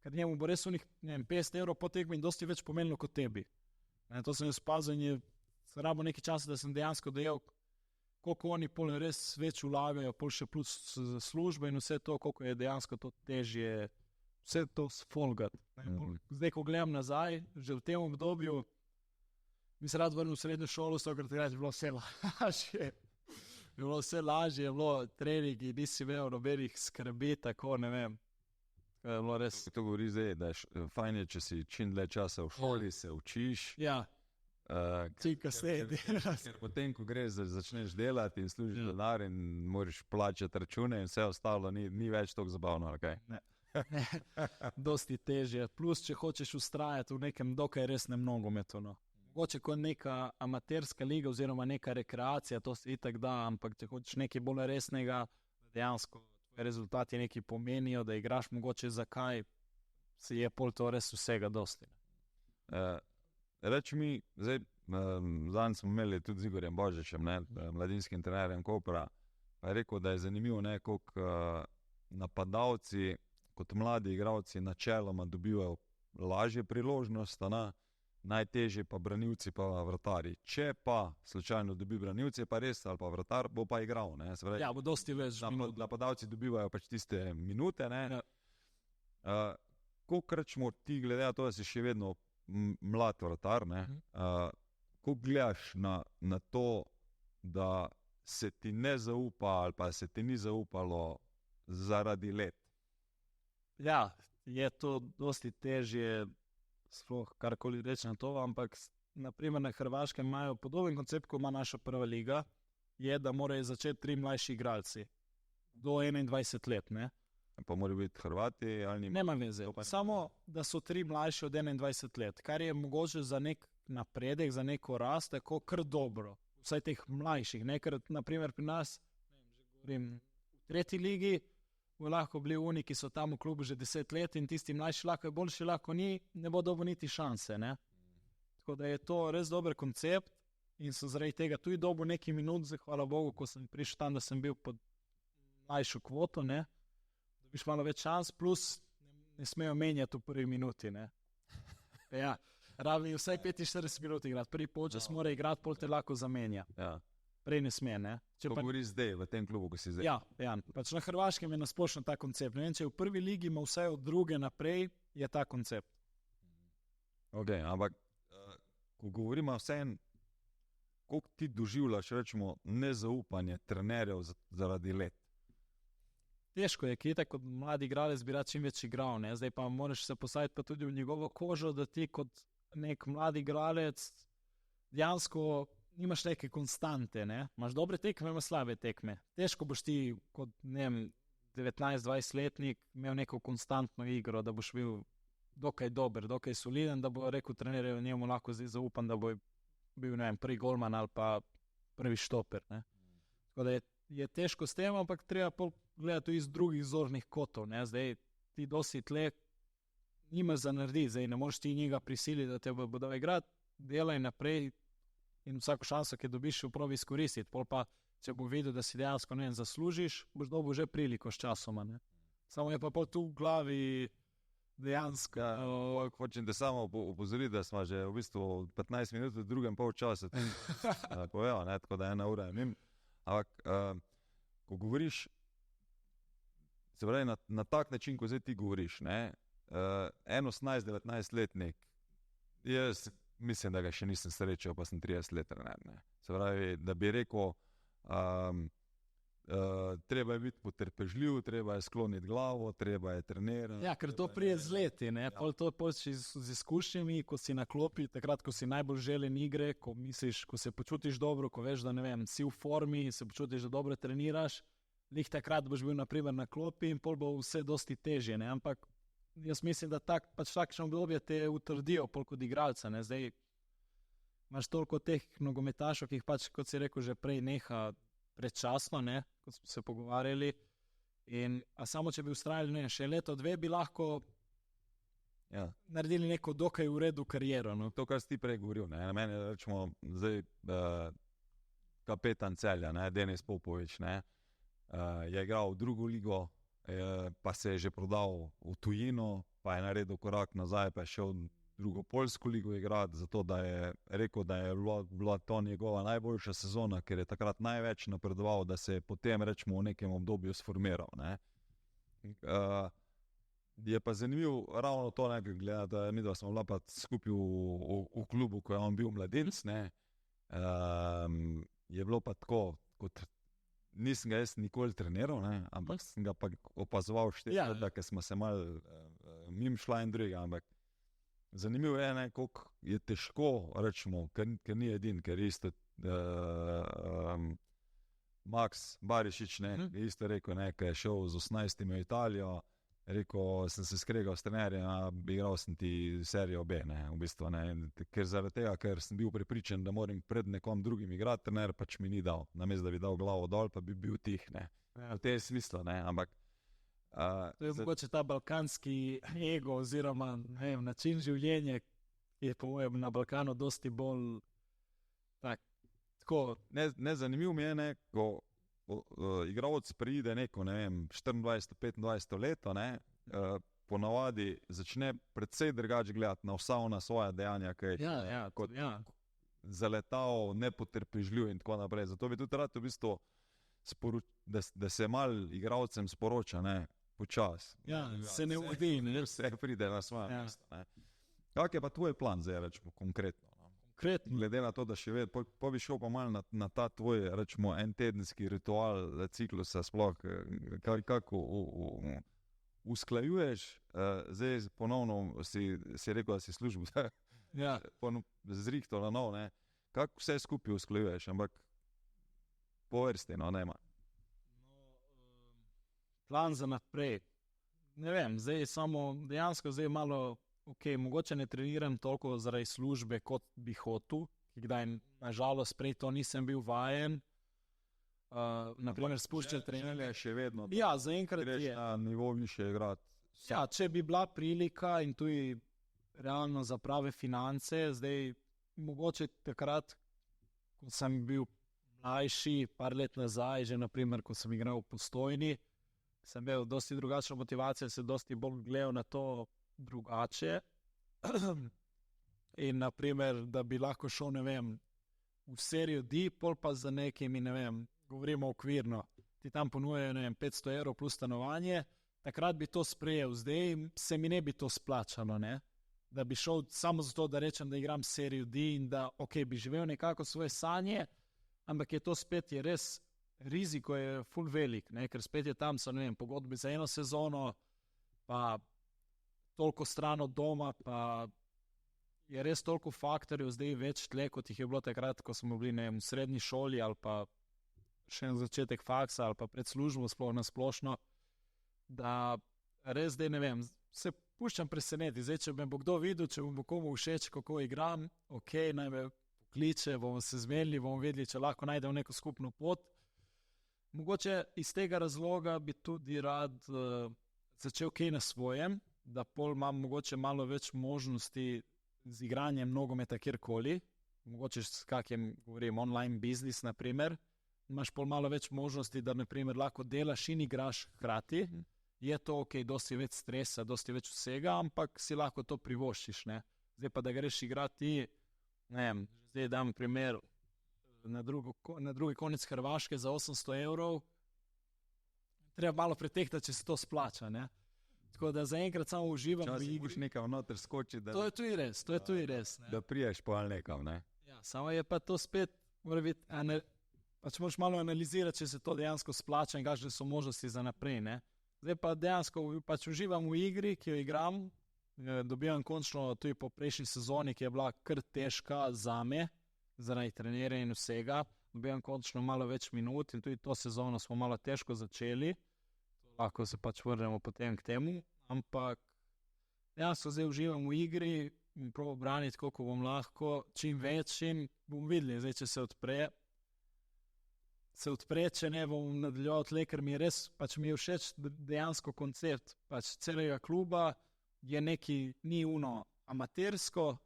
ker njemu bo res unih, ne vem, 50 evrov po tekmi in dosti več pomenilo kot tebi. Ne? To sem jaz opazil in je se rabo nekaj časa, da sem dejansko dojel, koliko oni pol res več vlagajo, pol še plus za službe in vse to, koliko je dejansko to težje, vse to sfolgati. Zdaj, ko gledam nazaj, že v tem obdobju, bi se rad vrnil v srednjo šolo, je bilo vse lažje. Je bilo treningi, nisi imel nobenih skrbi, tako ne vem. Je bilo res. To govori zdaj, da je fajn, če si čim dlje časa v šoli, se učiš. Ja, čim kasneje delaš. Ker potem, ko greš, začneš delati in služiš denar in moraš plačati račune in vse ostalo, ni več tako zabavno, ali kaj? Ne. Dosti težje. Plus, če hočeš ustrajati v nekem dokaj resnem nogometu, no. Mogoče kot neka amaterska liga oziroma neka rekreacija, to se itak da, ampak če hočeš nekaj bolj resnega, dejansko rezultati nekaj pomenijo, da igraš mogoče zakaj, se je pol to res vsega dosti. Reči mi, zdaj, zadnji smo imeli tudi z Igorjem Božičem, mladinskim trenerjem Kopra, pa je rekel, da je zanimivo, koliko napadalci kot mladi igralci načeloma dobivajo lažje priložnost, najtežje pa branilci pa vratarji. Če pa slučajno dobi branilci, pa res, ali pa vratar, bo pa igral. Pravi, ja, bo dosti več minut. Napadalci dobivajo pač tiste minute. Ja. Kolikokrat smo ti glede to, da si še vedno mlad vratar, koliko gledaš na to, da se ti ne zaupa ali pa se ti ni zaupalo zaradi let? Ja, je to dosti težje, sploh karkoli reči na to, ampak naprimer na Hrvaškem imajo podoben koncept, kot ima naša prva liga, je, da morajo začeti 3 mlajši igralci do 21 let, ne? Pa morajo biti Hrvati ali ni? Nema veze, samo da so 3 mlajši od 21 let, kar je mogoče za nek napredek, za neko rast, tako kar dobro, vsaj teh mlajših, ne? Ker naprimer pri nas, že govorim, v 3. ligi, bo lahko bili oni, ki so tam v klubu že 10 let in tisti mlajši lahko je boljši, lahko ni, ne bo dobil niti šanse, ne? Tako da je to res dober koncept in so zaradi tega tudi dobil nekaj minut, hvala Bogu, ko sem prišel tam, da sem bil pod mlajšo kvoto, ne? Dobiš malo več šans, plus ne smejo menjati v prvi minuti, ne? Ja, rabi vsaj 45 minut igrati, prvi polčas mora igrati, pol te lahko zamenja. Ja. Prej ne sme, ne? Če pa govori zdaj, v tem klubu, ko si zdaj. Ja, pač na Hrvaškem je nasplošno ta koncept. Ne vem, če v prvi ligi ima vsaj od druge naprej, je ta koncept. Ok, ampak ko govorimo vseeno, koliko ti doživljaš, rečemo, nezaupanje trenerjev zaradi let? Težko je, ki je tako kot mladi igralec bi rad čim več igral, ne? Zdaj pa moraš se postaviti pa tudi v njegovo kožo, da ti kot nek mladi igralec dejansko nimaš neke konstante, ne? Imaš dobre tekme, imaš slabe tekme. Težko boš ti kot, ne vem, 19-20-letnik imel neko konstantno igro, da boš bil dokaj dober, dokaj soliden, da bo rekel trenerju, njemu lahko zdaj zaupam, da bo bil, ne vem, prvi golman ali pa prvi štoper, ne? Tako da je težko s tem, ampak treba gledati iz drugih zornih kotov, ne? Zdaj ti dosti tle nimaš za narediti, zdaj ne moreš ti njega prisiliti, da te bo dal igrati, delaj naprej in vsako šanso, ki dobiš, v probi izkoristiti. Pol pa, če bo videl, da si dejansko ne zaslužiš, boš dobil že priliko s časoma, ne? Samo je pa pol tu v glavi dejansko. Ja, hočem te samo opozoriti, da smo že v bistvu 15 minut v drugem polčasu. Povejo, ne? Tako da 1 ura. Ampak, ko govoriš, se pravi, na tak način, ko zdaj ti govoriš, ne? 18-19-letnik, jaz mislim, da ga še nisem srečal, pa sem 30 let trener, ne. Se pravi, da bi rekel, treba je biti potrpežljiv, treba je skloniti glavo, treba je trenirati. Ja, ker to prije z leti, ne. Pol to z izkušnjami, ko si na klopi, takrat, ko si najbolj želen igre, ko misliš, ko se počutiš dobro, ko veš, da ne vem, si v formi, se počutiš, da dobro treniraš, lih takrat boš bil naprimer na klopi in pol bo vse dosti težje, ne. Ampak jaz mislim, da takšno obdobje te utrdijo pol kot igralca, ne. Zdaj imaš toliko teh nogometašov, ki jih pač, kot si rekel, že prej neha predčasno, ne, kot smo se pogovarjali. A samo, če bi ustrajali, ne, še 1-2 bi lahko naredili neko dokaj v redu kariero. No. To, kar si ti prej govoril, ne, na meni rečemo zdaj kapetan Celja, ne, Denis Popovič, ne, je igral v drugo ligo, pa se je že prodal v tujino, pa je naredil korak nazaj, pa je šel drugo poljsko ligo igrati, zato da je rekel, da je bila to njegova najboljša sezona, ker je takrat največ napredoval, da se je potem, rečemo, v nekem obdobju sformiral. Ne. Je pa zanimivo ravno to, da mi dva smo bila pa skupaj v klubu, ko je on bil mladinec, ne. Je bilo pa tako, kot nisem ga jaz nikoli treniral, ne, ampak sem ga pa opazoval ker smo se malo mimo šla in druga, ampak zanimivo je, ne, koliko je težko, rečemo, ker ni edin, ker isto Max Barišič, ne, je isto rekel, ne, ker je šel z 18 v Italijo, rekel, sem se skregal s trenerjem, igral sem ti serijo B, ne, v bistvu, ne, ker zaradi tega, ker sem bil prepričan, da moram pred nekom drugim igrati, trener pač mi ni dal, namesto da bi dal glavo dol, pa bi bil tih, ne, v tem smislu, ne, ampak to je mogoče ta balkanski ego oziroma način življenja, ki je po mojem na Balkanu dosti bolj tako. Zanimivo mi je, ne, ko igralec pride neko, ne vem, 24-25 leto, ne, ponavadi začne predvsej drugače gledati na vsa ona svoja dejanja, kaj je kot zaletal, nepotrpežljiv in tako naprej. Zato bi tudi rad v bistvu da se malo igralcem sporoča, ne, počas. Se ne udi, ne. Vse pride na svoje mesto, ne. Kak je pa tvoj plan zdaj, rečemo, konkretno? Glede na to, da še vedno, pa bi šel pa malo na ta tvoj, rečemo, entedenski ritual ciklusa sploh, kako usklajuješ, zdaj ponovno si rekel, da si službo zrihtal na nov, ne, kako vse skupaj usklajuješ, ampak po vrsti, no, nema. Plan za naprej, ne vem, zdaj samo dejansko zdaj malo mogoče ne treniram toliko zaradi službe, kot bi hotel, kdaj nažalost prej to nisem bil vajen. Naprimer spuščati trenerje. Še vedno. Zaenkrat je. Na nivo više igrati. Če bi bila prilika in tudi realno za prave finance, zdaj mogoče takrat, ko sem bil mlajši, par let nazaj, že naprimer, ko sem igral v Postojni, sem imel dosti drugačno motivacijo, se dosti bolj gledal na to drugače in naprimer, da bi lahko šel, ne vem, v serijo D, pol pa za nekimi, ne vem, govorimo okvirno, ti tam ponujejo, ne vem, 500 evrov plus stanovanje, takrat bi to sprejel, zdaj se mi ne bi to splačalo, ne, da bi šel samo zato, da rečem, da igram serijo D in da, bi živel nekako svoje sanje, ampak je to spet, je res, riziko je ful velik, ne, ker spet je tam, so, ne vem, pogodbe za eno sezono, pa toliko stran od doma, pa je res toliko faktorjev zdaj več tle, kot jih je bilo takrat, ko smo bili, ne vem, v srednji šoli ali pa še na začetek faksa ali pa pred službo sploh na splošno, da res zdaj ne vem, se puščam preseneti. Zdaj, če me bo kdo videl, če bo komu všeč, kako igram, naj me pokliče, bomo se zmenili, bomo vedeli, če lahko najdemo neko skupno pot. Mogoče iz tega razloga bi tudi rad začel kaj na svojem, da pol imam mogoče malo več možnosti z igranjem nogometa kjerkoli, mogoče s kakim, govorim, online biznis, naprimer, imaš pol malo več možnosti, da naprimer lahko delaš in igraš hkrati, je to dosti več stresa, dosti več vsega, ampak si lahko to privoščiš, ne. Zdaj pa, da greš igrati, ne vem, zdaj dam primer, na drugi konec Hrvaške za 800 evrov, treba malo pretehtati, če se to splača, ne. Tako da zaenkrat samo uživam v igri. Čas nekam noter skoči, da... To je tudi res, ne. Da priješ pa nekam, ne. Ja, samo je pa to spet, mora biti, pač moraš malo analizirati, če se to dejansko splača in kakšne so možnosti za naprej, ne. Zdaj pa dejansko pač uživam v igri, ki jo igram, dobivam končno tudi po prejšnji sezoni, ki je bila kar težka zame, zaradi treniranja in vsega, dobivam končno malo več minut in tudi to sezono smo malo težko začeli, lahko se pač vrnemo potem k temu, ampak dejansko zdaj uživam v igri in probam braniti, koliko bom lahko, čim več in bom videli, zdaj, če se odpre, če ne bom nadaljeval tle, ker mi je res, pač mi je všeč dejansko koncept, pač celega kluba je neki, ni amatersko,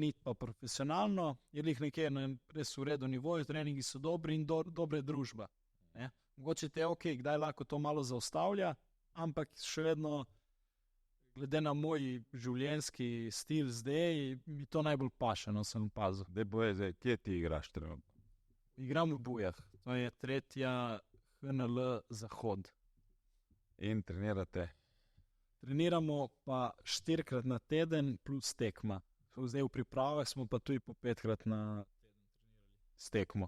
ni pa profesionalno, je lih nekje na res v redu nivoju, treningi so dobri in dobre družba, ne. Mogoče te kdaj lahko to malo zaustavlja, ampak še vedno glede na moj življenjski stil zdaj, mi to najbolj paše, no, sem opazil. Zdaj, kje ti igraš trenutno? Igram v Bujah, to je 3. HNL Zahod. In trenirate? Treniramo pa 4-krat na teden plus tekma. Zdaj v pripravah smo pa tudi po 5-krat na teden trenirali s tekmo.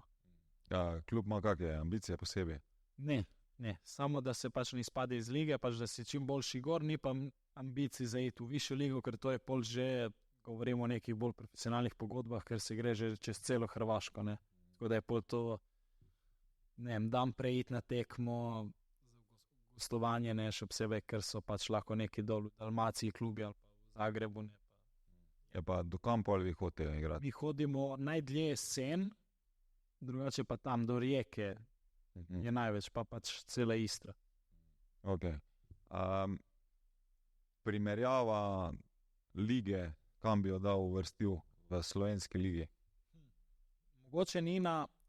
Ja, klub ima kakšne ambicije posebej? Ne, samo da se pač ne izpade iz lige, pač da si čim boljši gor, ni pa ambicij za iti v višjo ligo, ker to je pol že, govorimo o nekih bolj profesionalnih pogodbah, ker se gre že čez celo Hrvaško, ne. Tako da je pol to, ne vem, dan prej iti na tekmo, gostovanje, ne, še posebej, ker so pač lahko neki dol v Dalmaciji klubi ali pa v Zagrebu, ne. Ja, pa do kam pol vi hodite igrati? Mi hodimo najdlje Sen, drugače pa tam do Rijeke je največ, pa pač cela Istra. Ok. Primerjava lige, kam bi jo dal uvrstil v slovenski ligi? Mogoče ni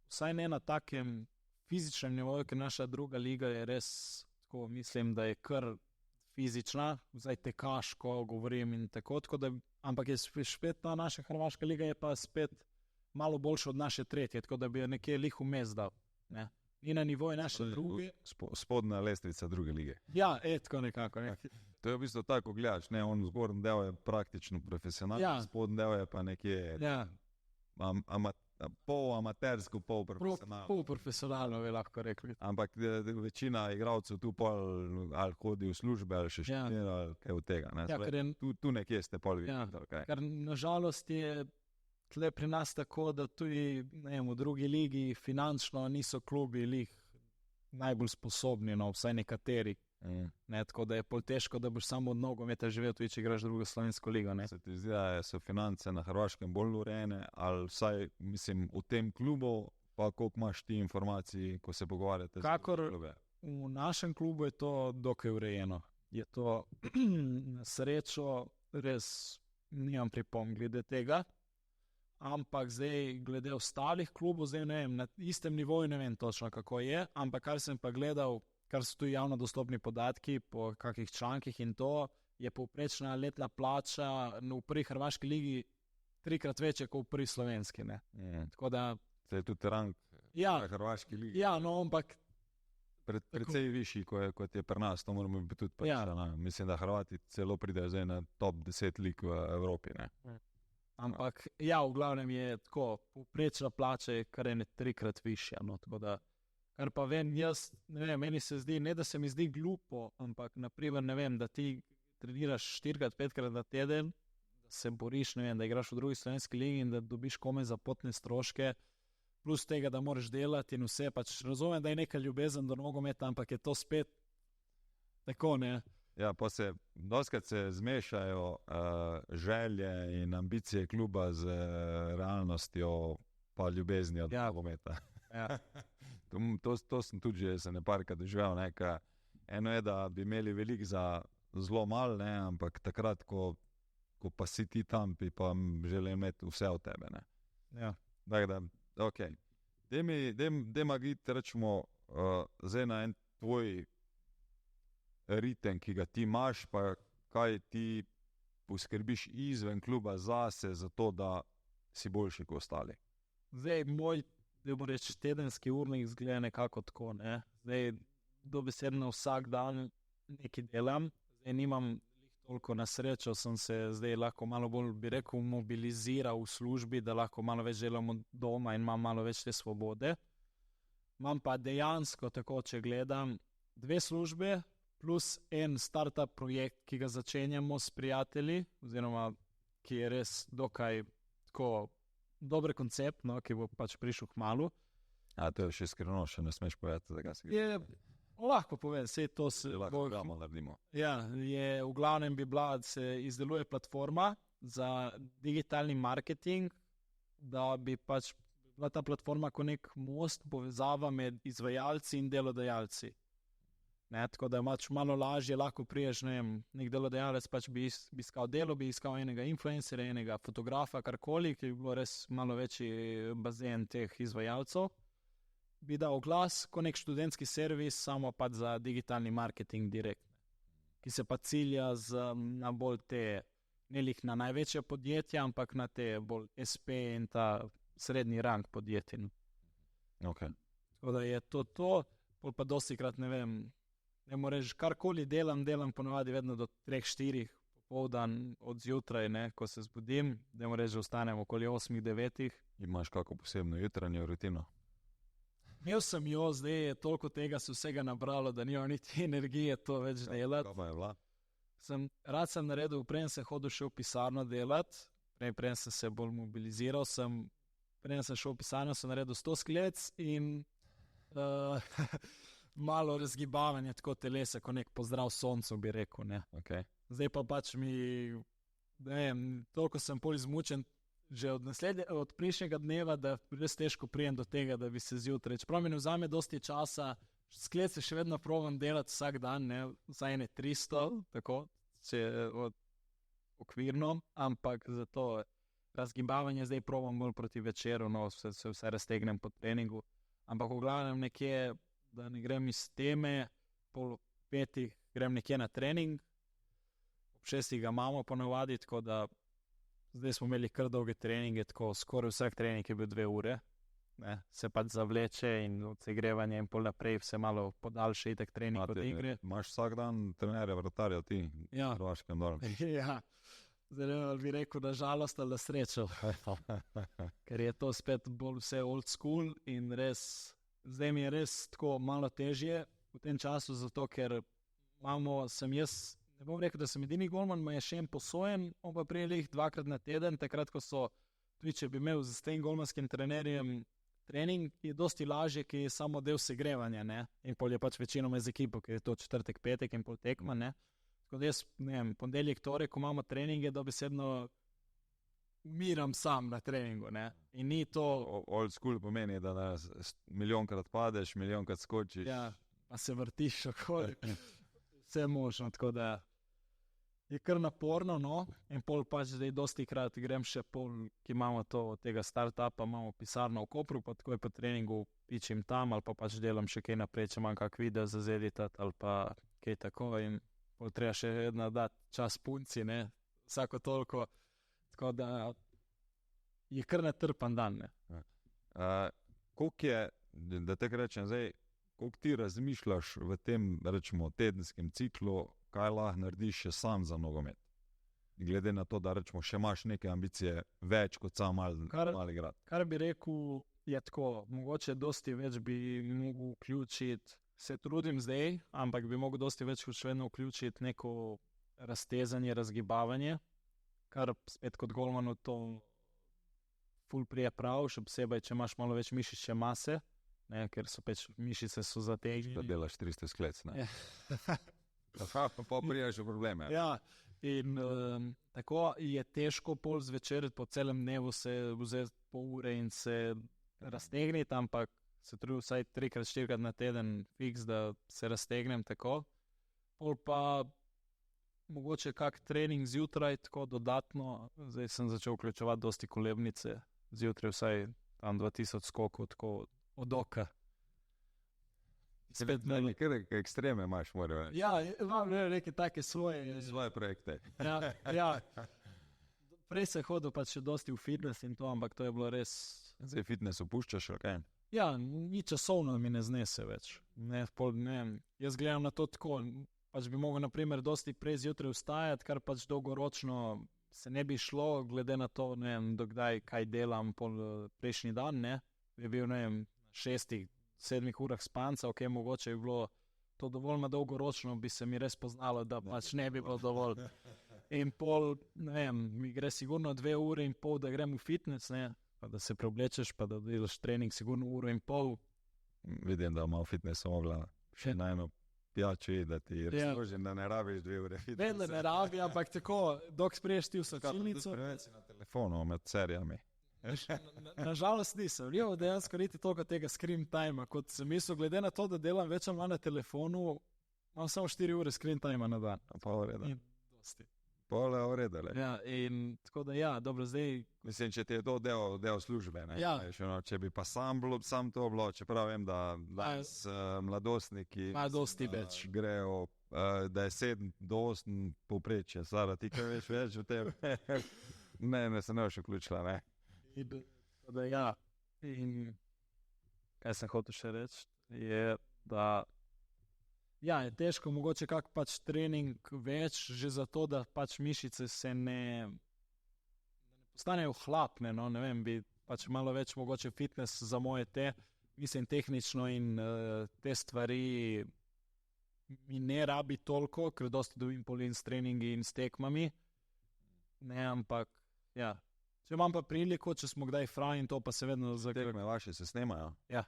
vsaj ne na takem fizičnem nivoju, ker naša druga liga je res, tako mislim, da je kar fizična, zdaj tekaško govorim in tako da, ampak je spet ta naša hrvaška liga je pa spet malo boljša od naše tretje, tako da bi jo nekje lih vmes dal, ne. Ni na nivoju naše druge. Spodnja lestvica druge lige. Ja, tako nekako. Ne. To je v bistvu tako, gledaš, ne, on zgornji del je praktično profesionalni, Ja. spodnji del je pa nekje Ja, pol amatersko, pol profesionalno. pol profesionalno bi lahko rekli. Ampak večina igralcev tu pol ali hodi v službe ali še Ja. študira ali kaj od tega. Ne? Ja, ker je, Tu nekje ste pol Ja. videli. Okay. ker nažalost je tle pri nas tako, da tudi, ne vem, v drugi ligi finančno niso klubi lih najbolj sposobni, no, vsaj nekateri. Ne, tako da je pol težko, da boš samo od nogometa živel, tudi če igraš drugo slovensko ligo. Ne. Se ti zdi, da so finance na Hrvaškem bolj urejene, ali vsaj, mislim, v tem klubu, pa koliko imaš ti informacij, ko se pogovarjate z Kakor- klube? V našem klubu je to dokaj urejeno. Je to na srečo res nimam pripomb glede tega, ampak zdaj glede ostalih klubov, zdaj ne vem, na istem nivoju ne vem točno kako je, ampak kar sem pa gledal, kar so tu javno dostopni podatki po kakih člankih in to, je povprečna letna plača v prvi hrvaški ligi 3-krat večja kot v prvi slovenski, ne. Tako da, Se je tudi rang ja, na Hrvaški ligi ja, no, ampak precej višji, kot je pri nas, to moramo biti tudi Ja. Mislim, da Hrvati celo pridejo zdaj na top 10 lig v Evropi. Ne? Ampak, ja, v glavnem je tako, povprečna plača je kar ene 3-krat višja, no, tako da, kar pa vem, jaz, ne vem, meni se zdi, ne da se mi zdi glupo, ampak, naprimer, ne vem, da ti treniraš 4-krat, 5-krat na teden, da se boriš, ne vem, da igraš v drugi slovenski ligi in da dobiš komaj za potne stroške, plus tega, da moraš delati in vse, pač razumem, da je neka ljubezen do nogometa, ampak je to spet tako, ne. Ja, pa se doskrat se zmešajo želje in ambicije kluba z realnostjo pa ljubeznijo do Ja. nogometa. Ja. To sem tudi že se neparkrat doživel. Ne, eno je, da bi imeli veliko za zelo malo, ne, ampak takrat, ko pa si ti tam, bi pa želel imeti vse od tebe. Ne. Ja. Tako da, ok. Dajmo giti, rečemo, zdaj na en tvoj ritem, ki ga ti imaš, pa kaj ti poskrbiš izven kluba zase, zato da si boljši kot ostali. Zdaj, moj, da bo reči, tedenski urnik izgleda nekako tako, ne. Zdaj, dobesedno vsak dan nekaj delam, zdaj nimam toliko na srečo, sem se zdaj lahko malo bolj, bi rekel, mobiliziral v službi, da lahko malo več delam od doma in imam malo več te svobode. Imam pa dejansko, tako če gledam, 2 službe plus en startup projekt, ki ga začenjamo s prijatelji, oziroma ki je res dokaj tako dober koncept, no, ki bo pač prišel kmalu. A to je še skrivno, še ne smeš povedati, da ga si Je, lahko povem, sej to se lahko gramo naredimo. Ja, je v glavnem bi bila, da se izdeluje platforma za digitalni marketing, da bi pač bila ta platforma kot nek most, povezava med izvajalci in delodajalci. Ne, tako da imaš malo lažje, lahko priješ, ne vem, nek delodajalec pač bi iskal delo, bi iskal enega influencerja, enega fotografa, karkoli, ki bi bilo res malo večji bazen teh izvajalcev. Bi dal glas kot nek študentski servis, samo pač za digitalni marketing direkt. ki se pa cilja na bolj te, ne lih na največje podjetja, ampak na te bolj SP in ta srednji rang podjetij. Okay. Tako da je to, pol pa dostikrat, ne vem, ne moreš karkoli delam ponovadi vedno do 3-4 popoldan od zjutraj, ne, ko se zbudim, ne moreš, da ostanem okoli 8-9. Imaš kako posebno jutranjo rutino? Imel sem jo, zdaj je toliko tega se vsega nabralo, da nimam niti energije to več delati. Kaj pa je bila? Rad sem naredil, prej sem hodil še v pisarno delati, prej sem se bolj mobiliziral, prej sem šel v pisarno, sem naredil 100 sklec in malo razgibavanja tako telesa, ko nek pozdrav soncu bi rekel, ne. Okay. Zdaj pa pač mi, ne vem, toliko sem pol izmučen že od prejšnjega dneva, da res težko prijem do tega, da bi se zjutraj. Čeprav mi ne vzame dosti časa, sklece še vedno probam delati vsak dan, ne, vsaj ene 300, tako, okvirno, ampak zato razgibavanje zdaj probam bolj proti večeru, no, se vse raztegnem po treningu, ampak v glavnem nekje, da ne grem iz teme, pol 5 grem nekje na trening, ob 6 ga imamo ponavadi, tako da zdaj smo imeli kar dolge treninge, tako skoraj vsak trening je bil 2 ure, ne, se pač zavleče in od segrevanja in pol naprej vse malo podaljše itak trening od igre. Imaš vsak dan trenerja, vratarja ti, ja. V Hrvaškem dol. Ja, zdaj bi rekel, da žalost ali da srečo, ker je to spet bolj vse old school in res, zdaj mi je res tako malo težje v tem času, zato ker sem jaz, ne bom rekel, da sem edini golman, ma je še en posojen, on pa prijeli jih 2-krat na teden, takrat, ko so, tudi če bi imel z tem golmanskim trenerjem trening, je dosti lažje, ki je samo del segrevanja, ne, in pol je pač večinoma z ekipo, ker je to četrtek, petek in pol tekma, ne, tako da jaz, ne vem, ponedeljek, torek, ko imamo treninge, dobesedno umiram sam na treningu, ne, in ni to... Old school pomeni, da milijonkrat padeš, milijonkrat skočiš. Ja, pa se vrtiš okoli, vse možno, tako da je kar naporno, no, in pol pač zdaj dosti krat grem še pol, ki imamo tega startupa, imamo pisarno v Kopru, pa takoj po treningu pičim tam, ali pa pač delam še kaj naprej, če imam kak video za zeditati, ali pa kaj tako, in pol treba še vedno dati čas punci, ne, vsako toliko, tako da je kar natrpan dan, ne. Koliko je, da te rečem zdaj, koliko ti razmišljaš v tem, rečemo, tedenskem ciklu, kaj lahko narediš še sam za nogomet? Glede na to, da rečemo, še imaš neke ambicije več kot sam mali grad. Kar bi rekel, je tako, mogoče dosti več bi mogel vključiti, se trudim zdaj, ampak bi mogel dosti več še vedno vključiti neko raztezanje, razgibavanje, kar spet kot golmanu to ful prije prav, še posebej, če imaš malo več mišične mase, ne, ker so pač mišice so zategnjene. Da delaš 300 sklec, ne? Ja. Pa prijaš v probleme. Ja, in tako je težko pol zvečer po celem dnevu se vzeti pol ure in se raztegniti, ampak se trudim vsaj 3-4 na teden fiks, da se raztegnem tako. Pol pa mogoče kak trening zjutraj, tako dodatno, zdaj sem začel vključevati dosti kolebnice, zjutraj vsaj tam 2000 skokov, tako od oka. Spet nekaj ekstreme imaš, moram reči. Ja, imam neke take svoje projekte. Ja. Prej se hodil pač še dosti v fitness in to, ampak to je bilo res... Zdaj fitness opuščaš, okay? Ja, ni časovno mi ne znese več. Ne, jaz gledam na to tako, pač bi mogel naprimer dosti prej zjutraj vstajati, kar pač dolgoročno se ne bi šlo, glede na to, ne vem, dokdaj kaj delam prejšnji dan, ne, bi bil, ne vem, 6-7 urah spanca, ok, mogoče bi bilo to dovolj dolgoročno, bi se mi res poznalo, da pač ne bi bilo dovolj. In pol, ne vem, mi gre sigurno 2,5 ure, da grem v fitness, ne, pa da se preoblečeš, pa da delaš trening sigurno 1,5 ure. Vidim, da malo fitnessa mogla še na eno pijačo da ti razložim, da ne rabiš 2 ure fitnessa. Vedno ne rabi, ampak tako, dok spriješ ti v sočilnico. Preveč si na telefonu med serijami. Nažalost nisem. Jo, dejansko niti toliko tega screen time, kot sem mislil, glede na to, da delam več ali manj na telefonu, imam samo 4 ure screen time na dan. Pa v redu. In dosti. Pole v redu, le. Ja, in tako da ja, dobro, zdaj... Mislim, če ti je to del službe, ne? Ja. Če bi pa sam to bilo, čeprav vem, da danes mladostniki dosti več grejo da je 7 do 8 povprečje. Sara, ti kaj veš več o tem? Ne, se ne boš vključila, ne. Ja, in kaj sem hotel še reči, je, da je težko mogoče kak pač trening več, že zato, da pač mišice se ne postanejo hlapne, no, ne vem, bi pač malo več mogoče fitness za moje mislim tehnično in te stvari mi ne rabi toliko, ker dosti dobim polin s treningi in s tekmami, ne, ampak, ja. Če imam pa priliko, če smo kdaj fraj in to pa se vedno Tekme vaše se snemajo? Ja,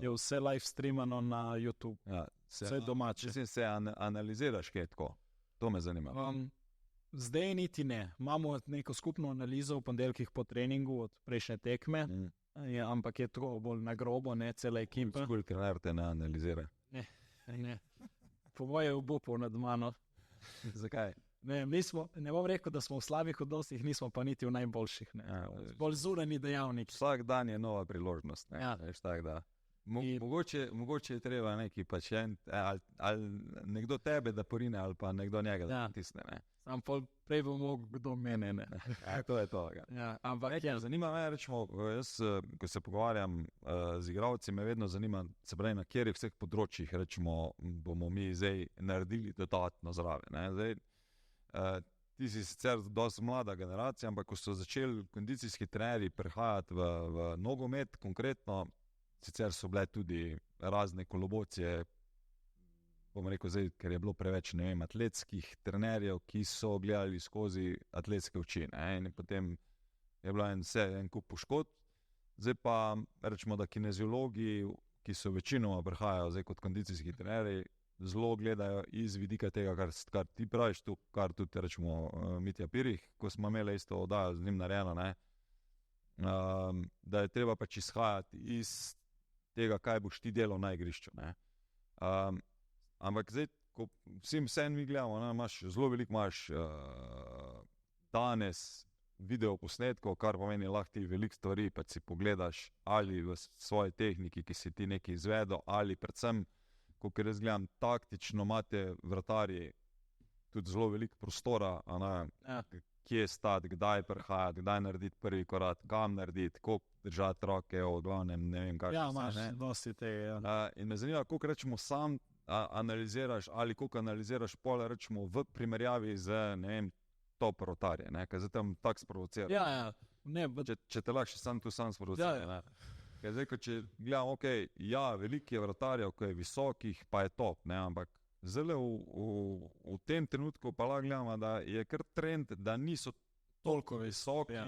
je vse live streamano na YouTube, Ja, vse domače. Mislim, se analiziraš kaj tako? To me zanima. Zdaj niti ne. Imamo neko skupno analizo v ponedeljkih po treningu od prejšnje tekme, ampak je to bolj na grobo, ne, cela ekipa. Skul trener te ne analizira. Ne. Po moje je obupal nad mano. Zakaj? Ne bom rekel, da smo v slabih odnosih, nismo pa niti v najboljših. Bolj zunanji dejavnik. Vsak dan je nova priložnost. Ne? Ja. Veš, tak, da. Mogoče je treba neki pačent, ali nekdo tebe da porine, ali pa nekdo njega da tisne. Ne? Sam prej bom mogel kdo mene. Ne? To je to. Ja, ampak zanima me, rečemo, jaz, ko se pogovarjam z igralci, me vedno zanima, se pravi, na katerih vseh področjih, rečemo, bomo mi zdaj naredili dodatno zraven. Ne? Zdaj, ti si sicer dosti mlada generacija, ampak ko so začeli kondicijski trenerji prihajati v nogomet, konkretno, sicer so bile tudi razne kolobocije, bom rekel zdaj, ker je bilo preveč, ne vem, atletskih trenerjev, ki so gledali skozi atletske oči, ne? In potem je bilo en kup poškodb. Zdaj pa rečemo, da kineziologi, ki so večinoma prihajajo zdaj kot kondicijski trenerji, zelo gledajo iz vidika tega, kar ti praviš, tu, kar tudi rečemo Mitja Pirih, ko smo imeli isto oddajo z njim narejeno, ne? Da je treba pač izhajati iz tega, kaj boš ti delal na igrišču. Ne? Ampak zdaj, ko vse mi gledamo, ne, zelo veliko imaš danes video posnetkov, kar pomeni lahko ti veliko stvari, pa si pogledaš ali v svoji tehniki, ki si ti nekaj izvedel, ali predvsem, kot jaz gledam, taktično imate vratarji tudi zelo veliko prostora, kje stati, kdaj prihajati, kdaj narediti prvi korak, kam narediti, koliko držati roke, v glavnem, ne vem, kaj. Ja, imaš dosti tega. Ja. In me zanima, koliko rečemo sam analiziraš ali koliko analiziraš pol, rečemo, v primerjavi z, ne vem, top rotarje, ne, ker zdaj tam tak sprovocira. Ja. Ne, če te lahko sam sprovocira. Ja. Ker zdaj, če gledam, veliko je vratarjev, ko je visokih, pa je top, ne, ampak zelo v tem trenutku pa lahko gledamo, da je kar trend, da niso toliko visoki. Ja.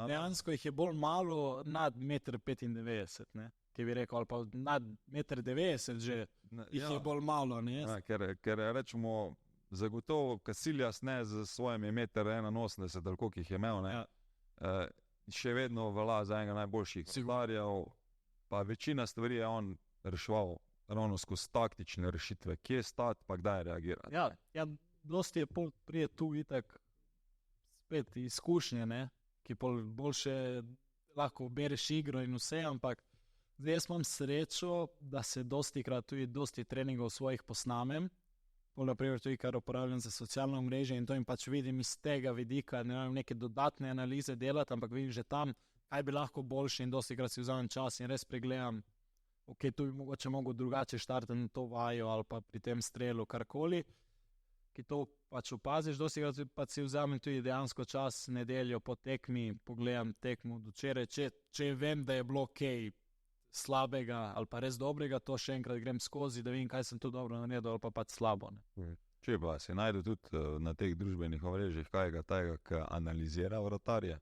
Dejansko jih je bolj malo nad 1,95 m, ne, ki bi rekel, ali pa nad 1,90 m že jih je bolj malo. Ne, ker rečemo, zagotovo Casillas ne z svojimi 1,81 m, ali koliko jih je imel, ne, še vedno velja za enega najboljših vratarjev, pa večina stvari je on reševal ravno skozi taktične rešitve, kje stati, pa kdaj reagirati. Ja, dosti je prije tu itak spet izkušnje, ne, ki boljše lahko bereš igro in vse, ampak zdaj jaz imam srečo, da se dosti treningov svojih posnamem, naprimer tudi, kar uporabljam za socialno mreže in to jim pač vidim iz tega vidika, ne vem, neke dodatne analize delati, ampak vidim že tam, kaj bi lahko boljše in dosti krat si vzamem čas in res pregledam, tu bi mogoče mogel drugače štartati na to vajo ali pa pri tem strelu karkoli, ki to pač opaziš, dosti krat pa si vzamem tudi dejansko čas nedeljo po tekmi, pogledam tekmo od včeraj, če vem, da je bilo kaj slabega ali pa res dobrega, to še enkrat grem skozi, da vidim, kaj sem tu dobro naredil ali pa pač slabo. Ne. Če pa se najde tudi na teh družbenih omrežjih kaj tega, ki analizira vratarje?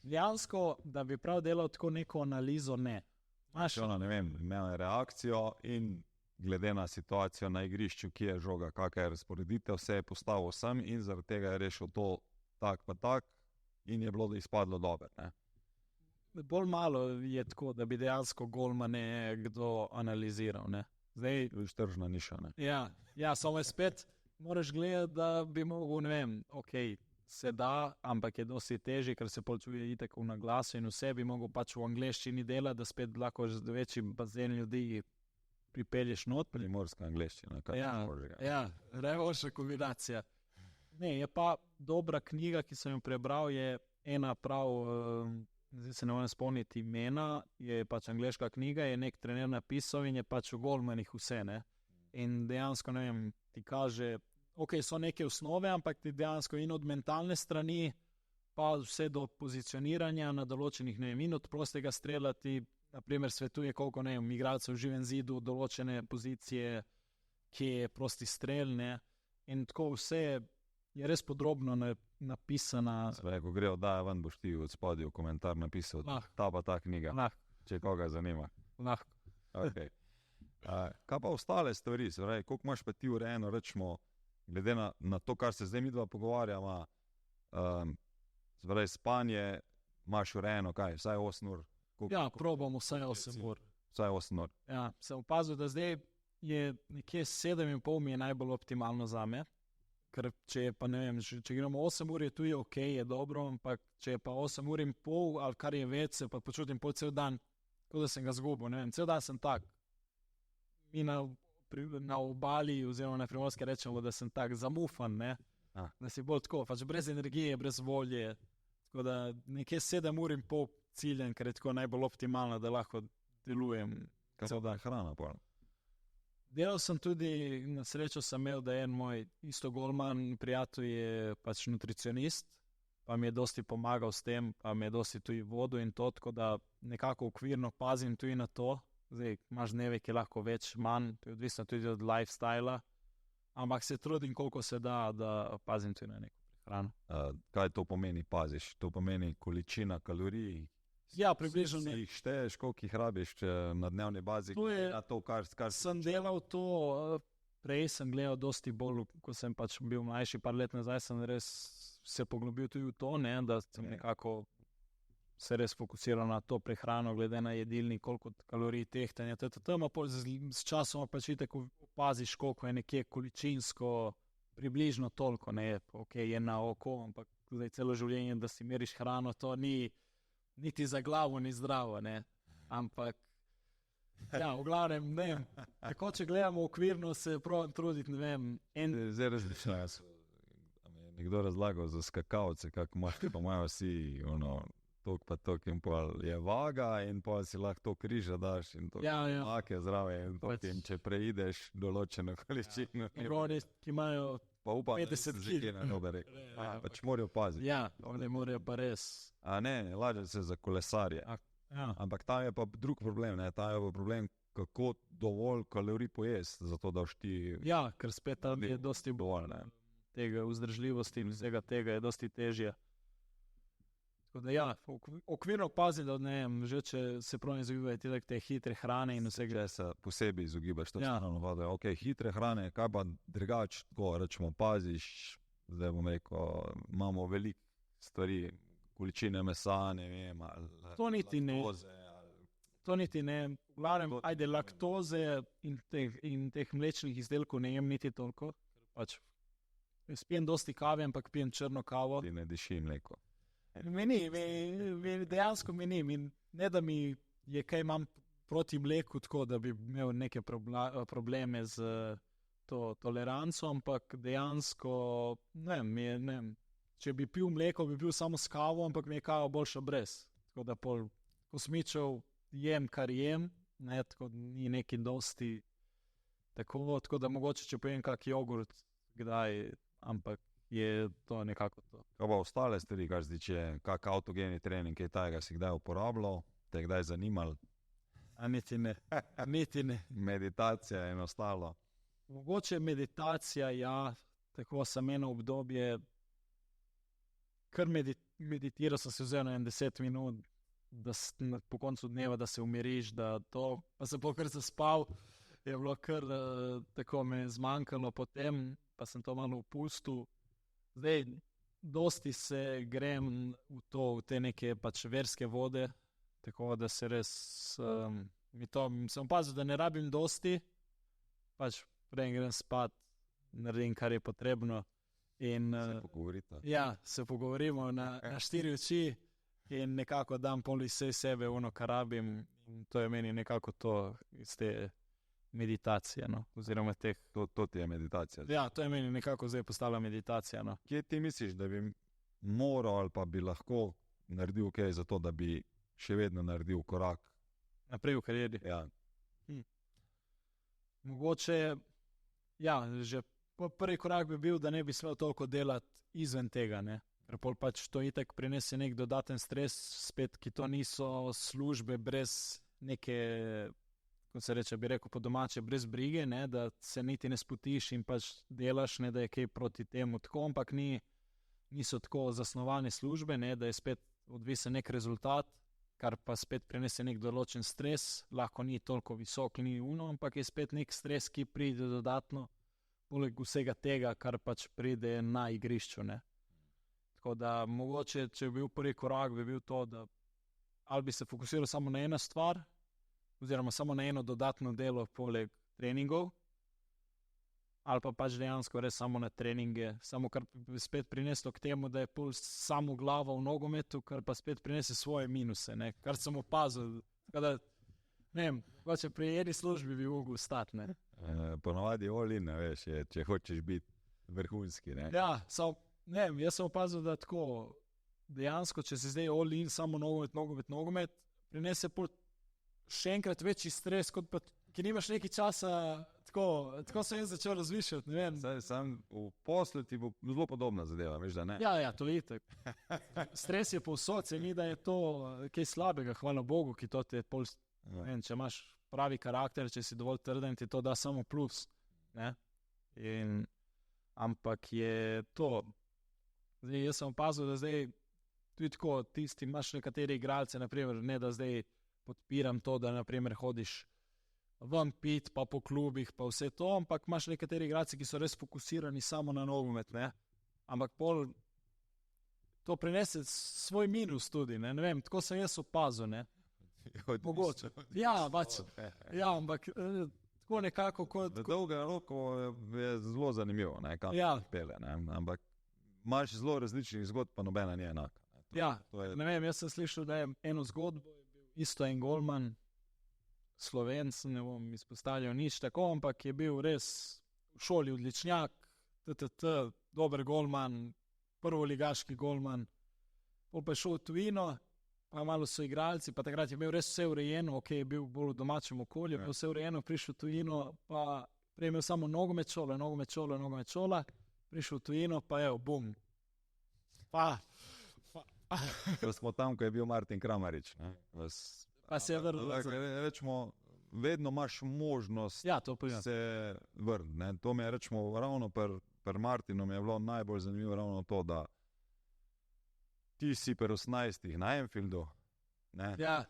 Dejansko, da bi prav delal tako neko analizo, ne. Ne vem, imel je reakcijo in glede na situacijo na igrišču, ki je žoga, kakšna je razporeditev, se je postavil sem in zaradi tega je rešil to tak pa tak in je bilo izpadlo dobro. Ne? Bolj malo je tako, da bi dejansko golmane kdo analiziral. Ne? Zdaj, tržna niša. Ne? Ja, samo je spet, moraš gledati, da bi mogel, ne vem, se da, ampak je dosti težje, ker se počuje itak v naglasu in vse bi mogel pač v angleščini delati, da spet lahko z večjim bazen ljudi pripelješ not. Primorska angleščina, kaj je. Ja, najboljša kombinacija. Ne, je pa dobra knjiga, ki sem jo prebral, je ena prav, zdaj se ne morem spomniti imena, je pač angleška knjiga, je nek trener napisal in je pač v golmanih vse, ne. In dejansko, ne vem, ti kaže, ok, so neke osnove, ampak ti dejansko in od mentalne strani, pa vse do pozicioniranja na določenih, ne vem, in od prostega strela ti, naprimer, svetuje, koliko, ne vem, igralcev v živem zidu, določene pozicije, kje je prosti strel, ne. In tako vse je res podrobno napisana. Sve, ko gre oddaja ven, boš ti od spodaj v komentar napisal, ta pa ta knjiga, če koga zanima. Lahko. Okay. Kaj pa ostale stvari, koliko imaš pa ti urejeno, rečemo, glede na to, kar se zdaj midva pogovarjava, spanje imaš urejeno, kaj, vsaj 8 ur? Ja, probamo vsaj 8 ur. Vsaj 8 ur. Ja, sem opazil, da zdaj je nekje 7,5 mi je najbolj optimalno zame, ker če je pa, ne vem, če gremo 8 ur, je tu ok, je dobro, ampak če je pa 8 ur in pol, ali kar je več, se pa počutim po cel dan, kot da sem ga zgubil, ne vem, cel dan sem tak. Mi na obali oziroma na Primorske rečemo, da sem tak zamufan, ne? Da si bolj tako, pač brez energije, brez volje, tako da nekje 7 ur in pol ciljen, ker je tako najbolj optimalno, da lahko delujem cel dan. Hrana pa? Delal sem tudi, na srečo sem imel, da je en moj isto golman prijatelj je pač nutricionist, pa mi je dosti pomagal s tem, pa mi je dosti tudi vodil in to, tako da nekako okvirno pazim tudi na to. Zdaj, imaš dneve, ki lahko več, manj, to je odvisno tudi od lifestyla, ampak se trudim, koliko se da pazim tudi na neko prehrano. Kaj to pomeni, paziš? To pomeni količina kalorij? Ja, približno ne. Jih šteješ, koliko jih rabiš na dnevni bazi? To je, na to, kar sem delal to, prej sem gledal dosti bolj, ko sem pač bil mlajši, par let nazaj sem res se poglobil tudi v to, ne, da sem nekako se res fokusiral na to prehrano, glede na jedilnik, koliko kalorij tehtanja, s časom pač tako opaziš, koliko je nekje količinsko, približno toliko, ne, ok, je na oko, ampak zdaj celo življenje, da si meriš hrano, to ni niti za glavo ni zdravo, ne, ampak ja, v glavnem, ne vem, tako če gledamo okvirno, se pravim truditi, ne vem, Zdaj različno, nekdo razlagal za skakavce, kako imaš, pa imajo vsi, tok pa tok in pol je vaga in pol si lahko to križa daš in to make zdrave in tok in če preideš določeno količino. Rodi, ki imajo pa upam, 50 kg. Pač morajo paziti. Ja, oni morajo pa res. Ne, laže se za kolesarje. Ampak tam je pa drug problem, ne, tam je pa problem, kako dovolj kalorij pojesti, zato da ti... Ja, ker spet tam je dosti bolj, ne, tega vzdržljivosti in vsega tega je dosti težje. Tako da ja, okvirno pazi, da ne vem, že če se prav izogibajo te hitre hrane in vsega. Če se posebej izogibaš, to strano vode. Ok, hitre hrane, kaj pa drugače, tako rečemo, paziš, zdaj bom rekel, imamo veliko stvari, količine mesa, ne vem, to niti laktoze. To niti ne, v glavnem, ajde, laktoze in teh mlečnih izdelkov ne jem niti toliko, pač spijem dosti kave, ampak pijem črno kavo. Ti ne diši mleko. Dejansko mi ni, ne da mi je kaj imam proti mleku, tako da bi imel neke probleme z to toleranco, ampak dejansko, ne vem, če bi pil mleko, bi pil samo s kavo, ampak mi je kava boljša brez. Tako da pol kosmičev jem, kar jem, ne, tako ni neki dosti tako da mogoče, če pojem kak jogurt, kdaj, ampak je to nekako to. Kaj pa ostale stvari, kar se tiče, kak autogeni trening, kaj tajega si kdaj uporabljal, te kdaj zanimal? Niti ne. Meditacija in ostalo. Mogoče meditacija, ja, tako sem eno obdobje, kar meditiral sem se vzel na 10 minut, da po koncu dneva, da se umiriš, da to, pa sem kar zaspal, je bilo kar tako me zmanjkalo potem, pa sem to malo opustil. Zdaj, dosti se grem v te neke pač verske vode, tako da se res, sem opazil, da ne rabim dosti, pač prej grem spat, naredim, kar je potrebno. In, se pogovorite. Ja, se pogovorimo na 4 oči in nekako dam pol iz sebe ono, kar rabim. In to je meni nekako to iz te meditacije, no, oziroma teh. To ti je meditacija. Ja, to je meni nekako zdaj postala meditacija, no. Kje ti misliš, da bi moral ali pa bi lahko naredil kaj za to, da bi še vedno naredil korak? Naprej v karieri. Ja. Mogoče, ja, že prvi korak bi bil, da ne bi smel toliko delati izven tega, ne. Ker pol pač to itak prinese nek dodaten stres, spet, ki to niso službe brez neke, kot se reče, bi rekel po domače, brez brige, ne, da se niti ne sputiš in pač delaš, ne, da je kaj proti temu tako, ampak niso tako zasnovane službe, ne, da je spet odvisen nek rezultat, kar pa spet prinese nek določen stres, lahko ni toliko visok, ni uno, ampak je spet nek stres, ki pride dodatno, poleg vsega tega, kar pač pride na igrišču, ne. Tako da mogoče, če bi bil prvi korak, bi bil to, da ali bi se fokusiral samo na eno stvar, oziroma samo na eno dodatno delo poleg treningov, ali pa pač dejansko res samo na treninge, samo kar bi spet prineslo k temu, da je pol samo glava v nogometu, kar pa spet prinese svoje minuse, ne, kar sem opazil, kada, ne vem, če pri eni službi bi mogel stati, ne. Ponovadi all in, veš, če hočeš biti vrhunski, ne. Ja, ne vem, jaz sem opazil, da tako dejansko, če si zdaj all in samo nogomet, prinese pol še enkrat večji stres, kot pa, ki nimaš nekaj časa, tako sem jaz začel razmišljati, ne vem. Sam v poslu ti bo zelo podobna zadeva, veš, da ne? Ja, to je itak. Stres je povsod, se ni, da je to kaj slabega, hvala Bogu, ki to te pol, ne vem, če imaš pravi karakter, če si dovolj trden, ti to da samo plus, ne. Ampak je to. Zdaj, jaz sem opazil, da zdaj tudi tako, tisti imaš nekateri igralce, naprimer, ne da zdaj podpiram to, da naprimer hodiš ven pit, pa po klubih, pa vse to, ampak imaš nekateri igralci, ki so res fokusirani samo na nogomet, ne. Ampak pol to prinese svoj minus tudi, ne vem, tako sem jaz opazil, ne. Mogoče. Ja, pač, ja, ampak tako nekako kot... Dolga roko je zelo zanimivo, ne, kam pele, ne, ampak imaš zelo različnih zgodb, pa nobena ni enaka. Ja, ne vem, jaz sem slišal, da je eno zgodbo, isto en golman, Slovenc, ne bom izpostavljal nič tako, ampak je bil res v šoli odličnjak, dober golman, prvoligaški golman, pol pa je šel v tujino, pa malo so igralci, pa takrat je imel res vse urejeno, je bil bolj v domačem okolju, pa vse urejeno, prišel v tujino, pa prej imel samo nogomet šola, prišel v tujino, pa evo, bum. Ko smo tam, ko je bil Martin Kramarič. Pa se je vrnil. Rečemo, vedno imaš možnost se vrniti. To mi je, rečemo, ravno per Martinu mi je bilo najbolj zanimivo ravno to, da ti si per 18 na Anfieldu. Ja,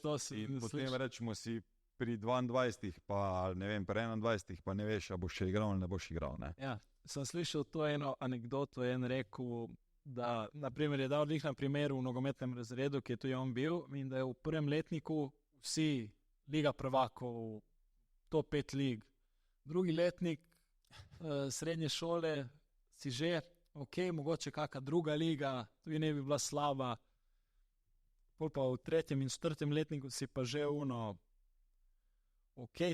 to si in potem rečemo si pri 22, pa ne vem, pri 21, pa ne veš, a boš še igral ali ne boš igral. Ne? Ja, sem slišal to eno anekdoto, en rekel, da naprimer je dal na primeru v nogometnem razredu, ki je tu on bil, in da je v prvem letniku vsi liga prvakov, top 5 lig. Drugi letnik srednje šole si že, mogoče kakšna druga liga, tudi ne bi bila slaba. Pol pa v 3. in 4. letniku si pa že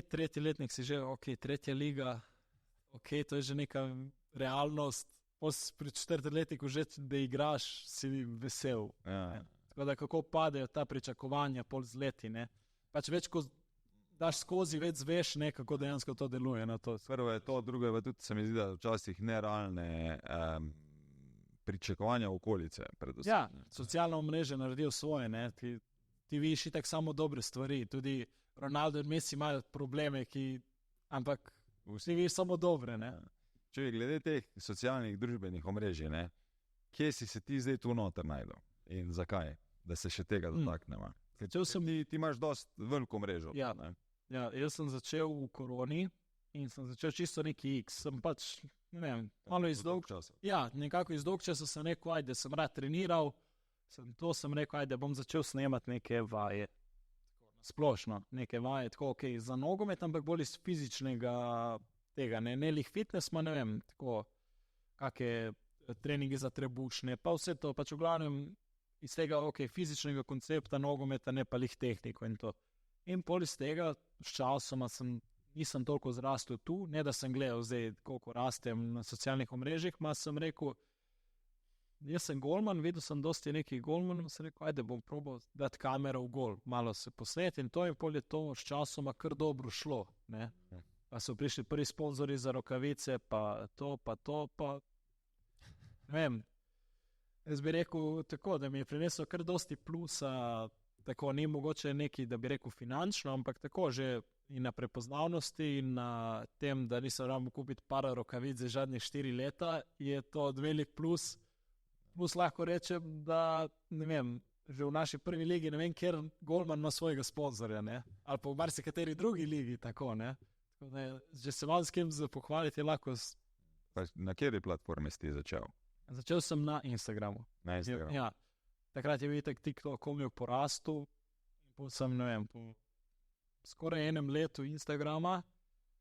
tretji letnik si že, tretja liga, to je že neka realnost, pri 4. letniku že, da igraš, si vesel. Ja. Tako da kako padejo ta pričakovanja pol z leti, ne. Pač več, ko daš skozi, več zveš, ne, kako dejansko to deluje. Na to. Prvo je to, drugo je tudi, se mi zdi, da včasih nerealne pričakovanja okolice. Predvsem. Ja, socialno omrežje naredijo svoje, ne. Ti vidiš itak samo dobre stvari, tudi Ronaldo in Messi imajo probleme, ampak vsi vidiš samo dobre, ne. Če glede teh socialnih družbenih omrežij, ne, kje si se ti zdaj tu noter najdel in zakaj, da se še tega dotaknemo? Ti imaš dosti veliko mrežo. Ja. Jaz sem začel v koroni in sem začel čisto neki X. Sem pač, ne vem, malo iz dolg časa. Ja, nekako iz dolg časa sem rekel, ajde, sem rad treniral, sem rekel, ajde, bom začel snemati neke vaje. Splošno, neke vaje, tako za nogomet, ampak bolj iz fizičnega tega, ne lih fitness, ne vem, tako, kakšne treninge za trebušne, pa vse to, pač v glavnem iz tega, fizičnega koncepta nogometa, ne pa lih tehniko in to. In pol iz tega, s časoma sem nisem toliko zrastel tu, ne da sem gledal zdaj, koliko rastem na socialnih omrežjih, ma sem rekel, jaz sem golman, videl sem dosti nekih golmanov, sem rekel, ajde bom probal dati kamero v gol, malo se posneti in to je to s časoma kar dobro šlo, ne. Pa so prišli prvi sponzorji za rokavice, pa ne vem, jaz bi rekel tako, da mi je prineslo kar dosti plusa, tako ni mogoče neki, da bi rekel finančno, ampak tako že in na prepoznavnosti in na tem, da nisem ramo kupiti para rokavic za zadnjih 4 leta, je to velik plus. Plus lahko rečem, da ne vem, že v naši prvi ligi, ne vem, kjer golman ima svojega sponzorja, ne? Ali pa v marsikateri drugi ligi, tako, ne? Tako da, že se malo s kim pohvaliti lahko. Na kateri platformi si začel? Začel sem na Instagramu. Na Instagramu. Ja. Takrat je videl TikTok v porastu. In sem, ne vem, po skoraj enem letu Instagrama,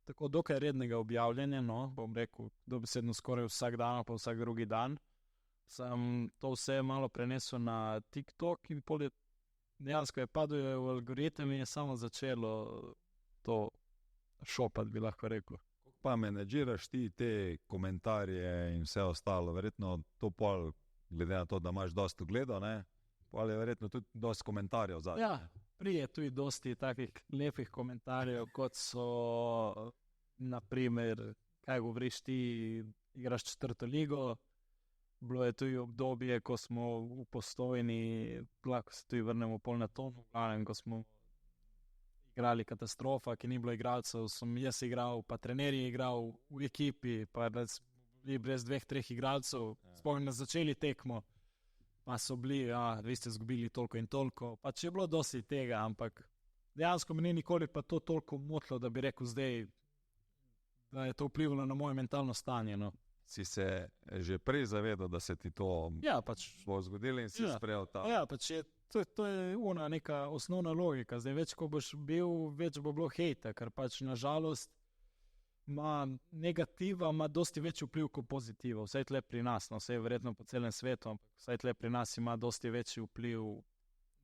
tako dokaj rednega objavljanja, no, bom rekel, dobesedno skoraj vsak dan, pa vsak drugi dan, sem to vse malo prenesel na TikTok in dejansko je padel v algoritem in je samo začelo to šopati, bi lahko rekel. Pa menedžiraš ti te komentarje in vse ostalo, verjetno to pol, glede na to, da imaš dosti gledov, ne, pol je verjetno tudi dosti komentarjev zadnje. Ja, prije tudi dosti takih lepih komentarjev, kot so, naprimer, kaj govoriš ti, igraš 4. ligo, bilo je tudi obdobje, ko smo v Postojni, lahko se tudi vrnemo pol na to, ko smo igrali katastrofa, ki ni bilo igralcev, sem jaz igral, pa trener je igral v ekipi, pa da smo bili brez 2-3 igralcev, sploh na začeli tekmo, pa so bili, vi ste izgubili toliko in toliko, pa če je bilo dosti tega, ampak dejansko me ni nikoli pa to toliko motilo, da bi rekel zdaj, da je to vplivalo na moje mentalno stanje, no. Si se že prej zavedal, da se ti to bo zgodilo in si sprejel ta? Ja, pač to je neka osnovna logika. Zdaj, več ko boš bil, več bo bilo hejta, ker pač nažalost ima negativa, ima dosti več vpliv kot pozitiva. Vsaj tle pri nas, no, vsaj verjetno po celem svetu, ampak vsaj tle pri nas ima dosti večji vpliv,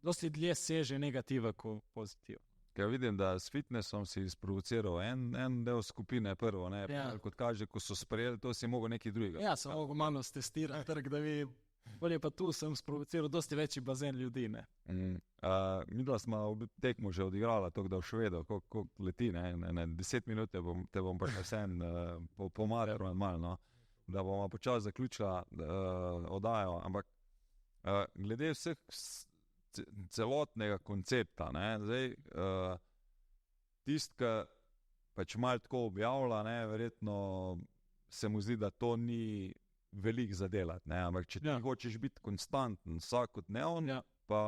dosti dlje seže negativa kot pozitiva. Ker vidim, da s fitnessom si sprovociral en del skupine prvo, ne, kot kaže, ko so sprejeli, to si mogel nekaj drugega. Ja, sem mogel malo testirati trg, da bi, bolje pa tu sem sprovociral dosti večji bazen ljudi, ne. Midva smo v tekmu že odigrala, tako da v Švedo, koliko leti, ne, 10 minut te bom pa vsem pomaral malo, no, da bomo počasi zaključila oddajo, ampak glede vseh celotnega koncepta, ne, zdaj, tist, ki pač malo tako objavlja, ne, verjetno se mu zdi, da to ni veliko zadelati, ne, ampak če ti hočeš biti konstanten vsakodnevno, pa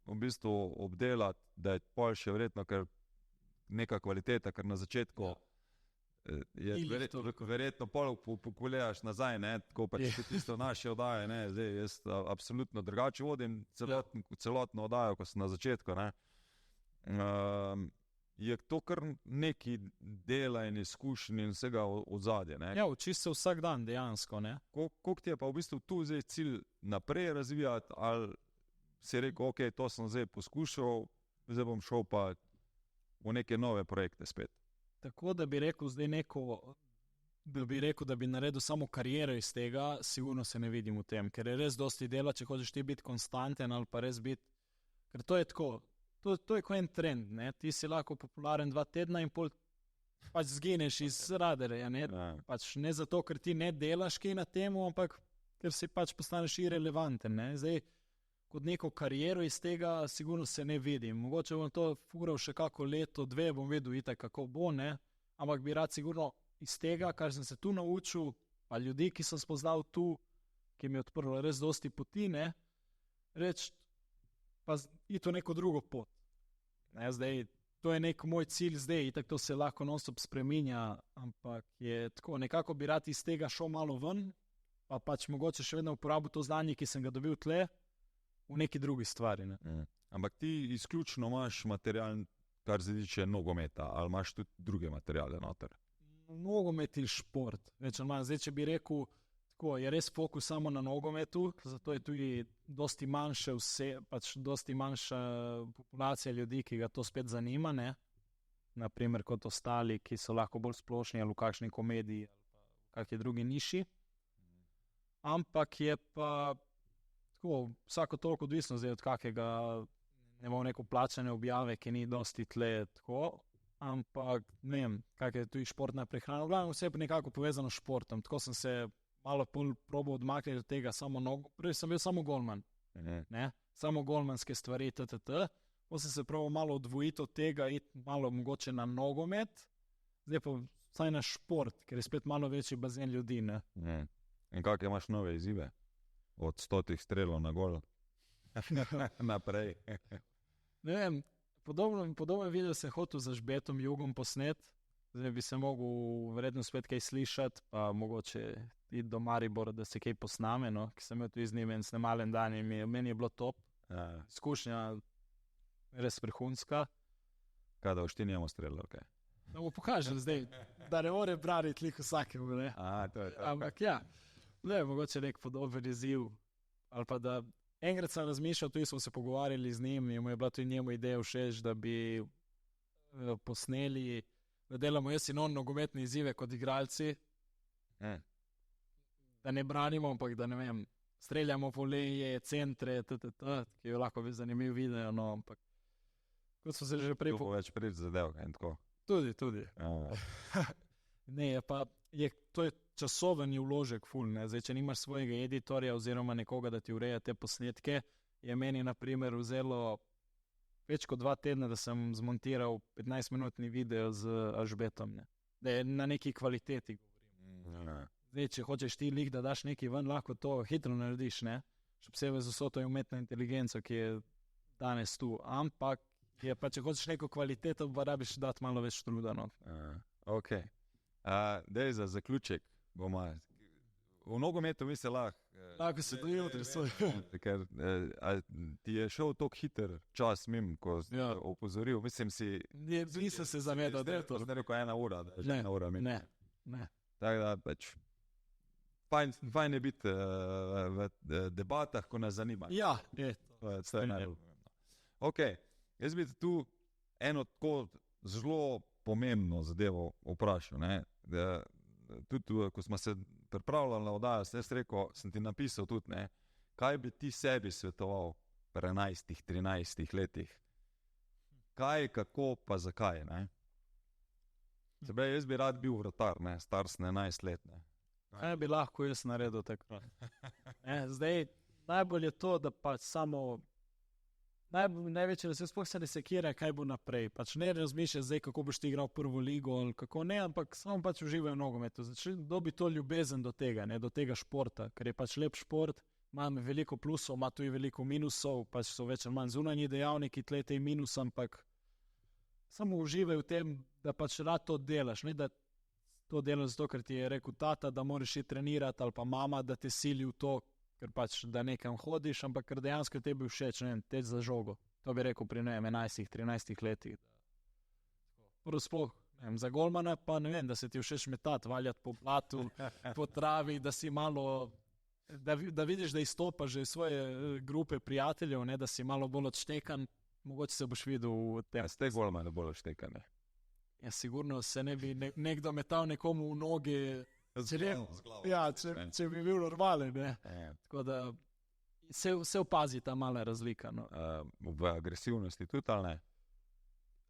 v bistvu obdelati, da je pol še verjetno kar neka kvaliteta, ker na začetku je verjetno pol pogledaš nazaj, ne, tako pač tisto naše oddaje, ne, zdaj jaz absolutno drugače vodim celotno oddajo, ko sem na začetku, ne. Je to kar neki dela in izkušnji in vsega odzadje, ne. Ja, učiš se vsak dan dejansko, ne. Koliko ti je pa v bistvu tu zdaj cilj naprej razvijati, ali si rekel, ok, to sem zdaj poskušal, zdaj bom šel pa v neke nove projekte spet. Tako, da bi rekel zdaj da bi naredil samo kariero iz tega, sigurno se ne vidim v tem, ker je res dosti dela, če hočeš ti biti konstanten ali pa res biti, ker to je tako, to je kot en trend, ne, ti si lahko popularen 2 tedna in pol pač zgineš iz radarja, ne, pač ne zato, ker ti ne delaš kaj na temu, ampak ker si pač postaneš irelevanten, ne, zdaj, kot neko kariero iz tega sigurno se ne vidim. Mogoče bom to fural še kako leto, 2, bom vedel itak, kako bo, ne, ampak bi rad sigurno iz tega, kar sem se tu naučil, pa ljudi, ki sem spoznal tu, ki mi je odprlo res dosti poti, ne, reči, pa iti v neko drugo pot. Ne, zdaj, to je nek moj cilj zdaj, itak to se lahko non-stop spreminja, ampak je tako, nekako bi rad iz tega šel malo ven, pa pač mogoče še vedno uporabil to znanje, ki sem ga dobil tle, v neki drugi stvari, ne. Ampak ti izključno imaš material, kar se tiče nogometa, ali imaš tudi druge materiale noter? Nogomet in šport. Zdaj, če bi rekel, tako, je res fokus samo na nogometu, zato je tudi dosti manjša populacija ljudi, ki ga to spet zanima, ne. naprimer, kot ostali, ki so lahko bolj splošni ali v kakšni komediji ali v kakšni drugi niši. Ampak je pa tako, vsako toliko odvisno zdaj od kakega, ne bom neko plačane objave, ki ni dosti tle tako, ampak ne vem, kak je tu športna prehrana. Glavno vse je nekako povezano s športom, tako sem se malo probal odmakniti od tega prej sem bil samo golman, ne, samo golmanske stvari, potem sem se probal malo odvojiti od tega, iti malo mogoče na nogomet, zdaj pa vsaj na šport, ker je spet malo večji bazen ljudi, ne. In kakšne imaš nove izzive? Od 100 strelov na gol naprej. Ne vem, podoben video sem hotel za Žbetom Jugom posnet, zdaj bi se mogel verjetno spet kaj slišati, pa mogoče iti do Maribora, da se kaj posname, no, ki sem imel tu z njim en snemalen dan in meni je bilo top. Izkušnja res vrhunska. Kaj da boš ti njemu streljal, kaj? Da mu pokažem zdaj, da ne more braniti lik vsakemu, ne. To je to. Ampak ja, ne, mogoče nek podoben izziv, ali pa da enkrat sem razmišljal, tudi smo se pogovarjali z njim in mu je bila tudi njemu ideja všeč, da bi posneli, da delamo jaz in on nogometne izzive kot igralci, da ne branimo, ampak da ne vem, streljamo voleje, centre, ki je lahko bil zanimiv video, no, ampak kot smo se že prej... To bo več pred zadev, in tako. Tudi. Ne, to je časoven vložek ful, ne. Zdaj, če nimaš svojega editorja oziroma nekoga, da ti ureja te posnetke, je meni na primer vzelo več kot 2 tedna, da sem zmontiral 15-minutni video z Žbetom, ne. Da je na neki kvaliteti govorim. Zdaj, če hočeš ti lik, da daš nekaj ven, lahko to hitro narediš, ne. Še posebej z vso to umetno inteligenco, ki je danes tu, ampak je pa, če hočeš neko kvaliteto, pa rabiš dati malo več truda, no. Ok. Dej za zaključek, bomo, v nogometu mi se lahko se do jutri svoj. Ker ti je šel toliko hiter čas mimo, ko si opozoril, mislim si... Nisem se zavedal, da je to. Zdaj rekel 1 ura, da je že 1 ura mimo. Ne. Tako da pač, fajn je biti v debatah, ko nas zanima. Ja, je. To je najbolj. Ok, jaz bi tu eno tako zelo pomembno zadevo vprašal, ne. Tudi, ko smo se pripravljali na oddajo, sem ti napisal tudi, ne, kaj bi ti sebi svetoval pri 11-13 letih. Kaj, kako, pa zakaj, ne. Se pravi, jaz bi rad bil vratar, ne, star sem 11 let, ne. Kaj bi lahko jaz naredil takrat? Zdaj, najbolj je to, da pač samo največje, da se sploh se ne sekira, kaj bo naprej. Pač ne razmišlja zdaj, kako boš ti igral prvo ligo ali kako ne, ampak samo pač uživaj v nogometu. Dobi to ljubezen do tega, ne, do tega športa, ker je pač lep šport, ima veliko plusov, ima tudi veliko minusov, pač so več ali manj zunanji dejavniki tle tej minus, ampak samo uživaj v tem, da pač rad to delaš, ne, da to delaš zato, ker ti je rekel tata, da moraš iti trenirati, ali pa mama, da te sili v to, ker pač da nekam hodiš, ampak ker dejansko tebi všeč, ne vem, teč za žogo. To bi rekel pri 11-13 letih. Prvo sploh, ne vem, za golmana pa ne vem, da se ti všeč metati, valjati po blatu, po travi, da si malo, da vidiš, da izstopaš že iz svoje grupe prijateljev, ne, da si malo bolj odštekan, mogoče se boš videl v tem. Ste golmana bolj odštekan, ne? Ja, sigurno se ne bi nekdo metal nekomu v noge, če bi bil normalen, ne. Tako da se opazi ta mala razlika, no. V agresivnosti tudi, ali ne?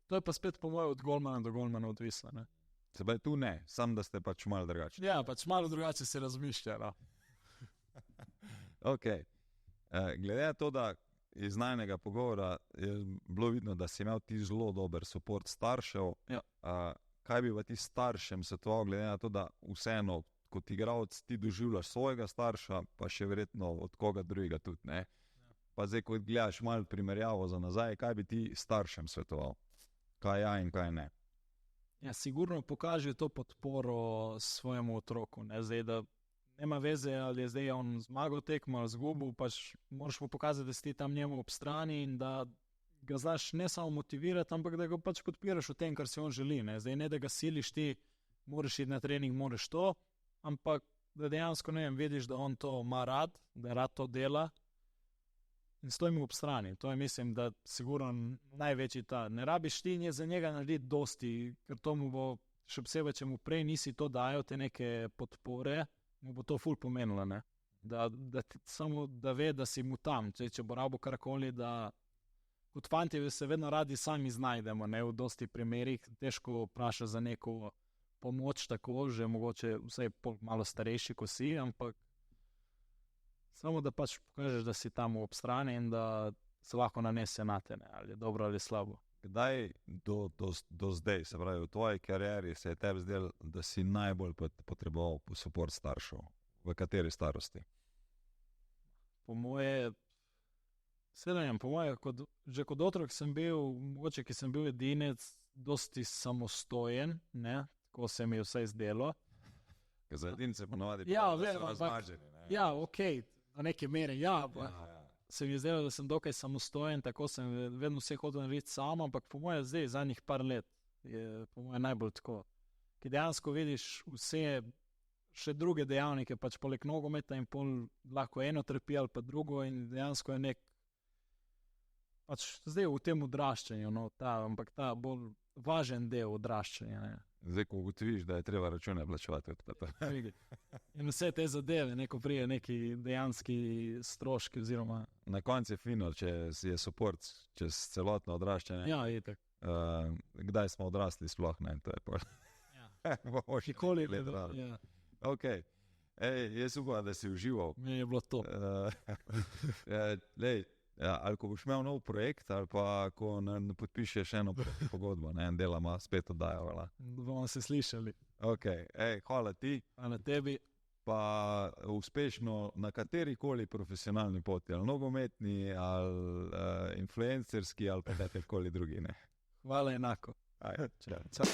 To je pa spet po mojem od golmana do golmana odvisno, ne. Se pravi, tu ne, samo da ste pač malo drugačni. Ja, pač malo drugače se razmišlja, no. Ok. Glede na to, da iz najnega pogovora je bilo vidno, da si imel ti zelo dober support staršev. Ja. Kaj bi pa ti staršem svetoval, glede na to, da vseeno kot igralec ti doživljaš svojega starša, pa še verjetno od koga drugega tudi, ne? Ja. Pa zdaj, ko gledaš malo primerjavo za nazaj, kaj bi ti staršem svetoval? Kaj ja in kaj ne? Ja, sigurno pokaže to podporo svojemu otroku, ne? Zdaj, da nema veze, ali je zdaj on zmagal tekmo ali izgubil, pač moraš mu pokazati, da si ti tam njemu ob strani in da ga znaš ne samo motivirati, ampak da ga pač podpiraš v tem, kar si on želi, ne. Zdaj ne, da ga siliš ti, moraš iti na trening, moraš to, ampak da dejansko, ne vem, vidiš, da on to ima rad, da rad to dela in stojim ob strani. To je, mislim, da sigurno največji ta. Ne rabiš ti za njega narediti dosti, ker to mu bo, še posebej, če mu prej nisi to dajal, te neke podpore, mu bo to ful pomenilo, ne? Samo da ve, da si mu tam, če bo rabo karkoli, da kot fantje se vedno radi sami znajdemo, ne, v dosti primerih, težko vpraša za neko pomoč tako, že mogoče vsaj malo starejši, ko si, ampak samo da pač pokažeš, da si tam ob strani in da se lahko nanese na te, ne, ali dobro ali slabo. Kdaj do zdaj, se pravi, v tvoji karieri se je tebi zdelo, da si najbolj potreboval podporo staršev? V kateri starosti? Po moje, že kot otrok sem bil, mogoče, ki sem bil edinec, dosti samostojen, ne, tako se mi je vse zdelo. Ker za edince ponovadi so razmaženi. Ja, okej, na neki meri, se mi je zdelo, da sem dokaj samostojen, tako sem vedno vse hodil narediti sam, ampak po moje zdaj, zadnjih par let, je po moje najbolj tako. Ki dejansko vidiš vse še druge dejavnike, pač poleg nogometa in pol lahko eno trpi ali pa drugo in dejansko je pač zdaj v tem odraščanju, no, ampak ta bolj važen del odraščanja, ne. Zdaj, ko ugotoviš, da je treba račune plačevati. In vse te zadeve, prije neki dejanski stroški oziroma... Na koncu je fino, če je support čez celotno odraščanje. Ja, je tako. Kdaj smo odrasli sploh, ne, to je pol. Nikoli leto. Ja. Ok. Jaz upam, da si užival. Mi je bilo to. Ali ko boš imel nov projekt, ali pa ko podpišeš eno pogodbo, ne, en delama spet oddajavala. Bomo se slišali. Ok, hvala ti. Hvala tebi. Pa uspešno na katerikoli profesionalni poti, ali nogometni, ali influencerski, ali pa katerikoli drugi, ne. Hvala enako. Čau.